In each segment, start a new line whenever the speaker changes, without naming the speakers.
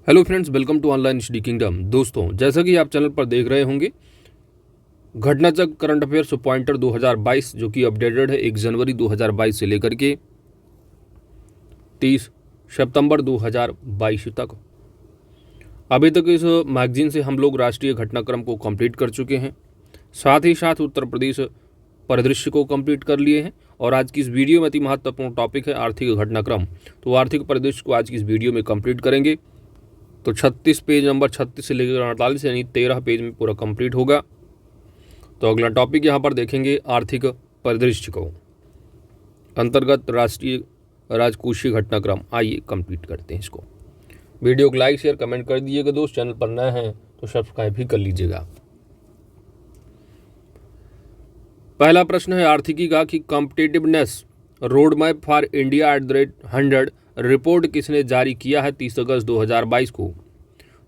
Hello friends, welcome to online study kingdom. दोस्तों, जैसा कि आप चैनल पर देख रहे होंगे, घटनाचक्र करंट अफेयर्स पॉइंटर 2022 जो कि अपडेटेड है 1 जनवरी 2022 से लेकर के 30 सितंबर 2022 तक। अभी तक इस मैगजीन से हम लोग राष्ट्रीय घटनाक्रम को कंप्लीट कर चुके हैं, साथ ही साथ उत्तर प्रदेश परिदृश्य को कंप्लीट कर लिए हैं। और आज की इस वीडियो में अति महत्वपूर्ण टॉपिक है आर्थिक घटनाक्रम। तो आर्थिक परिदृश्य को आज की इस वीडियो में कंप्लीट करेंगे। तो 36 पेज नंबर 36 से लेकर 48 यानी 13 पेज में पूरा कंप्लीट होगा। तो अगला टॉपिक यहाँ पर देखेंगे आर्थिक परिदृश्य को अंतर्गत राष्ट्रीय राजकोषीय घटनाक्रम। आइए कंप्लीट करते हैं इसको। वीडियो को लाइक शेयर कमेंट कर दीजिएगा। दोस्त, चैनल पर नए हैं तो सब्सक्राइब भी कर लीजिएगा। पहला प्रश्न है आर्थिकी का कि competitiveness road map for India @100 report किसने जारी किया है 30 अगस्त 2022 को।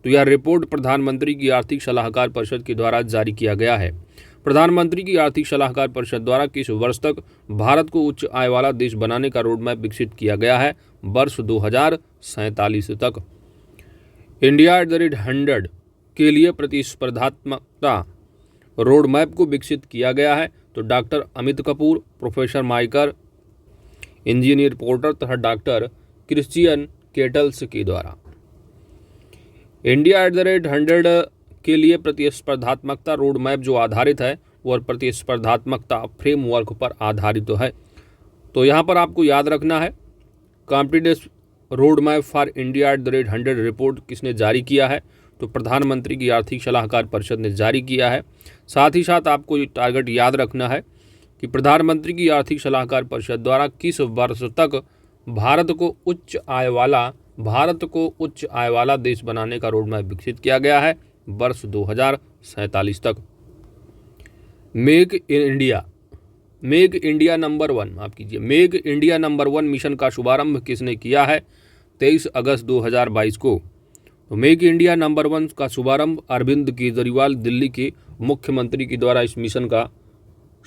तो यह रिपोर्ट प्रधानमंत्री की आर्थिक सलाहकार परिषद के द्वारा जारी किया गया है। प्रधानमंत्री की आर्थिक सलाहकार परिषद द्वारा किस वर्ष तक भारत को उच्च आय वाला देश बनाने का रोड मैप विकसित किया गया है? वर्ष 2047 तक। इंडिया @100 के लिए प्रतिस्पर्धात्मकता रोड मैप को विकसित किया गया है। तो doctor Amit Kapoor, professor Michael, engineer Porter तथा डॉक्टर क्रिश्चियन केटल्स के द्वारा। इंडिया @100 के लिए प्रतिस्पर्धात्मकता रोड मैप जो आधारित है वह प्रतिस्पर्धात्मकता फ्रेमवर्क पर आधारित है। तो यहाँ पर आपको याद रखना है competitive road map for India @100 report किसने जारी किया है? तो प्रधानमंत्री की आर्थिक सलाहकार परिषद ने जारी किया है। साथ ही साथ आपको ये टारगेट याद रखना है कि प्रधानमंत्री की आर्थिक सलाहकार परिषद द्वारा किस वर्ष तक भारत को उच्च आय वाला देश बनाने का रोड मैप विकसित किया गया है? वर्ष 2047 तक। मेक इंडिया नंबर 1 मिशन का शुभारंभ किसने किया है? 23 अगस्त 2022 को। तो मेक इंडिया नंबर 1 का शुभारंभ अरविंद केजरीवाल दिल्ली के मुख्यमंत्री के द्वारा इस मिशन का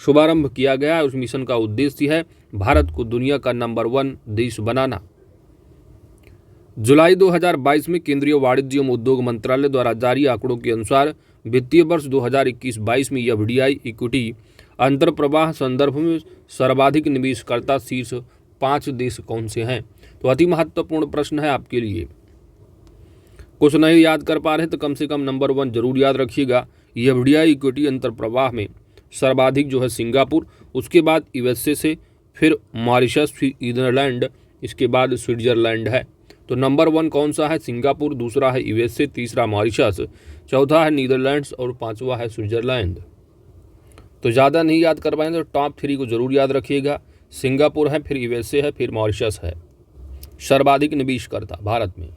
शुभारंभ किया गया है। उस मिशन का उद्देश्य है भारत को दुनिया का नंबर 1 देश बनाना। जुलाई 2022 में केंद्रीय वाणिज्य एवं उद्योग मंत्रालय द्वारा जारी आंकड़ों के अनुसार वित्तीय वर्ष 2021-22 में एफडीआई इक्विटी अंतर्प्रवाह संदर्भ में सर्वाधिक निवेशकर्ता शीर्ष 5 देश कौन से हैं? तो अति महत्वपूर्ण प्रश्न है आपके लिए। कुछ नहीं याद कर पा रहे तो कम से कम नंबर 1 जरूर याद रखिएगा। एफडीआई इक्विटी अंतर्प्रवाह में सर्वाधिक जो है सिंगापुर, उसके बाद यूएसए से, फिर मॉरिशस, फिर नीदरलैंड, इसके बाद स्विट्जरलैंड है। तो नंबर 1 कौन सा है? सिंगापुर, दूसरा है यूएसए, तीसरा मॉरिशस, चौथा है नीदरलैंड्स और पांचवा है स्विट्जरलैंड। तो ज़्यादा नहीं याद कर पाएंगे तो टॉप 3 को जरूर याद रखिएगा। सिंगापुर है, फिर यूएसए है, फिर मॉरिशस है। सर्वाधिक निवेशकर्ता भारत में।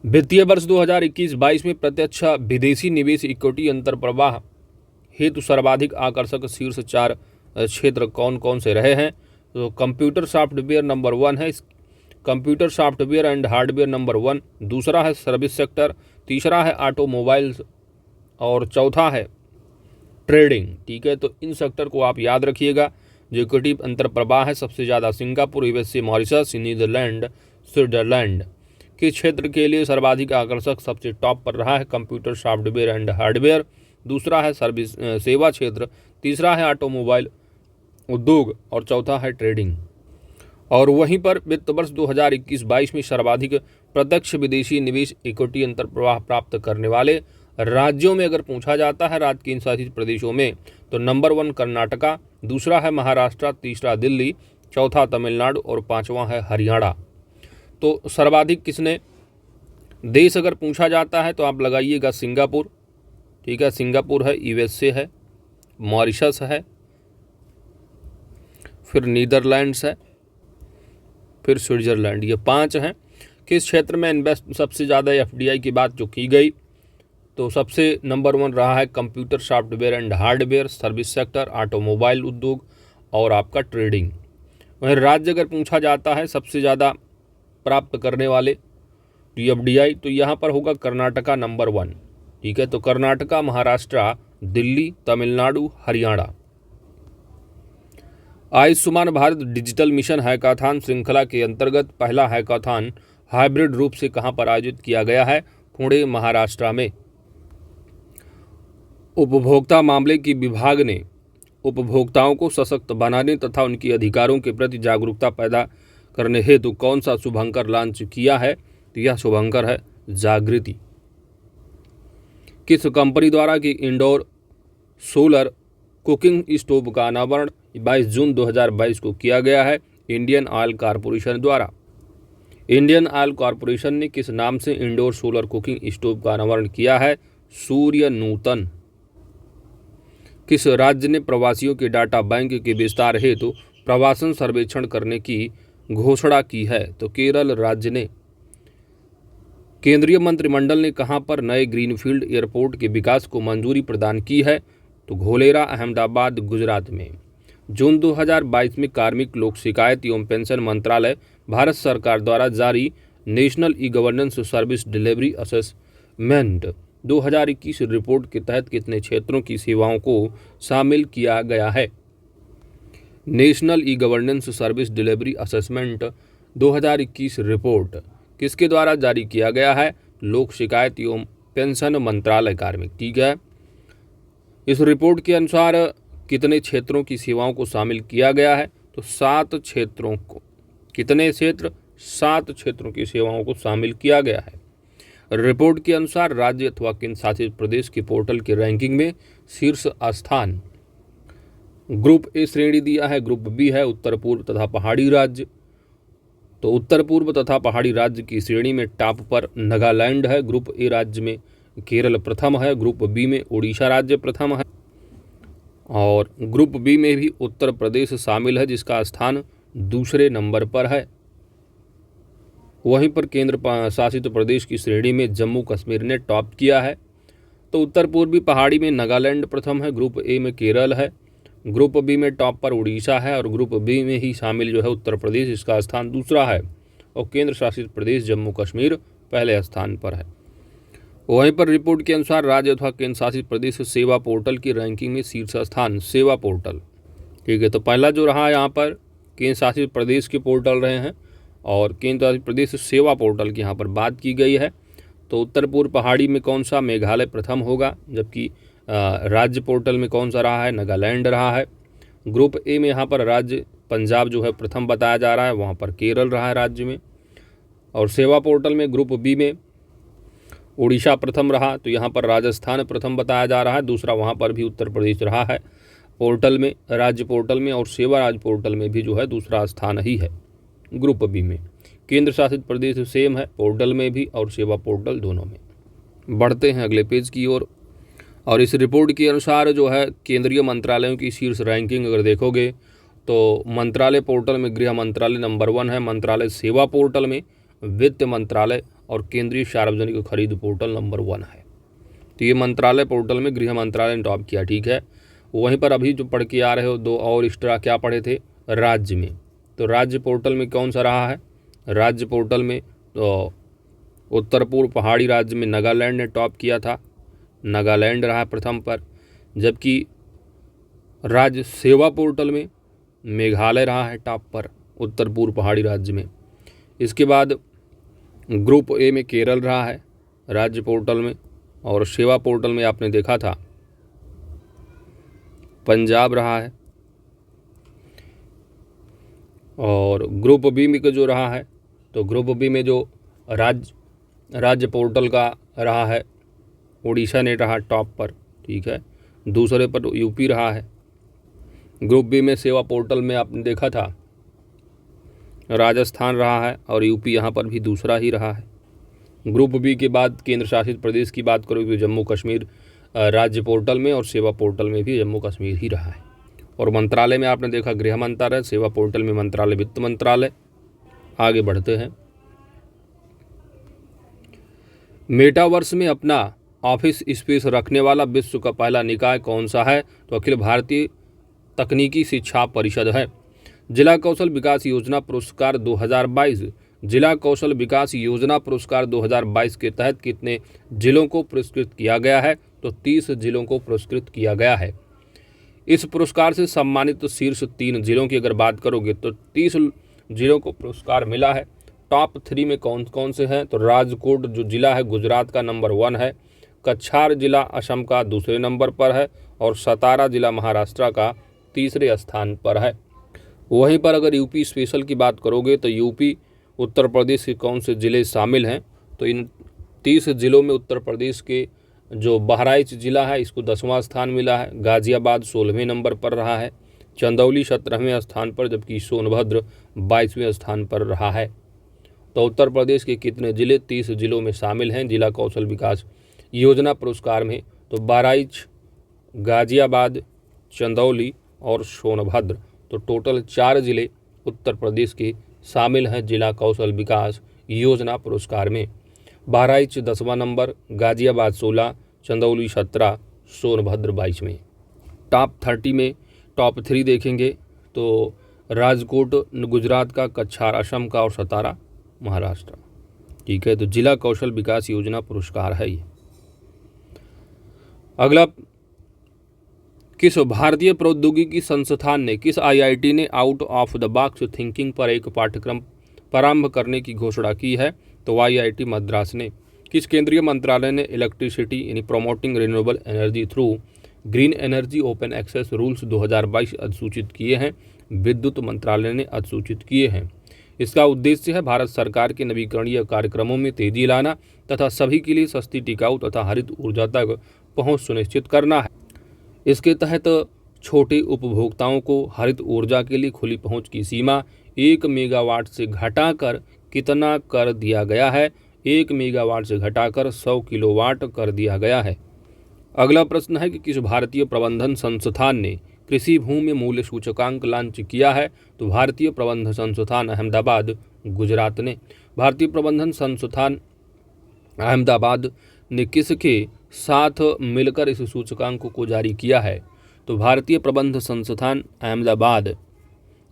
वित्तीय वर्ष 2021-22 में प्रत्यक्ष विदेशी निवेश इक्विटी अंतर्प्रवाह हेतु सर्वाधिक आकर्षक शीर्ष 4 क्षेत्र कौन कौन से रहे हैं? तो कंप्यूटर सॉफ्टवेयर नंबर 1 है, computer software and hardware number 1, दूसरा है सर्विस सेक्टर, तीसरा है ऑटोमोबाइल्स और चौथा है ट्रेडिंग। ठीक है, तो इन सेक्टर को आप याद रखिएगा। जो इक्विटी अंतर्प्रवाह है सबसे ज़्यादा Singapore, USA, Mauritius, Netherland, Switzerland के क्षेत्र के लिए सर्वाधिक आकर्षक सबसे टॉप पर रहा है कंप्यूटर सॉफ्टवेयर एंड हार्डवेयर, दूसरा है सर्विस सेवा क्षेत्र, तीसरा है ऑटोमोबाइल उद्योग और चौथा है ट्रेडिंग। और वहीं पर वित्त वर्ष 2021-22 में सर्वाधिक प्रत्यक्ष विदेशी निवेश इक्विटी अंतर्प्रवाह प्राप्त करने वाले राज्यों में अगर पूछा जाता है राज्य केंद्र शासित प्रदेशों में, तो नंबर 1 कर्नाटका, दूसरा है महाराष्ट्र, तीसरा दिल्ली, चौथा तमिलनाडु और पांचवा है हरियाणा। तो सर्वाधिक किसने देश अगर पूछा जाता है तो आप लगाइएगा सिंगापुर। ठीक है, सिंगापुर है, यूएसए है, मॉरिशस है, फिर नीदरलैंड्स है, फिर स्विट्जरलैंड। ये 5 हैं। किस क्षेत्र में इन्वेस्ट सबसे ज़्यादा एफडीआई की बात जो की गई, तो सबसे नंबर 1 रहा है computer software and hardware, service sector, automobile उद्योग और आपका ट्रेडिंग। वहीं राज्य अगर पूछा जाता है सबसे ज़्यादा प्राप्त करने वाले एफडीआई, तो यहाँ पर होगा कर्नाटका नंबर 1। ठीक है, तो Karnataka, Maharashtra, Delhi, Tamil Nadu, Haryana. Ayushman Bharat digital mission hackathon श्रृंखला के अंतर्गत पहला हैकाथॉन हाइब्रिड रूप से कहां पर आयोजित किया गया है? पुणे, महाराष्ट्र में। उपभोक्ता मामले की विभाग ने उपभोक्ताओं को सशक्त बनाने तथा उनके अधिकारों के प्रति जागरूकता पैदा करने हेतु कौन सा शुभंकर लॉन्च किया है? तो यह शुभंकर है जागृति। किस कंपनी द्वारा की इंडोर सोलर कुकिंग स्टोव का अनावरण 22 जून 2022 को किया गया है? इंडियन ऑयल कॉरपोरेशन द्वारा। इंडियन ऑयल कॉरपोरेशन ने किस नाम से इंडोर सोलर कुकिंग स्टोव का अनावरण किया है? सूर्य नूतन। किस राज्य ने प्रवासियों के डाटा बैंक के विस्तार हेतु प्रवासन सर्वेक्षण करने की घोषणा की है? तो केरल राज्य ने। केंद्रीय मंत्रिमंडल ने कहां पर नए ग्रीनफील्ड एयरपोर्ट के विकास को मंजूरी प्रदान की है? तो घोलेरा, अहमदाबाद, गुजरात में। जून 2022 में कार्मिक लोक शिकायत एवं पेंशन मंत्रालय भारत सरकार द्वारा जारी national e governance service delivery assessment 2021 report के तहत कितने क्षेत्रों की सेवाओं को शामिल किया गया है? National e governance service delivery assessment 2021 report किसके द्वारा जारी किया गया है? लोक शिकायत एवं पेंशन मंत्रालय कार्मिक। ठीक है, इस रिपोर्ट के अनुसार कितने क्षेत्रों की सेवाओं को शामिल किया गया है? तो 7 क्षेत्रों को। कितने क्षेत्र? 7 क्षेत्रों की सेवाओं को शामिल किया गया है। रिपोर्ट के अनुसार राज्य अथवा केंद्र शासित प्रदेश के पोर्टल की रैंकिंग में शीर्ष स्थान ग्रुप ए श्रेणी दिया है, ग्रुप बी है उत्तर पूर्व तथा पहाड़ी राज्य। तो उत्तर पूर्व तथा पहाड़ी राज्य की श्रेणी में टॉप पर नागालैंड है, ग्रुप ए राज्य में केरल प्रथम है, ग्रुप बी में उड़ीसा राज्य प्रथम है और ग्रुप बी में भी उत्तर प्रदेश शामिल है जिसका स्थान दूसरे नंबर पर है। वहीं पर केंद्र शासित प्रदेश की श्रेणी में जम्मू कश्मीर ने टॉप किया है। तो उत्तर पूर्वी पहाड़ी में नागालैंड प्रथम है, ग्रुप ए में केरल है, ग्रुप बी में टॉप पर उड़ीसा है और ग्रुप बी में ही शामिल जो है उत्तर प्रदेश, इसका स्थान दूसरा है और केंद्र शासित प्रदेश जम्मू कश्मीर पहले स्थान पर है। वहीं पर रिपोर्ट के अनुसार राज्य अथवा केंद्र शासित प्रदेश सेवा पोर्टल की रैंकिंग में शीर्ष स्थान सेवा पोर्टल। ठीक है, तो पहला जो रहा यहाँ पर केंद्र शासित प्रदेश के पोर्टल रहे हैं और केंद्र शासित प्रदेश सेवा पोर्टल की यहाँ पर बात की गई है। तो उत्तर पूर्व पहाड़ी में कौन सा? मेघालय प्रथम होगा, जबकि राज्य पोर्टल में कौन सा रहा है? नागालैंड रहा है। ग्रुप ए में यहाँ पर राज्य पंजाब जो है प्रथम बताया जा रहा है, वहाँ पर केरल रहा है राज्य में। और सेवा पोर्टल में ग्रुप बी में उड़ीसा प्रथम रहा, तो यहाँ पर राजस्थान प्रथम बताया जा रहा है, दूसरा वहाँ पर भी उत्तर प्रदेश रहा है पोर्टल में, राज्य पोर्टल में, और सेवा राज्य पोर्टल में भी जो है दूसरा स्थान ही है ग्रुप बी में। केंद्र शासित प्रदेश सेम है पोर्टल में भी और सेवा पोर्टल दोनों में। बढ़ते हैं अगले पेज की ओर और इस रिपोर्ट के अनुसार जो है केंद्रीय मंत्रालयों की शीर्ष रैंकिंग अगर देखोगे तो मंत्रालय पोर्टल में गृह मंत्रालय नंबर 1 है, मंत्रालय सेवा पोर्टल में वित्त मंत्रालय और केंद्रीय सार्वजनिक खरीद पोर्टल नंबर 1 है। तो ये मंत्रालय पोर्टल में गृह मंत्रालय ने टॉप किया। ठीक है, वहीं पर अभी जो पढ़ के आ रहे हो 2 और एक्स्ट्रा क्या पढ़े थे? राज्य में। तो राज्य पोर्टल में कौन सा रहा है? राज्य पोर्टल में तो उत्तर पूर्व पहाड़ी राज्य में नागालैंड ने टॉप किया था, नागालैंड रहा प्रथम पर, जबकि राज्य सेवा पोर्टल में मेघालय रहा है टॉप पर उत्तर पूर्व पहाड़ी राज्य में। इसके बाद ग्रुप ए में केरल रहा है राज्य पोर्टल में और सेवा पोर्टल में आपने देखा था पंजाब रहा है और ग्रुप बी में जो रहा है तो ग्रुप बी में जो राज्य पोर्टल का रहा है उड़ीसा ने रहा टॉप पर। ठीक है, दूसरे पर यूपी रहा है। ग्रुप बी में सेवा पोर्टल में आपने देखा था राजस्थान रहा है और यूपी यहाँ पर भी दूसरा ही रहा है। ग्रुप बी के बाद केंद्र शासित प्रदेश की बात करोगे तो जम्मू कश्मीर राज्य पोर्टल में और सेवा पोर्टल में भी जम्मू कश्मीर ही रहा है। और मंत्रालय में आपने देखा गृह मंत्रालय, सेवा पोर्टल में मंत्रालय वित्त मंत्रालय। आगे बढ़ते हैं। मेटावर्स में अपना ऑफिस स्पेस रखने वाला विश्व का पहला निकाय कौन सा है? तो अखिल भारतीय तकनीकी शिक्षा परिषद है। जिला कौशल विकास योजना पुरस्कार 2022 जिला कौशल विकास योजना पुरस्कार 2022 के तहत कितने जिलों को पुरस्कृत किया गया है? तो 30 जिलों को पुरस्कृत किया गया है। इस पुरस्कार से सम्मानित शीर्ष 3 जिलों की अगर बात करोगे तो 30 जिलों को पुरस्कार मिला है टॉप 3 में कौन कौन से हैं, तो राजकोट जो जिला है गुजरात का नंबर 1 है, कछार जिला असम का दूसरे नंबर पर है और सतारा जिला महाराष्ट्र का तीसरे स्थान पर है। वहीं पर अगर यूपी स्पेशल की बात करोगे तो यूपी उत्तर प्रदेश के कौन से ज़िले शामिल हैं, तो इन 30 ज़िलों में उत्तर प्रदेश के जो बहराइच ज़िला है इसको 10वां स्थान मिला है, गाज़ियाबाद 16वें नंबर पर रहा है, चंदौली 17वें स्थान पर, जबकि सोनभद्र 22वें स्थान पर रहा है। तो उत्तर प्रदेश के कितने ज़िले 30 ज़िलों में शामिल हैं जिला कौशल विकास योजना पुरस्कार में, तो बहराइच, गाज़ियाबाद, चंदौली और सोनभद्र, तो टोटल 4 ज़िले उत्तर प्रदेश के शामिल हैं जिला कौशल विकास योजना पुरस्कार में। बहराइच 10वां नंबर, गाज़ियाबाद 16, चंदौली 17, सोनभद्र 22वें। टॉप 30 में टॉप 3 देखेंगे तो राजकोट गुजरात का, कछार असम का और सतारा महाराष्ट्र। ठीक है, तो जिला कौशल विकास योजना पुरस्कार है ये। अगला, किस भारतीय प्रौद्योगिकी संस्थान ने, किस आईआईटी ने out of the box thinking पर एक पाठ्यक्रम प्रारंभ करने की घोषणा की है, तो आईआईटी मद्रास ने। किस केंद्रीय मंत्रालय ने इलेक्ट्रिसिटी यानी promoting renewable energy through green energy open access rules 2022 अधिसूचित किए हैं, विद्युत मंत्रालय ने अधिसूचित किए हैं। इसका उद्देश्य है भारत सरकार के नवीकरणीय कार्यक्रमों में तेजी लाना तथा सभी के लिए सस्ती, टिकाऊ तथा हरित ऊर्जा तक पहुंच सुनिश्चित करना है। इसके तहत छोटे उपभोक्ताओं को हरित ऊर्जा के लिए खुली पहुंच की सीमा 1 मेगावाट से घटाकर कितना कर दिया गया है, 1 मेगावाट से घटाकर 100 किलोवाट कर दिया गया है। अगला प्रश्न है कि किस भारतीय प्रबंधन संस्थान ने कृषि भूमि मूल्य सूचकांक लॉन्च किया है, तो भारतीय प्रबंधन संस्थान अहमदाबाद गुजरात ने। भारतीय प्रबंधन संस्थान अहमदाबाद ने किसके साथ मिलकर इस सूचकांक को जारी किया है, तो भारतीय प्रबंधन संस्थान अहमदाबाद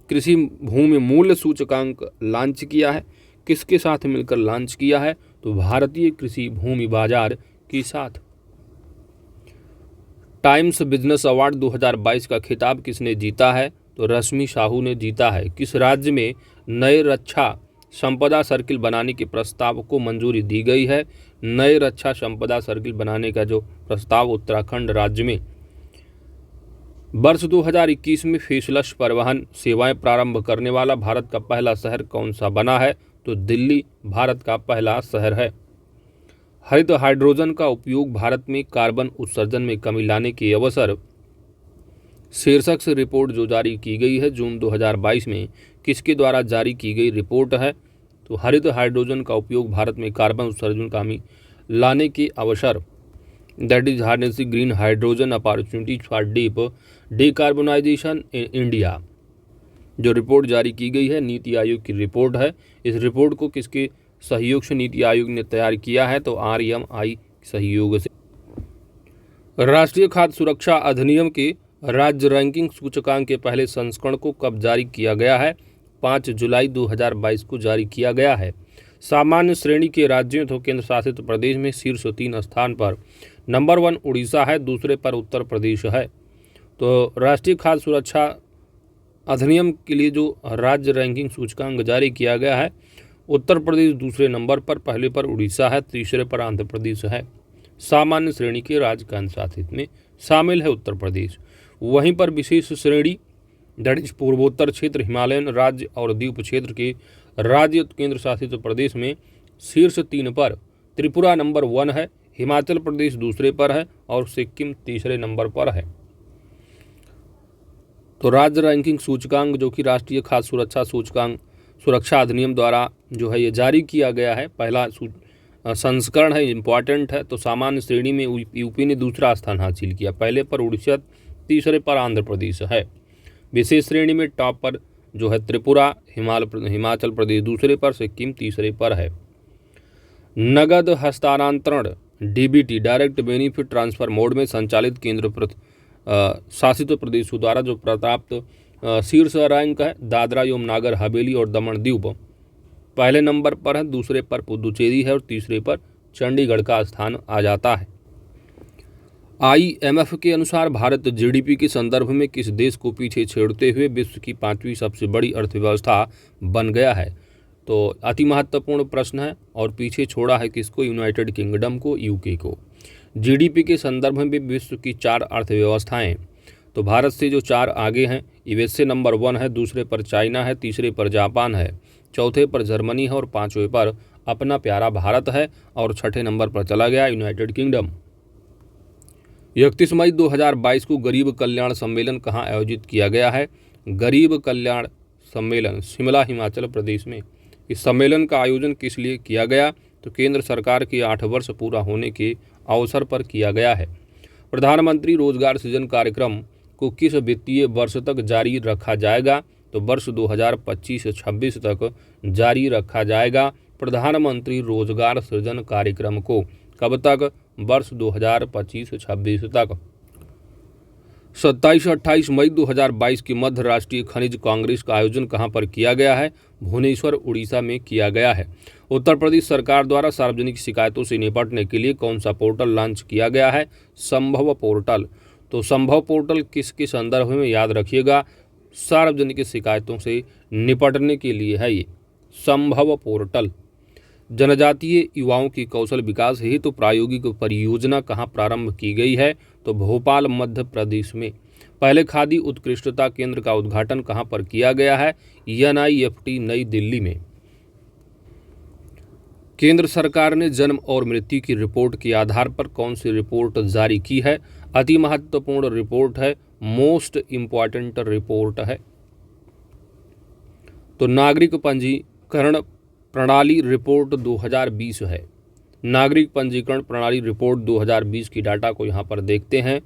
कृषि भूमि मूल्य सूचकांक लॉन्च किया है। किसके साथ मिलकर लॉन्च किया है, तो भारतीय कृषि भूमि बाजार के साथ। टाइम्स बिजनेस अवार्ड 2022 का खिताब किसने जीता है, तो रश्मि साहू ने जीता है। किस राज्य में नए रक्षा संपदा सर्किल बनाने के प्रस्ताव को मंजूरी दी गई है, नए रक्षा संपदा सर्किल बनाने का जो प्रस्ताव उत्तराखंड राज्य में। वर्ष 2021 में फेसलेस परिवहन सेवाएं प्रारंभ करने वाला भारत का पहला शहर कौन सा बना है, तो दिल्ली भारत का पहला शहर है। हरित हाइड्रोजन का उपयोग भारत में कार्बन उत्सर्जन में कमी लाने के अवसर शीर्षक से रिपोर्ट जो जारी की गई है जून 2022 में, किसके द्वारा जारी की गई रिपोर्ट है, तो हरित हाइड्रोजन का उपयोग भारत में कार्बन उत्सर्जन कमी लाने के अवसर, that is harnessing green hydrogen opportunities for deep decarbonisation in India, जो रिपोर्ट जारी की गई है नीति आयोग की रिपोर्ट है। इस रिपोर्ट को किसके सहयोग से नीति आयोग ने तैयार किया है, तो RMI सहयोग से। राष्ट्रीय खाद्य सुरक्षा अधिनियम के राज्य रैंकिंग सूचकांक के पहले संस्करण को कब जारी किया गया है, 5 जुलाई 2022 को जारी किया गया है। सामान्य श्रेणी के राज्यों तो केंद्र शासित प्रदेश में शीर्ष 3 स्थान पर नंबर 1 उड़ीसा है, दूसरे पर उत्तर प्रदेश है। तो राष्ट्रीय खाद्य सुरक्षा अधिनियम के लिए जो राज्य रैंकिंग सूचकांक जारी किया गया है, उत्तर प्रदेश दूसरे नंबर पर, पहले पर उड़ीसा है, तीसरे पर आंध्र प्रदेश है। सामान्य श्रेणी के राज्य केंद्र शासित में शामिल है उत्तर प्रदेश। वहीं पर विशेष श्रेणी दैट इज पूर्वोत्तर क्षेत्र, हिमालयन राज्य और द्वीप क्षेत्र के राज्य केंद्र शासित प्रदेश में शीर्ष 3 पर त्रिपुरा नंबर 1 है, हिमाचल प्रदेश दूसरे पर है और सिक्किम तीसरे नंबर पर है। तो राज्य रैंकिंग सूचकांक जो कि राष्ट्रीय खाद्य सुरक्षा सूचकांक सुरक्षा अधिनियम द्वारा जो है ये जारी किया गया है, पहला संस्करण है, इम्पॉर्टेंट है। तो सामान्य श्रेणी में यूपी ने दूसरा स्थान हासिल किया, पहले पर उड़ीसा, तीसरे पर आंध्र प्रदेश है। विशेष श्रेणी में टॉप पर जो है त्रिपुरा, हिमाचल प्रदेश दूसरे पर, सिक्किम तीसरे पर है। नगद हस्तांतरण DBT direct benefit transfer mode में संचालित केंद्र शासित प्रदेशों द्वारा जो प्राप्त शीर्ष रैंक है, दादरा एवं नागर हवेली और दमन दीव पहले नंबर पर है, दूसरे पर पुदुचेरी है और तीसरे पर चंडीगढ़ का स्थान आ जाता है। IMF के अनुसार भारत GDP के संदर्भ में किस देश को पीछे छेड़ते हुए विश्व की 5वीं सबसे बड़ी अर्थव्यवस्था बन गया है, तो अति महत्वपूर्ण प्रश्न है। और पीछे छोड़ा है किसको? यूनाइटेड किंगडम को, यूके को। जीडीपी के संदर्भ में विश्व की 4 अर्थव्यवस्थाएं, तो भारत से जो 4 आगे हैं, यूएसए नंबर 1 है, दूसरे पर चाइना है, तीसरे पर जापान है, चौथे पर जर्मनी है और पांचवें पर अपना प्यारा भारत है और छठे नंबर पर चला गया यूनाइटेड किंगडम। 31 मई 2022 को गरीब कल्याण सम्मेलन कहाँ आयोजित किया गया है? गरीब कल्याण सम्मेलन शिमला, हिमाचल प्रदेश में। इस सम्मेलन का आयोजन किस लिए किया गया? तो केंद्र सरकार के 8 वर्ष पूरा होने के अवसर पर किया गया है। प्रधानमंत्री रोजगार सृजन कार्यक्रम को किस वित्तीय वर्ष तक जारी रखा जाएगा? तो वर्ष 2025-26 तक जारी रखा जाएगा प्रधानमंत्री रोजगार सृजन कार्यक्रम को। कब तक? वर्ष 2025-26 तक। 27-28 मई 2022 की मध्य राष्ट्रीय खनिज कांग्रेस का आयोजन कहां पर किया गया है? भुवनेश्वर, उड़ीसा में किया गया है। उत्तर प्रदेश सरकार द्वारा सार्वजनिक शिकायतों से निपटने के लिए कौन सा पोर्टल लॉन्च किया गया है? संभव पोर्टल। तो संभव पोर्टल किसके संदर्भ में? याद रखिएगा, सार्वजनिक शिकायतों से निपटने के लिए है ये संभव पोर्टल। जनजातीय युवाओं की कौशल विकास हेतु तो प्रायोगिक परियोजना कहाँ प्रारंभ की गई है? तो भोपाल, मध्य प्रदेश में। पहले खादी उत्कृष्टता केंद्र का उद्घाटन कहाँ पर किया गया है? NIFT, नई दिल्ली में। केंद्र सरकार ने जन्म और मृत्यु की रिपोर्ट के आधार पर कौन सी रिपोर्ट जारी की है? अति महत्वपूर्ण रिपोर्ट है, मोस्ट इम्पॉर्टेंट रिपोर्ट है। तो नागरिक पंजीकरण प्रणाली रिपोर्ट 2020 है। नागरिक पंजीकरण प्रणाली रिपोर्ट 2020 की डाटा को यहाँ पर देखते हैं।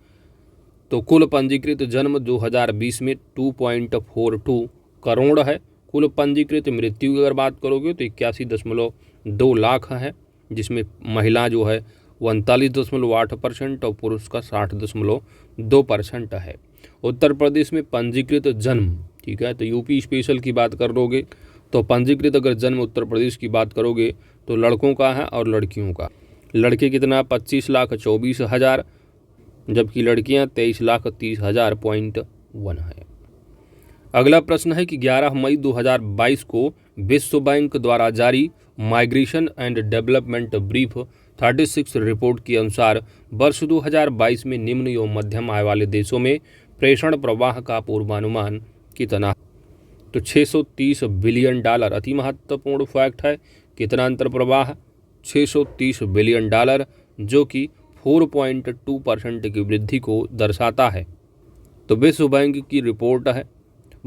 तो कुल पंजीकृत जन्म 2020 में 2.42 करोड़ है। कुल पंजीकृत मृत्यु की अगर बात करोगे तो 81.2 लाख है, जिसमें महिला जो है 39.8% और पुरुष का 60.2% है। उत्तर प्रदेश में पंजीकृत जन्म, ठीक है, तो यूपी स्पेशल की बात कर लोगे तो पंजीकृत अगर जन्म उत्तर प्रदेश की बात करोगे तो लड़कों का है और लड़कियों का। लड़के कितना? 25,24,000, जबकि लड़कियां 23,30,000.1 है। अगला प्रश्न है कि 11 मई 2022 को विश्व बैंक द्वारा जारी migration and development brief 36 report के अनुसार वर्ष 2022 में निम्न एवं मध्यम आय वाले देशों में प्रेषण प्रवाह का पूर्वानुमान कितना? तो $630 बिलियन। अति महत्वपूर्ण फैक्ट है। कितना अंतर प्रवाह? $630 बिलियन, जो कि 4.2% की वृद्धि को दर्शाता है। तो विश्व बैंक की रिपोर्ट है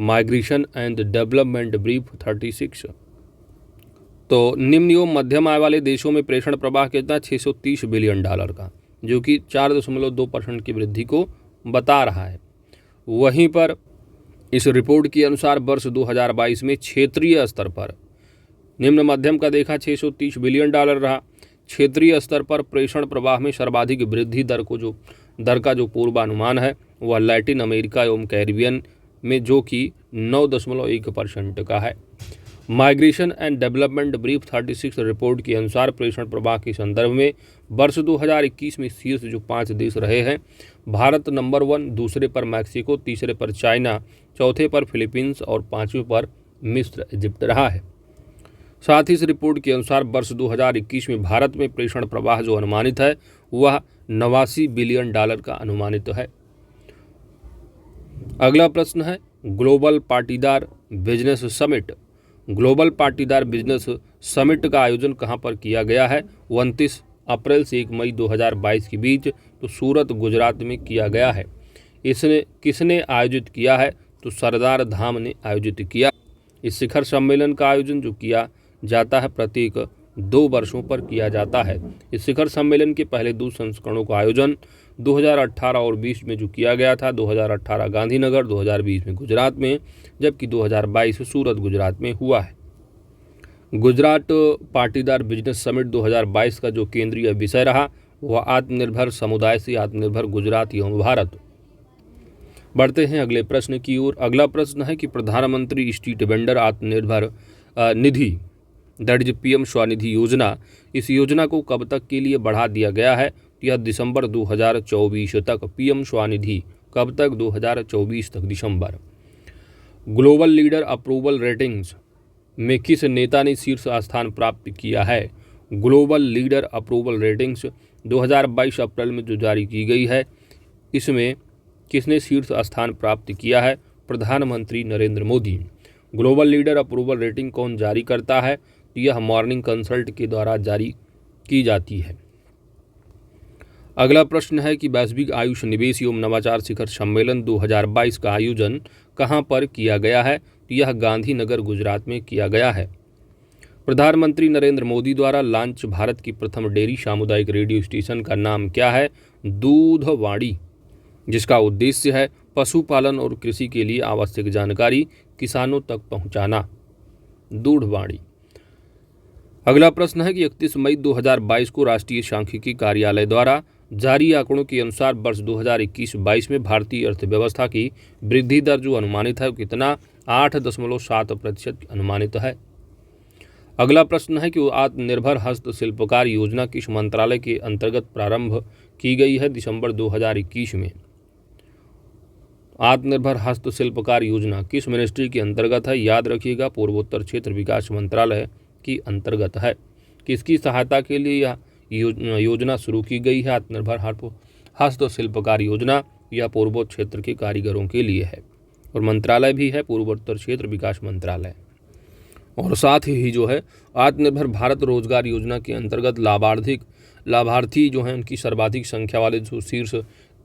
माइग्रेशन एंड डेवलपमेंट ब्रीफ 36। तो निम्न एवं मध्यम आय वाले देशों में प्रेषण प्रवाह कितना? $630 बिलियन का, जो कि 4.2% की वृद्धि को बता रहा है। वहीं पर इस रिपोर्ट के अनुसार वर्ष 2022 में क्षेत्रीय स्तर पर निम्न मध्यम का देखा $630 बिलियन रहा। क्षेत्रीय स्तर पर प्रेषण प्रवाह में सर्वाधिक वृद्धि दर का जो पूर्वानुमान है वह लैटिन अमेरिका एवं कैरिबियन में, जो कि 9.1% का है। Migration and development brief 36 report के अनुसार प्रेषण प्रवाह के संदर्भ में वर्ष 2021 में शीर्ष जो 5 देश रहे हैं, भारत नंबर 1, दूसरे पर मैक्सिको, तीसरे पर चाइना, चौथे पर फिलीपींस और पांचवें पर मिस्र, इजिप्ट रहा है। साथ ही इस रिपोर्ट के अनुसार वर्ष 2021 में भारत में प्रेषण प्रवाह जो अनुमानित है वह $89 बिलियन का अनुमानित है। अगला प्रश्न है global Patidar business summit. Global Patidar business summit का आयोजन कहां पर किया गया है? 29 अप्रैल से 1 मई 2022 के बीच तो सूरत, गुजरात में किया गया है। इसने किसने आयोजित किया है? तो सरदार धाम ने आयोजित किया। इस शिखर सम्मेलन का आयोजन जो किया जाता है प्रत्येक 2 वर्षों पर किया जाता है। इस शिखर सम्मेलन के पहले 2 संस्करणों का आयोजन 2018 और 20 में जो किया गया था, 2018 गांधीनगर, 2020 में गुजरात में, जबकि 2022 सूरत, गुजरात में हुआ है। गुजरात पाटीदार बिजनेस समिट 2022 का जो केंद्रीय विषय रहा वह आत्मनिर्भर समुदाय से आत्मनिर्भर गुजरात एवं भारत। बढ़ते हैं अगले प्रश्न की ओर। अगला प्रश्न है कि प्रधानमंत्री street vendor Atmanirbhar Nidhi that is PM Svanidhi योजना, इस योजना को कब तक के लिए बढ़ा दिया गया है? यह दिसंबर 2024 तक। PM स्वनिधि कब तक? 2024 तक दिसंबर। ग्लोबल लीडर अप्रूवल रेटिंग्स में किस नेता ने शीर्ष स्थान प्राप्त किया है? ग्लोबल लीडर अप्रूवल रेटिंग्स 2022 अप्रैल में जो जारी की गई है, इसमें किसने शीर्ष स्थान प्राप्त किया है? प्रधानमंत्री Narendra Modi. Global leader approval rating कौन जारी करता है? यह मॉर्निंग कंसल्ट के द्वारा जारी की जाती है। अगला प्रश्न है कि वैश्विक आयुष निवेश एवं नवाचार शिखर सम्मेलन 2022 का आयोजन कहाँ पर किया गया है? यह गांधीनगर गुजरात में किया गया है। प्रधानमंत्री नरेंद्र मोदी द्वारा लॉन्च भारत की प्रथम डेयरी सामुदायिक रेडियो स्टेशन का नाम क्या है? दूधवाणी, जिसका उद्देश्य है पशुपालन और कृषि के लिए आवश्यक जानकारी किसानों तक पहुंचाना। दूधवाणी। अगला प्रश्न है कि 31 मई 2022 को राष्ट्रीय सांख्यिकी कार्यालय द्वारा जारी आंकड़ों के अनुसार वर्ष 2021-22 में भारतीय अर्थव्यवस्था की वृद्धि दर जो अनुमानित है वो कितना? 8.7% अनुमानित है। अगला प्रश्न है कि आत्मनिर्भर हस्तशिल्पकार योजना किस मंत्रालय के अंतर्गत प्रारंभ की गई है? दिसंबर 2021 में। आत्मनिर्भर हस्तशिल्पकार योजना किस मिनिस्ट्री के अंतर्गत है? याद रखिएगा, पूर्वोत्तर क्षेत्र विकास मंत्रालय की अंतर्गत है। किसकी सहायता के लिए यह योजना शुरू की गई है? आत्मनिर्भर हस्तशिल्पकार योजना यह पूर्वोत्तर क्षेत्र के कारीगरों के लिए है और मंत्रालय भी है पूर्वोत्तर क्षेत्र विकास मंत्रालय। और साथ ही जो है आत्मनिर्भर भारत रोजगार योजना के अंतर्गत लाभार्थी जो हैं उनकी सर्वाधिक संख्या वाले जो शीर्ष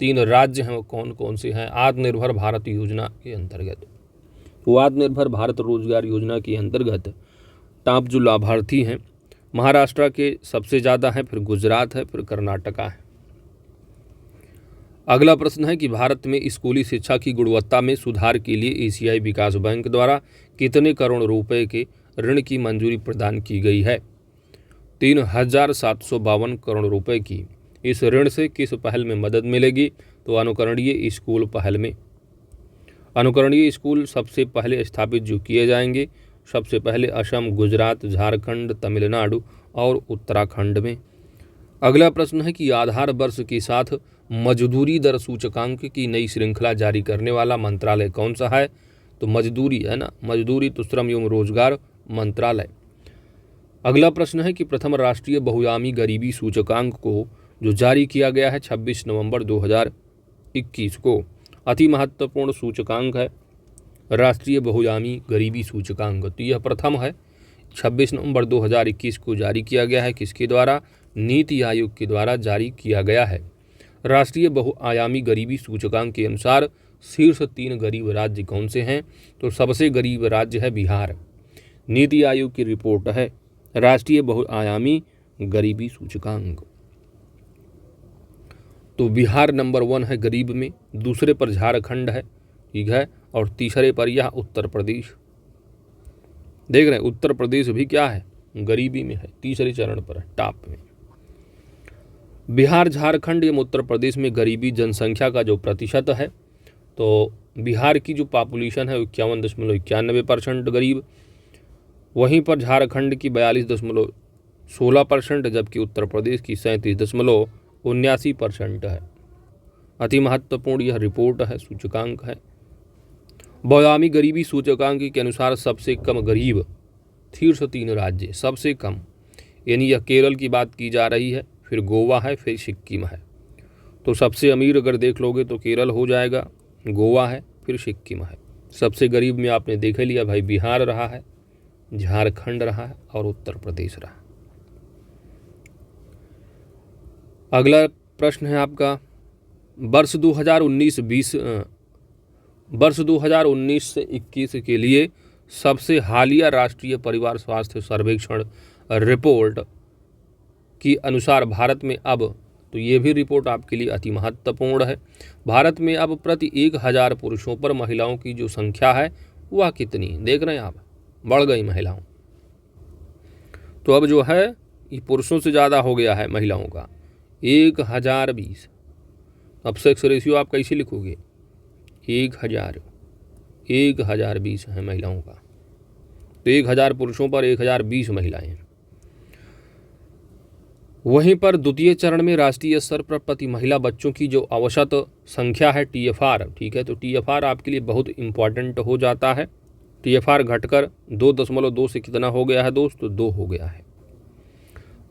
3 राज्य हैं वो कौन कौन से हैं आत्मनिर्भर भारत योजना के अंतर्गत? वो आत्मनिर्भर भारत रोजगार योजना के अंतर्गत टॉप जो लाभार्थी हैं महाराष्ट्र के सबसे ज़्यादा हैं, फिर गुजरात है, फिर कर्नाटका है। अगला प्रश्न है कि भारत में स्कूली शिक्षा की गुणवत्ता में सुधार के लिए एशियाई विकास बैंक द्वारा कितने करोड़ रुपए के ऋण की मंजूरी प्रदान की गई है? 3,752 करोड़ रुपए की। इस ऋण से किस पहल में मदद मिलेगी? तो अनुकरणीय स्कूल पहल में। अनुकरणीय स्कूल सबसे पहले स्थापित जो किए जाएंगे, सबसे पहले असम, गुजरात, झारखंड, तमिलनाडु और उत्तराखंड में। अगला प्रश्न है कि आधार वर्ष के साथ मजदूरी दर सूचकांक की नई श्रृंखला जारी करने वाला मंत्रालय कौन सा है? तो मजदूरी है ना, मजदूरी तो श्रम एवं रोजगार मंत्रालय। अगला प्रश्न है कि प्रथम राष्ट्रीय बहुआयामी गरीबी सूचकांक को जो जारी किया गया है 26 नवंबर 2021 को, अति महत्वपूर्ण सूचकांक है राष्ट्रीय बहुआयामी गरीबी सूचकांक। तो यह प्रथम है, 26 नवंबर 2021 को जारी किया गया है। किसके द्वारा? नीति आयोग के द्वारा जारी किया गया है। राष्ट्रीय बहुआयामी गरीबी सूचकांक के अनुसार शीर्ष 3 गरीब राज्य कौन से हैं? तो सबसे गरीब राज्य है बिहार। नीति आयोग की रिपोर्ट है राष्ट्रीय बहुआयामी गरीबी सूचकांक। तो बिहार नंबर 1 है गरीब में, दूसरे पर झारखंड है, ठीक है, और तीसरे पर यह उत्तर प्रदेश। देख रहे हैं उत्तर प्रदेश भी क्या है? गरीबी में है, तीसरे चरण पर है, टॉप में। बिहार, झारखंड एवं उत्तर प्रदेश में गरीबी जनसंख्या का जो प्रतिशत है, तो बिहार की जो पॉपुलेशन है 51.91% गरीब, वहीं पर झारखंड की 42.16%, जबकि उत्तर प्रदेश की 37.79% है। अति महत्वपूर्ण यह रिपोर्ट है, सूचकांक है। बहुआयामी गरीबी सूचकांक के अनुसार सबसे कम गरीब शीर्ष 3 राज्य, सबसे कम, यानी यह केरल की बात की जा रही है, फिर गोवा है, फिर सिक्किम है। तो सबसे अमीर अगर देख लोगे तो केरल हो जाएगा, गोवा है, फिर सिक्किम है। सबसे गरीब में आपने देख लिया भाई, बिहार रहा है, झारखंड रहा है और उत्तर प्रदेश रहा। अगला प्रश्न है आपका, वर्ष 2019 से 21 के लिए सबसे हालिया राष्ट्रीय परिवार स्वास्थ्य सर्वेक्षण रिपोर्ट के अनुसार भारत में अब, तो ये भी रिपोर्ट आपके लिए अति महत्वपूर्ण है, भारत में अब प्रति 1000 पुरुषों पर महिलाओं की जो संख्या है वह कितनी? देख रहे हैं आप, बढ़ गई महिलाओं। तो अब जो है ये पुरुषों से ज़्यादा हो गया है महिलाओं का, 1020। अब सेक्स रेशियो आप कैसे लिखोगे? 1020 है महिलाओं का, तो 1000 पुरुषों पर 1020 महिलाएं हैं। वहीं पर द्वितीय चरण में राष्ट्रीय स्तर पर प्रति महिला बच्चों की जो औसत संख्या है TFR, ठीक है, तो TFR आपके लिए बहुत इम्पॉर्टेंट हो जाता है। TFR घटकर 2.2 से कितना हो गया है दोस्तों, 2 हो गया है।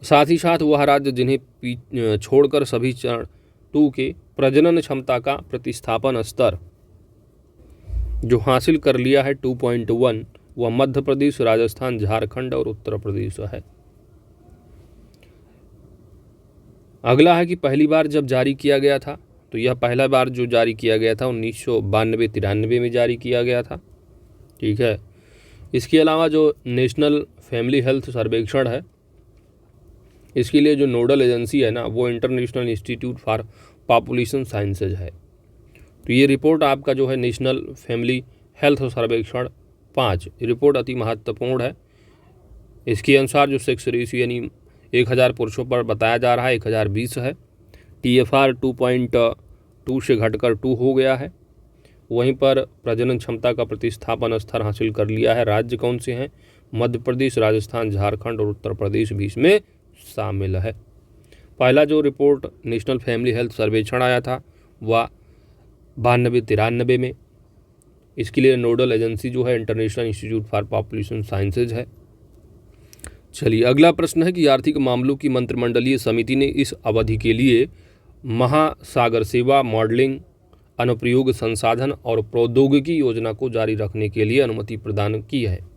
साथ ही साथ वह राज्य जिन्हें छोड़कर सभी चरण 2 के प्रजनन क्षमता का प्रतिस्थापन स्तर जो हासिल कर लिया है 2.1, वह मध्य प्रदेश, राजस्थान, झारखंड और उत्तर प्रदेश है। अगला है कि पहली बार जब जारी किया गया था, तो यह पहला बार जो जारी किया गया था 1992-93 में जारी किया गया था। ठीक है। इसके अलावा जो नेशनल फैमिली हेल्थ सर्वेक्षण है, इसके लिए जो नोडल एजेंसी है ना, वो international institute for population sciences है। तो ये रिपोर्ट आपका जो है नेशनल फैमिली हेल्थ सर्वेक्षण 5 रिपोर्ट अति महत्वपूर्ण है। इसके अनुसार जो सेक्स रेशियो यानी 1000 पुरुषों पर बताया जा रहा है 1020 है। TFR 2.2 से घटकर 2 हो गया है। वहीं पर प्रजनन क्षमता का प्रतिस्थापन स्तर हासिल कर लिया है। राज्य कौन से हैं? मध्य प्रदेश, राजस्थान, झारखंड और उत्तर प्रदेश भी इसमें शामिल है। पहला जो रिपोर्ट नेशनल फैमिली हेल्थ सर्वेक्षण आया था वह 92-93 में। इसके लिए नोडल एजेंसी जो है international institute for population sciences है। चलिए अगला प्रश्न है कि आर्थिक मामलों की मंत्रिमंडलीय समिति ने इस अवधि के लिए महासागर सेवा मॉडलिंग अनुप्रयोग संसाधन और प्रौद्योगिकी योजना को जारी रखने के लिए अनुमति प्रदान की है।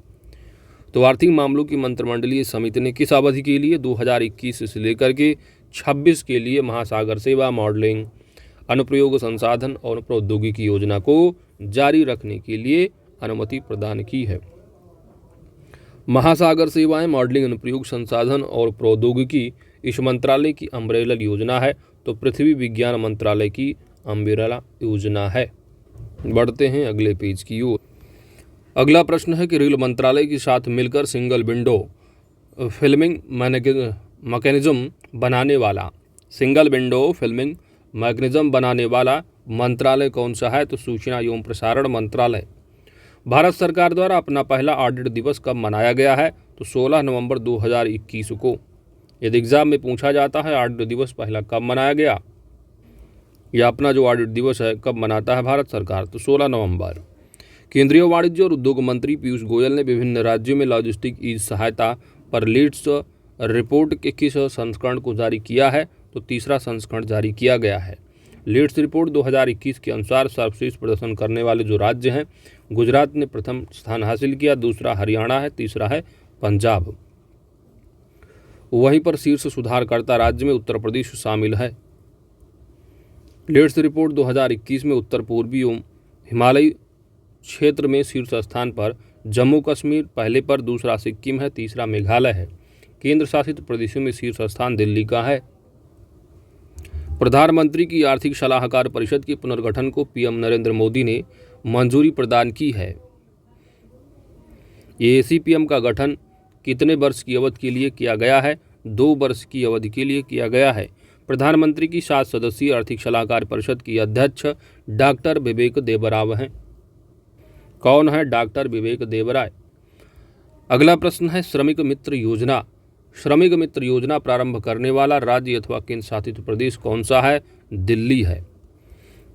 तो आर्थिक मामलों की मंत्रिमंडलीय समिति ने किस अवधि के लिए 2021 से लेकर के 26 के लिए महासागर सेवा मॉडलिंग अनुप्रयोग संसाधन और प्रौद्योगिकी योजना को जारी रखने के लिए अनुमति प्रदान की है। महासागर सेवाएं मॉडलिंग अनुप्रयोग संसाधन और प्रौद्योगिकी इस मंत्रालय की अम्ब्रेला योजना है, तो पृथ्वी विज्ञान मंत्रालय की अम्ब्रेला योजना है। बढ़ते हैं अगले पेज की ओर। अगला प्रश्न है कि रेल मंत्रालय के साथ मिलकर सिंगल विंडो फिल्मिंग मैकेनिज्म बनाने वाला मंत्रालय कौन सा है? तो सूचना एवं प्रसारण मंत्रालय। भारत सरकार द्वारा अपना पहला ऑडिट दिवस कब मनाया गया है? तो 16 नवंबर 2021 को। यदि एग्जाम में पूछा जाता है ऑडिट दिवस पहला कब मनाया गया या अपना जो ऑडिट दिवस है कब मनाता है भारत सरकार, तो 16 नवंबर। केंद्रीय वाणिज्य और उद्योग मंत्री पीयूष गोयल ने विभिन्न राज्यों में लॉजिस्टिक ईज सहायता पर लीड्स रिपोर्ट के किस संस्करण को जारी किया है? तो तीसरा संस्करण जारी किया गया है। लीड्स रिपोर्ट 2021 के अनुसार सर्वश्रेष्ठ प्रदर्शन करने वाले जो राज्य हैं, गुजरात ने प्रथम स्थान हासिल किया, दूसरा हरियाणा है, तीसरा है पंजाब। वहीं पर शीर्ष सुधारकर्ता राज्य में उत्तर प्रदेश शामिल है। लीड्स रिपोर्ट 2021 में उत्तर पूर्वी एवं हिमालयी क्षेत्र में शीर्ष स्थान पर जम्मू कश्मीर पहले पर, दूसरा सिक्किम है, तीसरा मेघालय है। केंद्र शासित प्रदेशों में शीर्ष स्थान दिल्ली का है। प्रधानमंत्री की आर्थिक सलाहकार परिषद के पुनर्गठन को पीएम नरेंद्र मोदी ने मंजूरी प्रदान की है। ACPM का गठन कितने वर्ष की अवधि के लिए किया गया है? 2 वर्ष की अवधि के लिए किया गया है। प्रधानमंत्री की 7 सदस्यीय आर्थिक सलाहकार परिषद की अध्यक्ष डॉक्टर विवेक देबराय हैं। कौन है डॉक्टर विवेक देबराय? अगला प्रश्न है श्रमिक मित्र योजना। श्रमिक मित्र योजना प्रारंभ करने वाला राज्य अथवा केंद्र शासित प्रदेश कौन सा है? दिल्ली है।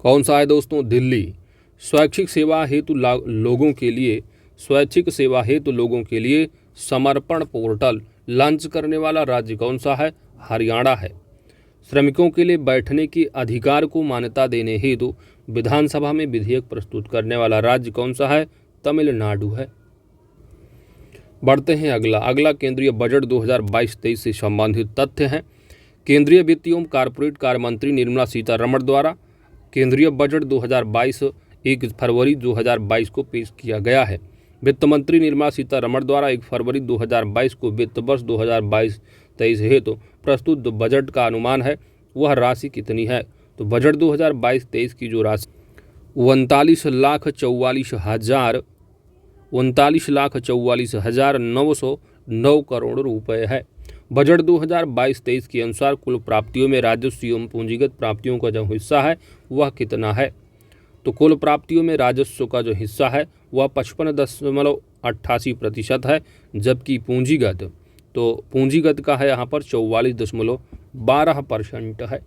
कौन सा है दोस्तों? दिल्ली। स्वैच्छिक सेवा हेतु लोगों के लिए समर्पण पोर्टल लॉन्च करने वाला राज्य कौन सा है? हरियाणा है। श्रमिकों के लिए बैठने के अधिकार को मान्यता देने हेतु विधानसभा में विधेयक प्रस्तुत करने वाला राज्य कौन सा है? तमिलनाडु है। बढ़ते हैं अगला केंद्रीय बजट 2022-23 से संबंधित तथ्य हैं। केंद्रीय वित्त एवं कारपोरेट कार्य मंत्री निर्मला सीतारमण द्वारा केंद्रीय बजट 2022 1 फरवरी 2022 को पेश किया गया है। वित्त मंत्री निर्मला सीतारमण द्वारा 1 फरवरी 2022 को वित्त वर्ष 2022-23 हेतु प्रस्तुत बजट का अनुमान है वह राशि कितनी है? तो बजट 2022-23 की जो राशि 39,44,909 करोड़ रुपए है। बजट 2022-23 के अनुसार कुल प्राप्तियों में राजस्व एवं पूंजीगत प्राप्तियों का जो हिस्सा है वह कितना है? तो कुल प्राप्तियों में राजस्व का जो हिस्सा है वह 55.88% है, जबकि पूंजीगत का है यहाँ पर 44.12% है।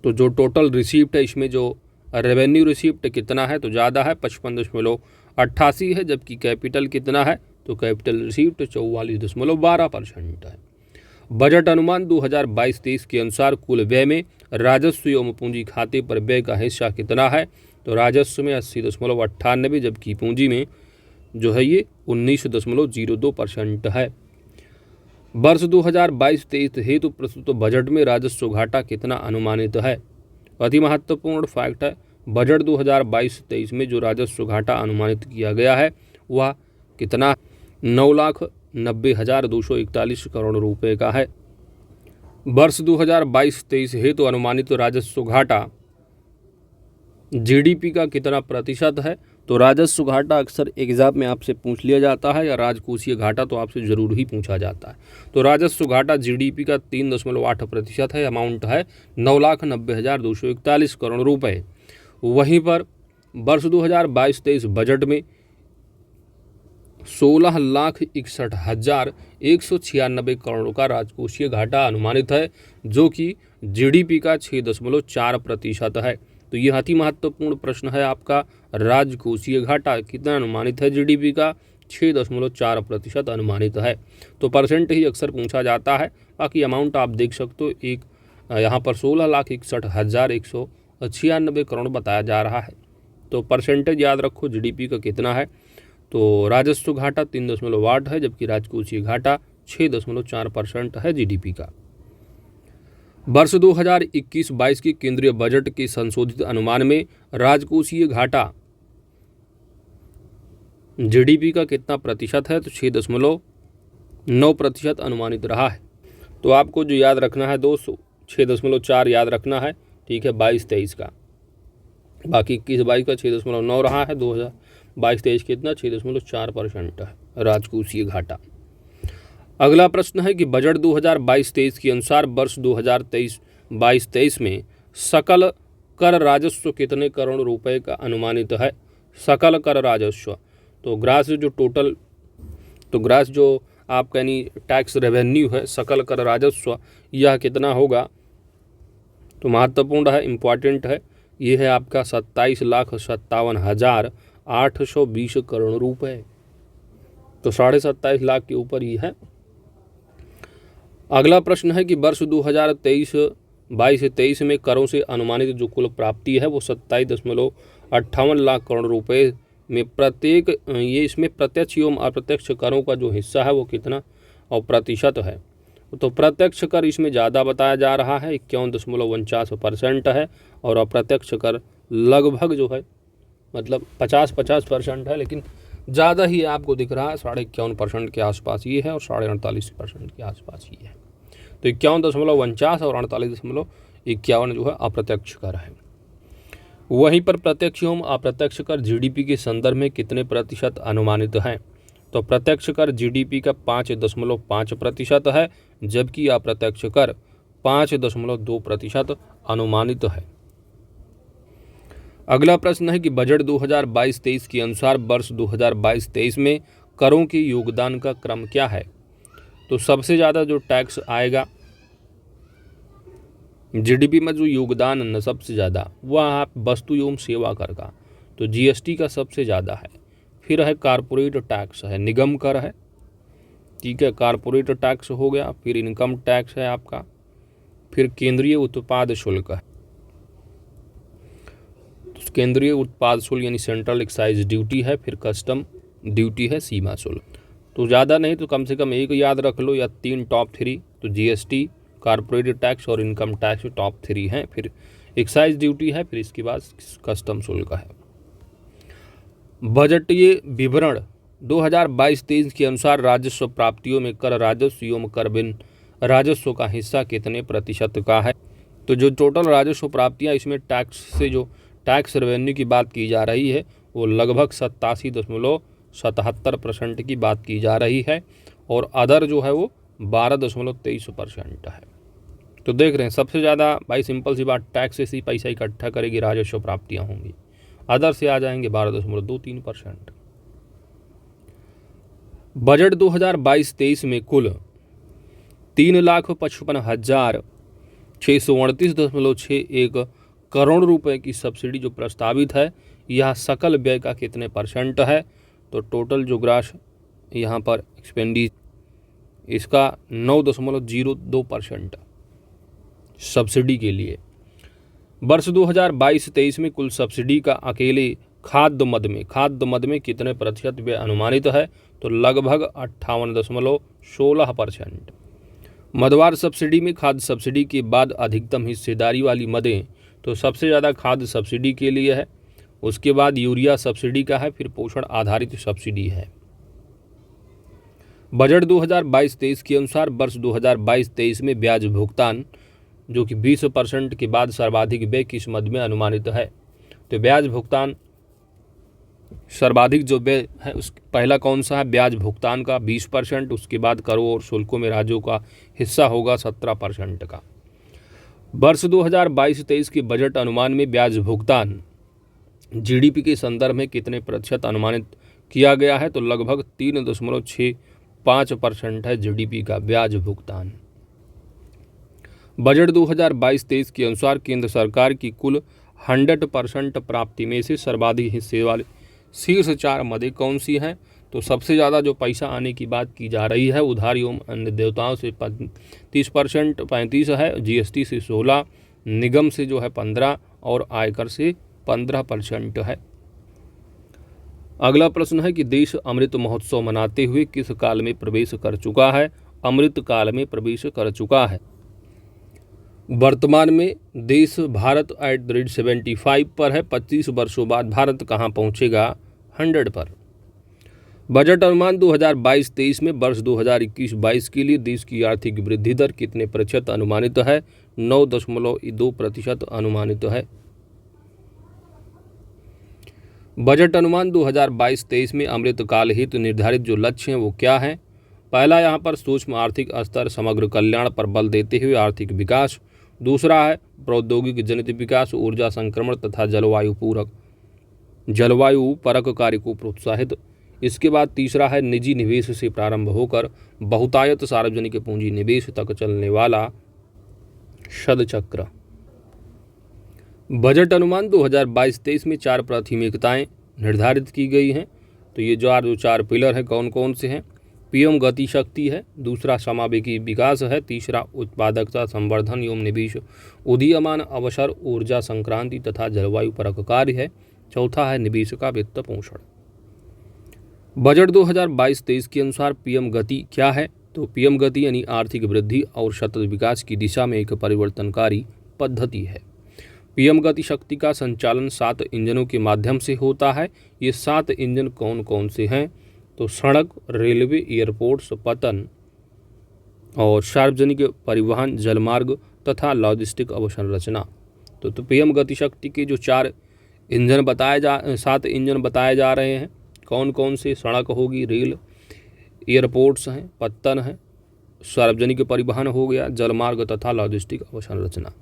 तो जो टोटल रिसीप्ट है इसमें जो रेवेन्यू रिसिप्ट कितना है, तो ज़्यादा है 55.88 है, जबकि कैपिटल कितना है, तो कैपिटल रिसिप्ट 44.12% है। बजट अनुमान 2022-23 के अनुसार कुल व्यय में राजस्व एवं पूंजी खाते पर व्यय का हिस्सा कितना है, तो राजस्व में 80.98, जबकि पूंजी में जो है ये 19.02% है। वर्ष 2022-23 हेतु प्रस्तुत बजट में राजस्व घाटा कितना अनुमानित है। अति महत्वपूर्ण फैक्ट है, बजट 2022-23 में जो राजस्व घाटा अनुमानित किया गया है वह कितना, 9,90,241 करोड़ रुपए का है। वर्ष 2022-23 हेतु अनुमानित राजस्व घाटा जीडीपी का कितना प्रतिशत है, तो राजस्व घाटा अक्सर एग्जाम में आपसे पूछ लिया जाता है, या राजकोषीय घाटा तो आपसे जरूर ही पूछा जाता है। तो राजस्व घाटा जीडीपी का 3.8% है, अमाउंट है 9,90,241 करोड़ रुपए। वहीं पर वर्ष 2022-23 बजट में 16,61,196 करोड़ का राजकोषीय घाटा अनुमानित है, जो कि जीडीपी का 6.4% है। तो यह अति महत्वपूर्ण प्रश्न है आपका, राजकोषीय घाटा कितना अनुमानित है जीडीपी का, 6.4% अनुमानित है। तो परसेंट ही अक्सर पूछा जाता है, बाकी अमाउंट आप देख सकते हो, एक यहाँ पर 16,61,196 करोड़ बताया जा रहा है। तो परसेंटेज याद रखो जीडीपी का कितना है, तो राजस्व घाटा 3.8 है, जबकि राजकोषीय घाटा 6.4% है जीडीपी का। वर्ष 2021-22 के केंद्रीय बजट के संशोधित अनुमान में राजकोषीय घाटा जीडीपी का कितना प्रतिशत है, तो 6.9% अनुमानित रहा है। तो आपको जो याद रखना है दोस्तों, 6.4 याद रखना है, ठीक है, 22-23 का। बाकी 21-22 का 6.9 रहा है, 2022-23 कितना 6.4% है राजकोषीय घाटा। अगला प्रश्न है कि बजट 2022-23 के अनुसार वर्ष 2023-22 में सकल कर राजस्व कितने करोड़ रुपए का अनुमानित है। सकल कर राजस्व तो ग्रास जो टोटल, तो ग्रास जो आपका यानी टैक्स रेवेन्यू है, सकल कर राजस्व यह कितना होगा, तो महत्वपूर्ण है, इम्पॉर्टेंट है, ये है आपका 27,57,820 करोड़ रुपए। तो 27.5 लाख के ऊपर ही है। अगला प्रश्न है कि वर्ष 2023-22 में करों से अनुमानित जो कुल प्राप्ति है वो 27.58 लाख करोड़ रुपए में प्रत्येक, ये इसमें प्रत्यक्ष एवं अप्रत्यक्ष करों का जो हिस्सा है वो कितना और प्रतिशत है। तो प्रत्यक्ष कर इसमें ज़्यादा बताया जा रहा है, 51.49% है, और अप्रत्यक्ष कर लगभग जो है मतलब 50% है, लेकिन ज़्यादा ही आपको दिख रहा है, 51.5% के आसपास ये है और 48.5% के आसपास ये है। तो 51.49 और 48.51 जो है अप्रत्यक्ष कर है। वहीं पर प्रत्यक्ष एवं अप्रत्यक्ष कर जीडीपी के संदर्भ में कितने प्रतिशत अनुमानित हैं, तो प्रत्यक्ष कर जीडीपी का 5.5% है, जबकि अप्रत्यक्ष कर 5.2% अनुमानित है। अगला प्रश्न है कि बजट 2022-23 के अनुसार वर्ष 2022-23 में करों के योगदान का क्रम क्या है। तो सबसे ज़्यादा जो टैक्स आएगा जीडीपी में, जो योगदान न सबसे ज़्यादा वह वस्तु एवं सेवा कर का, तो जीएसटी का सबसे ज़्यादा है। फिर है कारपोरेट टैक्स है, निगम कर है, ठीक है, कारपोरेट टैक्स हो गया, फिर इनकम टैक्स है आपका, फिर केंद्रीय उत्पाद शुल्क है, तो केंद्रीय उत्पाद शुल्क यानी सेंट्रल एक्साइज ड्यूटी है, फिर कस्टम ड्यूटी है, सीमा शुल्क। तो ज़्यादा नहीं तो कम से कम एक याद रख लो या तीन टॉप 3, तो जीएसटी, कारपोरेट टैक्स और इनकम टैक्स टॉप 3 हैं, फिर एक्साइज ड्यूटी है, फिर इसके बाद कस्टम शुल्क है। बजटीय विवरण 2022-23 के अनुसार राजस्व प्राप्तियों में कर राजस्व एवं कर बिन राजस्व का हिस्सा कितने प्रतिशत का है। तो जो टोटल राजस्व प्राप्तियां, इसमें टैक्स से जो टैक्स रेवेन्यू की बात की जा रही है वो लगभग 87.77% की बात की जा रही है, और अदर जो है वो 12.23% है। तो देख रहे हैं सबसे ज़्यादा भाई सिंपल सी बात, टैक्स से पैसा इकट्ठा करेगी, राजस्व प्राप्तियां होंगी, अदर से आ जाएंगे 12.23%। बजट 2022-23 में कुल 3,55,638.61 करोड़ रुपए की सब्सिडी जो प्रस्तावित है यह सकल व्यय का कितने परसेंट है? तो टोटल जो ग्रास यहाँ पर एक्सपेंडिचर इसका 9.02% सब्सिडी के लिए। वर्ष 2022-23 में कुल सब्सिडी का अकेले खाद्य मद में कितने प्रतिशत व्यय अनुमानित है? तो लगभग 58.16%। मदवार सब्सिडी में खाद्य सब्सिडी के बाद अधिकतम हिस्सेदारी वाली मदें तो सबसे ज़्यादा खाद्य सब्सिडी के लिए है, उसके बाद यूरिया सब्सिडी का है, फिर पोषण आधारित सब्सिडी है। बजट 2022-23 के अनुसार वर्ष 2022-23 में ब्याज भुगतान जो कि 20% के बाद सर्वाधिक व्यय किस मद में अनुमानित है? तो ब्याज भुगतान सर्वाधिक जो व्यय है उस पहला कौन सा है? ब्याज भुगतान का 20%, उसके बाद करों और शुल्कों में राज्यों का हिस्सा होगा 17% का। वर्ष 2022-23 के बजट अनुमान में ब्याज भुगतान जीडीपी के संदर्भ में कितने प्रतिशत अनुमानित किया गया है? तो लगभग 3.65% है जीडीपी का ब्याज भुगतान। बजट 2022-23 के अनुसार केंद्र सरकार की कुल 100% प्राप्ति में से सर्वाधिक हिस्से वाले शीर्ष 4 मदें कौन सी हैं? तो सबसे ज़्यादा जो पैसा आने की बात की जा रही है उधार एवं अन्य देवताओं से 35% है, जीएसटी से 16%, निगम से जो है 15% और आयकर से 15% है। अगला प्रश्न है कि देश अमृत महोत्सव मनाते हुए किस काल में प्रवेश कर चुका है? अमृत काल में प्रवेश कर चुका है। वर्तमान में देश भारत @75 पर है। 25 वर्षों बाद भारत कहाँ पहुँचेगा? 100 पर। बजट अनुमान 2022-23 में वर्ष 2021-22 के लिए देश की आर्थिक वृद्धि दर कितने प्रतिशत अनुमानित है? 9.2% अनुमानित है। बजट अनुमान 2022-23 में अमृत काल हेतु निर्धारित जो लक्ष्य हैं वो क्या हैं? पहला यहाँ पर सूक्ष्म आर्थिक स्तर समग्र कल्याण पर बल देते हुए आर्थिक विकास। दूसरा है प्रौद्योगिक जनित विकास, ऊर्जा संक्रमण तथा जलवायु परक कार्य को प्रोत्साहित। इसके बाद तीसरा है निजी निवेश से प्रारंभ होकर बहुतायत सार्वजनिक पूंजी निवेश तक चलने वाला सदचक्र। बजट अनुमान 2022-23 में 4 प्राथमिकताएं निर्धारित की गई हैं। तो ये जो 4 पिलर हैं कौन कौन से हैं? पीएम गति शक्ति है, दूसरा समावेशी विकास है, तीसरा उत्पादकता संवर्धन एवं निवेश, उदीयमान अवसर, ऊर्जा संक्रांति तथा जलवायु परक कार्य है, चौथा है निवेश का वित्त पोषण। बजट 2022-23 के अनुसार पीएम गति क्या है? तो पीएम गति यानी आर्थिक वृद्धि और सतत विकास की दिशा में एक परिवर्तनकारी पद्धति है। पीएम गति शक्ति का संचालन 7 इंजनों के माध्यम से होता है। ये 7 इंजन कौन कौन से हैं? तो सड़क, रेलवे, एयरपोर्ट्स, पतन और सार्वजनिक परिवहन, जलमार्ग तथा लॉजिस्टिक अवसंरचना। तो पीएम गति शक्ति के जो 7 इंजन बताए जा रहे हैं कौन कौन से? सड़क होगी, रेल, एयरपोर्ट्स हैं, पत्तन है, सार्वजनिक परिवहन हो गया, जलमार्ग तथा लॉजिस्टिक अवसंरचना।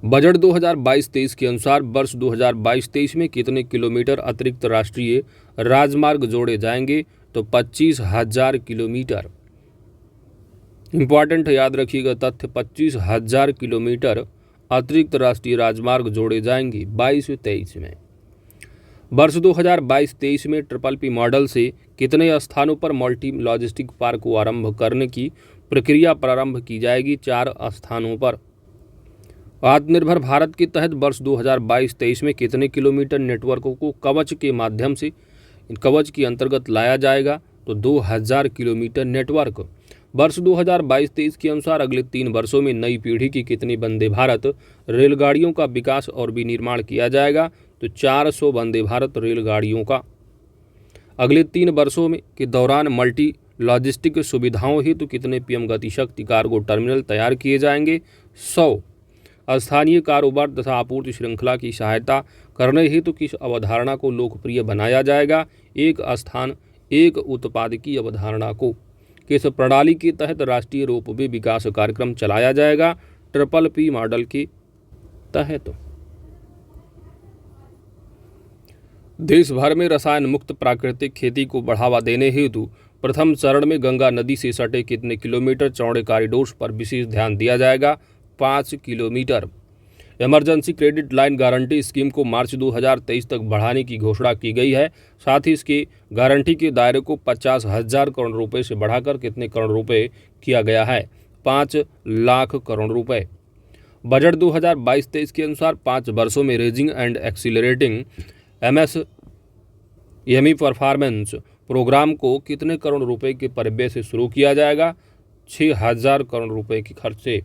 बजट 2022-23 के अनुसार वर्ष 2022-23 में कितने किलोमीटर अतिरिक्त राष्ट्रीय राजमार्ग जोड़े जाएंगे? तो 25,000 किलोमीटर। इंपॉर्टेंट है, याद रखिएगा तथ्य, 25,000 किलोमीटर अतिरिक्त राष्ट्रीय राजमार्ग जोड़े जाएंगे 22-23 में। वर्ष 2022-23 में PPP मॉडल से कितने स्थानों पर मल्टी लॉजिस्टिक पार्क को आरंभ करने की प्रक्रिया प्रारंभ की जाएगी? 4 स्थानों पर। आत्मनिर्भर भारत के तहत वर्ष 2022-23 में कितने किलोमीटर नेटवर्कों को कवच के माध्यम से कवच के अंतर्गत लाया जाएगा? तो 2000 किलोमीटर नेटवर्क। वर्ष 2022-23 के अनुसार अगले 3 वर्षों में नई पीढ़ी की कितनी वंदे भारत रेलगाड़ियों का विकास और विनिर्माण किया जाएगा? तो 400 वंदे भारत रेलगाड़ियों का। अगले 3 वर्षों में के दौरान मल्टी लॉजिस्टिक सुविधाओं हेतु कितने पीएम गति शक्ति कार्गो टर्मिनल तैयार किए जाएंगे? 100। स्थानीय कारोबार तथा आपूर्ति श्रृंखला की सहायता करने हेतु किस अवधारणा को लोकप्रिय बनाया जाएगा? एक स्थान एक उत्पाद की अवधारणा को। किस प्रणाली के तहत राष्ट्रीय रोपवे विकास कार्यक्रम चलाया जाएगा? PPP मॉडल के तहत। देश भर में रसायन मुक्त प्राकृतिक खेती को बढ़ावा देने हेतु प्रथम चरण में गंगा नदी से सटे कितने किलोमीटर चौड़े कॉरिडोर्स पर विशेष ध्यान दिया जाएगा? 5 kilometre. Emergency credit line guarantee scheme को मार्च 2023 तक बढ़ाने की घोषणा की गई है। साथ ही इसकी गारंटी के दायरे को 50,000 करोड़ रुपए से बढ़ाकर कितने करोड़ रुपए किया गया है? 5 लाख करोड़ रुपए। बजट 2022-23 के अनुसार 5 वर्षों में raising and accelerating MSME performance programme को कितने करोड़ रुपए के परिव्यय से शुरू किया जाएगा? 6,000 करोड़ रुपए के खर्च से।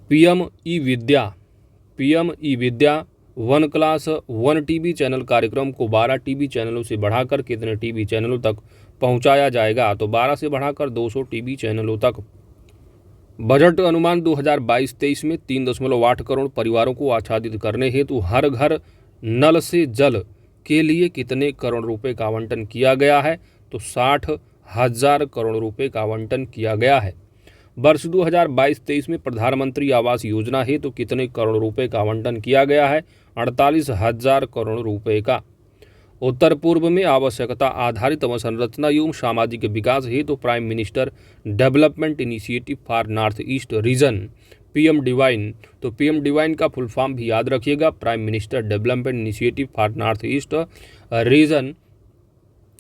पीएम ई विद्या 1 क्लास 1 टीवी चैनल कार्यक्रम को 12 टीवी चैनलों से बढ़ाकर कितने टीवी चैनलों तक पहुंचाया जाएगा? तो 12 से बढ़ाकर 200 टीवी चैनलों तक। बजट अनुमान 2022-23 में 3.8 करोड़ परिवारों को आच्छादित करने हेतु हर घर नल से जल के लिए कितने करोड़ रुपए का आवंटन किया गया है? तो 60,000 करोड़ रुपए का आवंटन किया गया है। वर्ष 2022-23 में प्रधानमंत्री आवास योजना हेतु कितने करोड़ रुपए का आवंटन किया गया है? 48,000 करोड़ रुपए का। उत्तर पूर्व में आवश्यकता आधारित अवसंरचना एवं सामाजिक विकास हेतु prime minister development initiative for north east region PM divine. तो पीएम डिवाइन का फुल फॉर्म भी याद रखिएगा, prime minister development initiative for north east region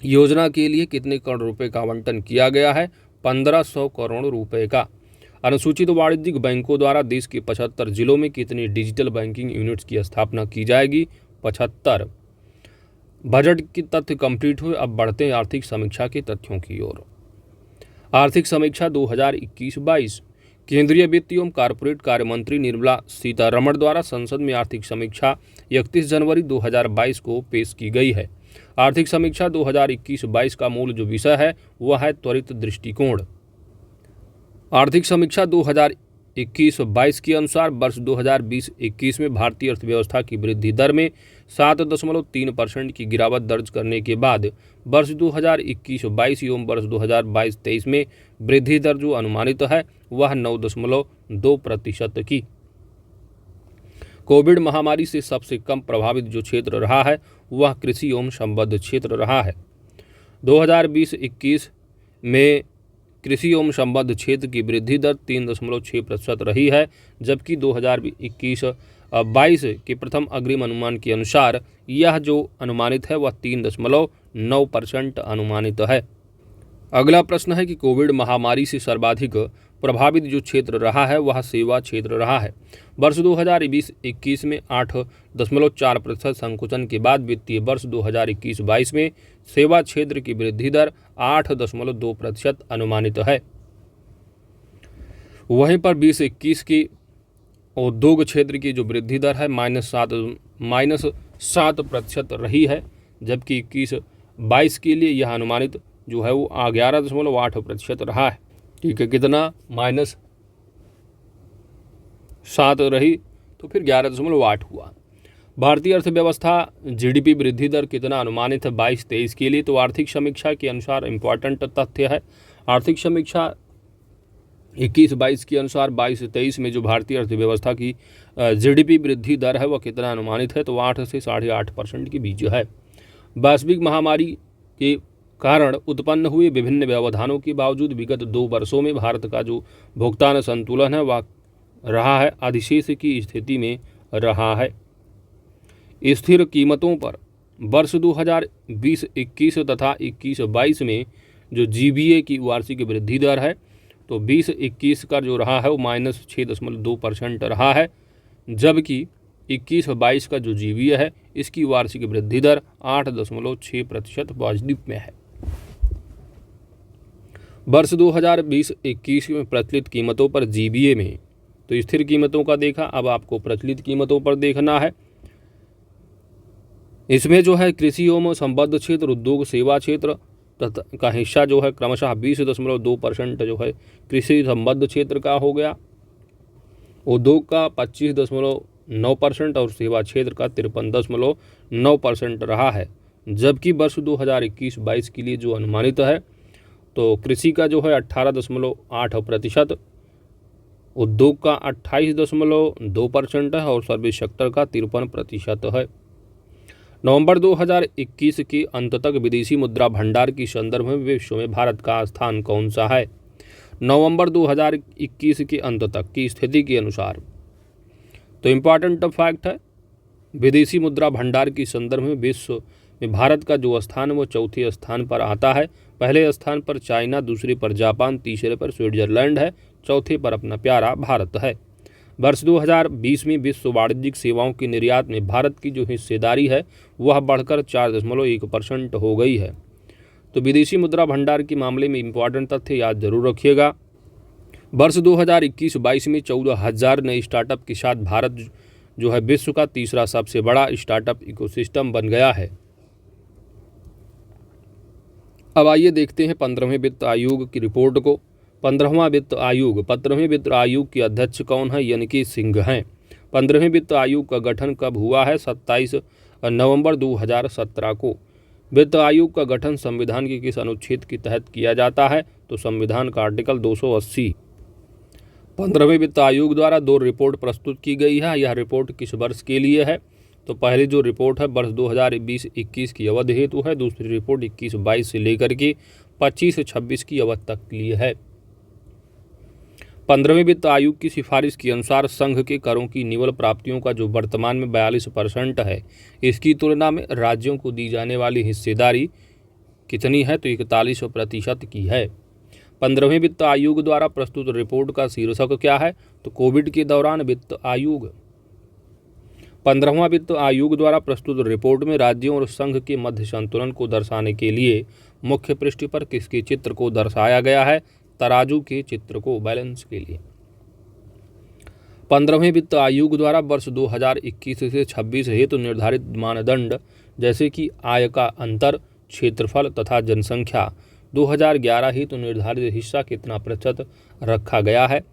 योजना के लिए कितने करोड़ रुपए का आवंटन किया गया है? 1500 करोड़ रुपए का। अनुसूचित वाणिज्यिक बैंकों द्वारा देश के 75 जिलों में कितनी डिजिटल बैंकिंग यूनिट्स की स्थापना की जाएगी? 75। बजट की तथ्य कंप्लीट हुए, अब बढ़ते हैं आर्थिक समीक्षा के तथ्यों की ओर। आर्थिक समीक्षा 2021-22 केंद्रीय वित्त एवं कारपोरेट कार्य मंत्री निर्मला सीतारमण द्वारा संसद में आर्थिक समीक्षा 31 जनवरी 2022 को पेश की गई है। आर्थिक समीक्षा 2021-22 का मूल जो विषय है वह है त्वरित दृष्टिकोण। आर्थिक समीक्षा 2021-22 के अनुसार वर्ष 2020-21 में भारतीय अर्थव्यवस्था की वृद्धि दर में 7.3% की गिरावट दर्ज करने के बाद वर्ष 2021-22 एवं वर्ष 2022-23 में वृद्धि दर जो अनुमानित है वह 9.2% की। कोविड महामारी से सबसे कम प्रभावित जो क्षेत्र रहा है वह कृषि एवं संबद्ध क्षेत्र रहा है। 2020-21 में कृषि एवं संबद्ध क्षेत्र की वृद्धि दर 3.6% रही है, जबकि 2021-22 के प्रथम अग्रिम अनुमान के अनुसार यह जो अनुमानित है वह 3.9% अनुमानित है। अगला प्रश्न है कि कोविड महामारी से सर्वाधिक प्रभावित जो क्षेत्र रहा है वह सेवा क्षेत्र रहा है। वर्ष 2020-21 में 8.4% संकुचन के बाद वित्तीय वर्ष 2021-22 में सेवा क्षेत्र की वृद्धि दर 8.2% अनुमानित है। वहीं पर 2021 की उद्योग क्षेत्र की जो वृद्धि दर है -7% रही है, जबकि 21-22 के लिए यह अनुमानित जो है वो 11.8% रहा है। ठीक है, कितना? -7 रही तो फिर 11.8 हुआ। भारतीय अर्थव्यवस्था जीडीपी वृद्धि दर कितना अनुमानित है 22-23 के लिए? तो आर्थिक समीक्षा के अनुसार इम्पॉर्टेंट तथ्य है। आर्थिक समीक्षा 21-22 के अनुसार 22-23 में जो भारतीय अर्थव्यवस्था की जीडीपी वृद्धि दर है वह कितना अनुमानित है? तो 8 से 8.5% के बीच है। वैश्विक महामारी के कारण उत्पन्न हुए विभिन्न व्यवधानों के बावजूद विगत 2 वर्षों में भारत का जो भुगतान संतुलन है वह रहा है अधिशेष की स्थिति में रहा है। स्थिर कीमतों पर वर्ष 2020-21 तथा 21-22 में जो जीबीए की वार्षिक वृद्धि दर है तो 20-21 का जो रहा है वो -6.2% रहा है, जबकि 21-22 का जो जीबीए है इसकी वार्षिक वृद्धि दर 8.6% पॉजिटिव में है। वर्ष 2020-21 में प्रचलित कीमतों पर जीबीए में तो स्थिर कीमतों का देखा, अब आपको प्रचलित कीमतों पर देखना है। इसमें जो है कृषि एवं संबद्ध क्षेत्र, उद्योग सेवा क्षेत्र का हिस्सा जो है क्रमशः 20.2% जो है कृषि संबद्ध क्षेत्र का हो गया, उद्योग का 25.9% और सेवा क्षेत्र का 53.9% रहा है। जबकि वर्ष 2021-22 के लिए जो अनुमानित है तो कृषि का जो है 18.8%, उद्योग का 28.2% है और सर्विस सेक्टर का 53% है। नवंबर 2021 के अंत तक विदेशी मुद्रा भंडार की संदर्भ में विश्व में भारत का स्थान कौन सा है? नवंबर 2021 के अंत तक की स्थिति के अनुसार तो इम्पॉर्टेंट फैक्ट है, विदेशी मुद्रा भंडार के संदर्भ में विश्व में भारत का जो स्थान है वो चौथे स्थान पर आता है। पहले स्थान पर चाइना, दूसरे पर जापान, तीसरे पर स्विट्जरलैंड है, चौथे पर अपना प्यारा भारत है। वर्ष 2020 में विश्व वाणिज्यिक सेवाओं के निर्यात में भारत की जो हिस्सेदारी है वह बढ़कर 4.1% हो गई है। तो विदेशी मुद्रा भंडार के मामले में इम्पॉर्टेंट तथ्य याद जरूर रखिएगा। वर्ष 2021-22 में 14,000 नए स्टार्टअप के साथ भारत जो है विश्व का तीसरा सबसे बड़ा स्टार्टअप इकोसिस्टम बन गया है। अब आइए देखते हैं 15वें वित्त आयोग की रिपोर्ट को। 15वां वित्त आयोग के अध्यक्ष कौन है? एन.के. सिंह हैं। 15वें वित्त आयोग का गठन कब हुआ है? 27 नवंबर 2017 को। वित्त आयोग का गठन संविधान के किस अनुच्छेद के तहत किया जाता है? तो संविधान का आर्टिकल 280। 15वें वित्त आयोग द्वारा 2 रिपोर्ट प्रस्तुत की गई है। यह रिपोर्ट किस वर्ष के लिए है? तो पहली जो रिपोर्ट है वर्ष 2020-21 की अवधि हेतु है, दूसरी रिपोर्ट 21-22 से लेकर के 25-26 की अवधि तक के लिए है। 15वें वित्त आयोग की सिफारिश के अनुसार संघ के करों की निवल प्राप्तियों का जो वर्तमान में 42% है, इसकी तुलना में राज्यों को दी जाने वाली हिस्सेदारी कितनी है? तो 41% की है। 15वें वित्त आयोग द्वारा प्रस्तुत रिपोर्ट का शीर्षक क्या है? तो कोविड के दौरान वित्त आयोग। 15वां वित्त आयोग द्वारा प्रस्तुत रिपोर्ट में राज्यों और संघ के मध्य संतुलन को दर्शाने के लिए मुख्य पृष्ठ पर किसके चित्र को दर्शाया गया है? तराजू के चित्र को, बैलेंस के लिए। 15वें वित्त आयोग द्वारा वर्ष 2021 से 26 हेतु निर्धारित मानदंड जैसे कि आय का अंतर, क्षेत्रफल तथा जनसंख्या 2011 हेतु निर्धारित हिस्सा कितना प्रतिशत रखा गया है?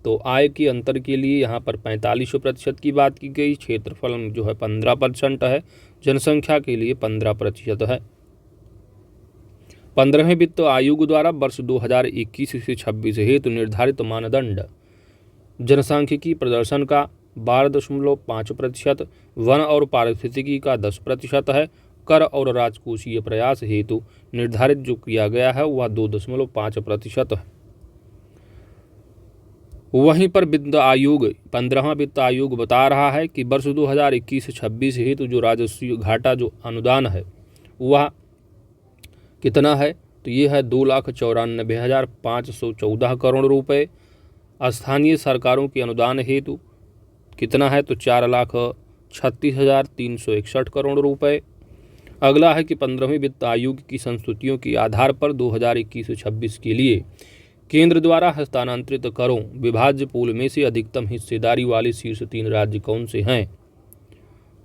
तो आय के अंतर के लिए यहाँ पर 45% की बात की गई, क्षेत्रफल जो है 15% है, जनसंख्या के लिए 15% है। 15वें वित्त आयोग द्वारा वर्ष 2021 से 26 हेतु निर्धारित मानदंड जनसांख्यिकी प्रदर्शन का 12.5%, वन और पारिस्थितिकी का 10% है। कर और राजकोषीय प्रयास हेतु निर्धारित जो किया गया है वह 2.5% है। वहीं पर वित्त आयोग 15वां वित्त आयोग बता रहा है कि वर्ष 2021-26 हेतु जो राजस्व घाटा जो अनुदान है वह कितना है? तो ये है 2,94,514 करोड़ रुपए। स्थानीय सरकारों के अनुदान हेतु कितना है? तो 4,36,361 करोड़ रुपए। अगला है कि 15वें वित्त आयोग की संस्तुतियों के आधार पर 2021-26 के लिए केंद्र द्वारा हस्तांतरित करों विभाज्य पूल में से अधिकतम हिस्सेदारी वाले शीर्ष 3 राज्य कौन से हैं?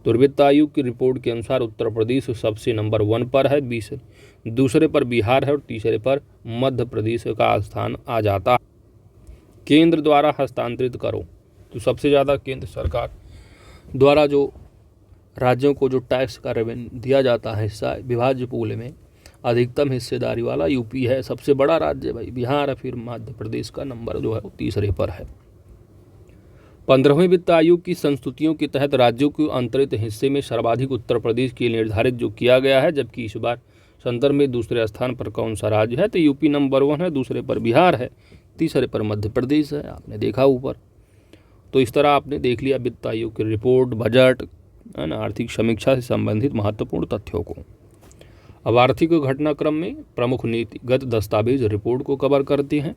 तो वित्त आयोग की रिपोर्ट के अनुसार उत्तर प्रदेश सबसे नंबर 1 पर है, दूसरे पर बिहार है और तीसरे पर मध्य प्रदेश का स्थान आ जाता है। केंद्र द्वारा हस्तांतरित करों, तो सबसे ज़्यादा केंद्र सरकार द्वारा जो राज्यों को जो टैक्स का रेवेन्यू दिया जाता है हिस्सा विभाज्य पूल में, अधिकतम हिस्सेदारी वाला यूपी है, सबसे बड़ा राज्य भाई बिहार है, फिर मध्य प्रदेश का नंबर जो है वो तीसरे पर है। 15वें वित्त आयोग की संस्तुतियों के तहत राज्यों के अंतरित हिस्से में सर्वाधिक उत्तर प्रदेश के निर्धारित जो किया गया है, जबकि इस बार संदर्भ में दूसरे स्थान पर कौन सा राज्य है? तो यूपी नंबर 1 है, दूसरे पर बिहार है, तीसरे पर मध्य प्रदेश है। आपने देखा ऊपर। तो इस तरह आपने देख लिया वित्त आयोग की रिपोर्ट, बजट, आर्थिक समीक्षा से संबंधित महत्वपूर्ण तथ्यों को। अब आर्थिक घटनाक्रम में प्रमुख नीतिगत दस्तावेज रिपोर्ट को कवर करते हैं।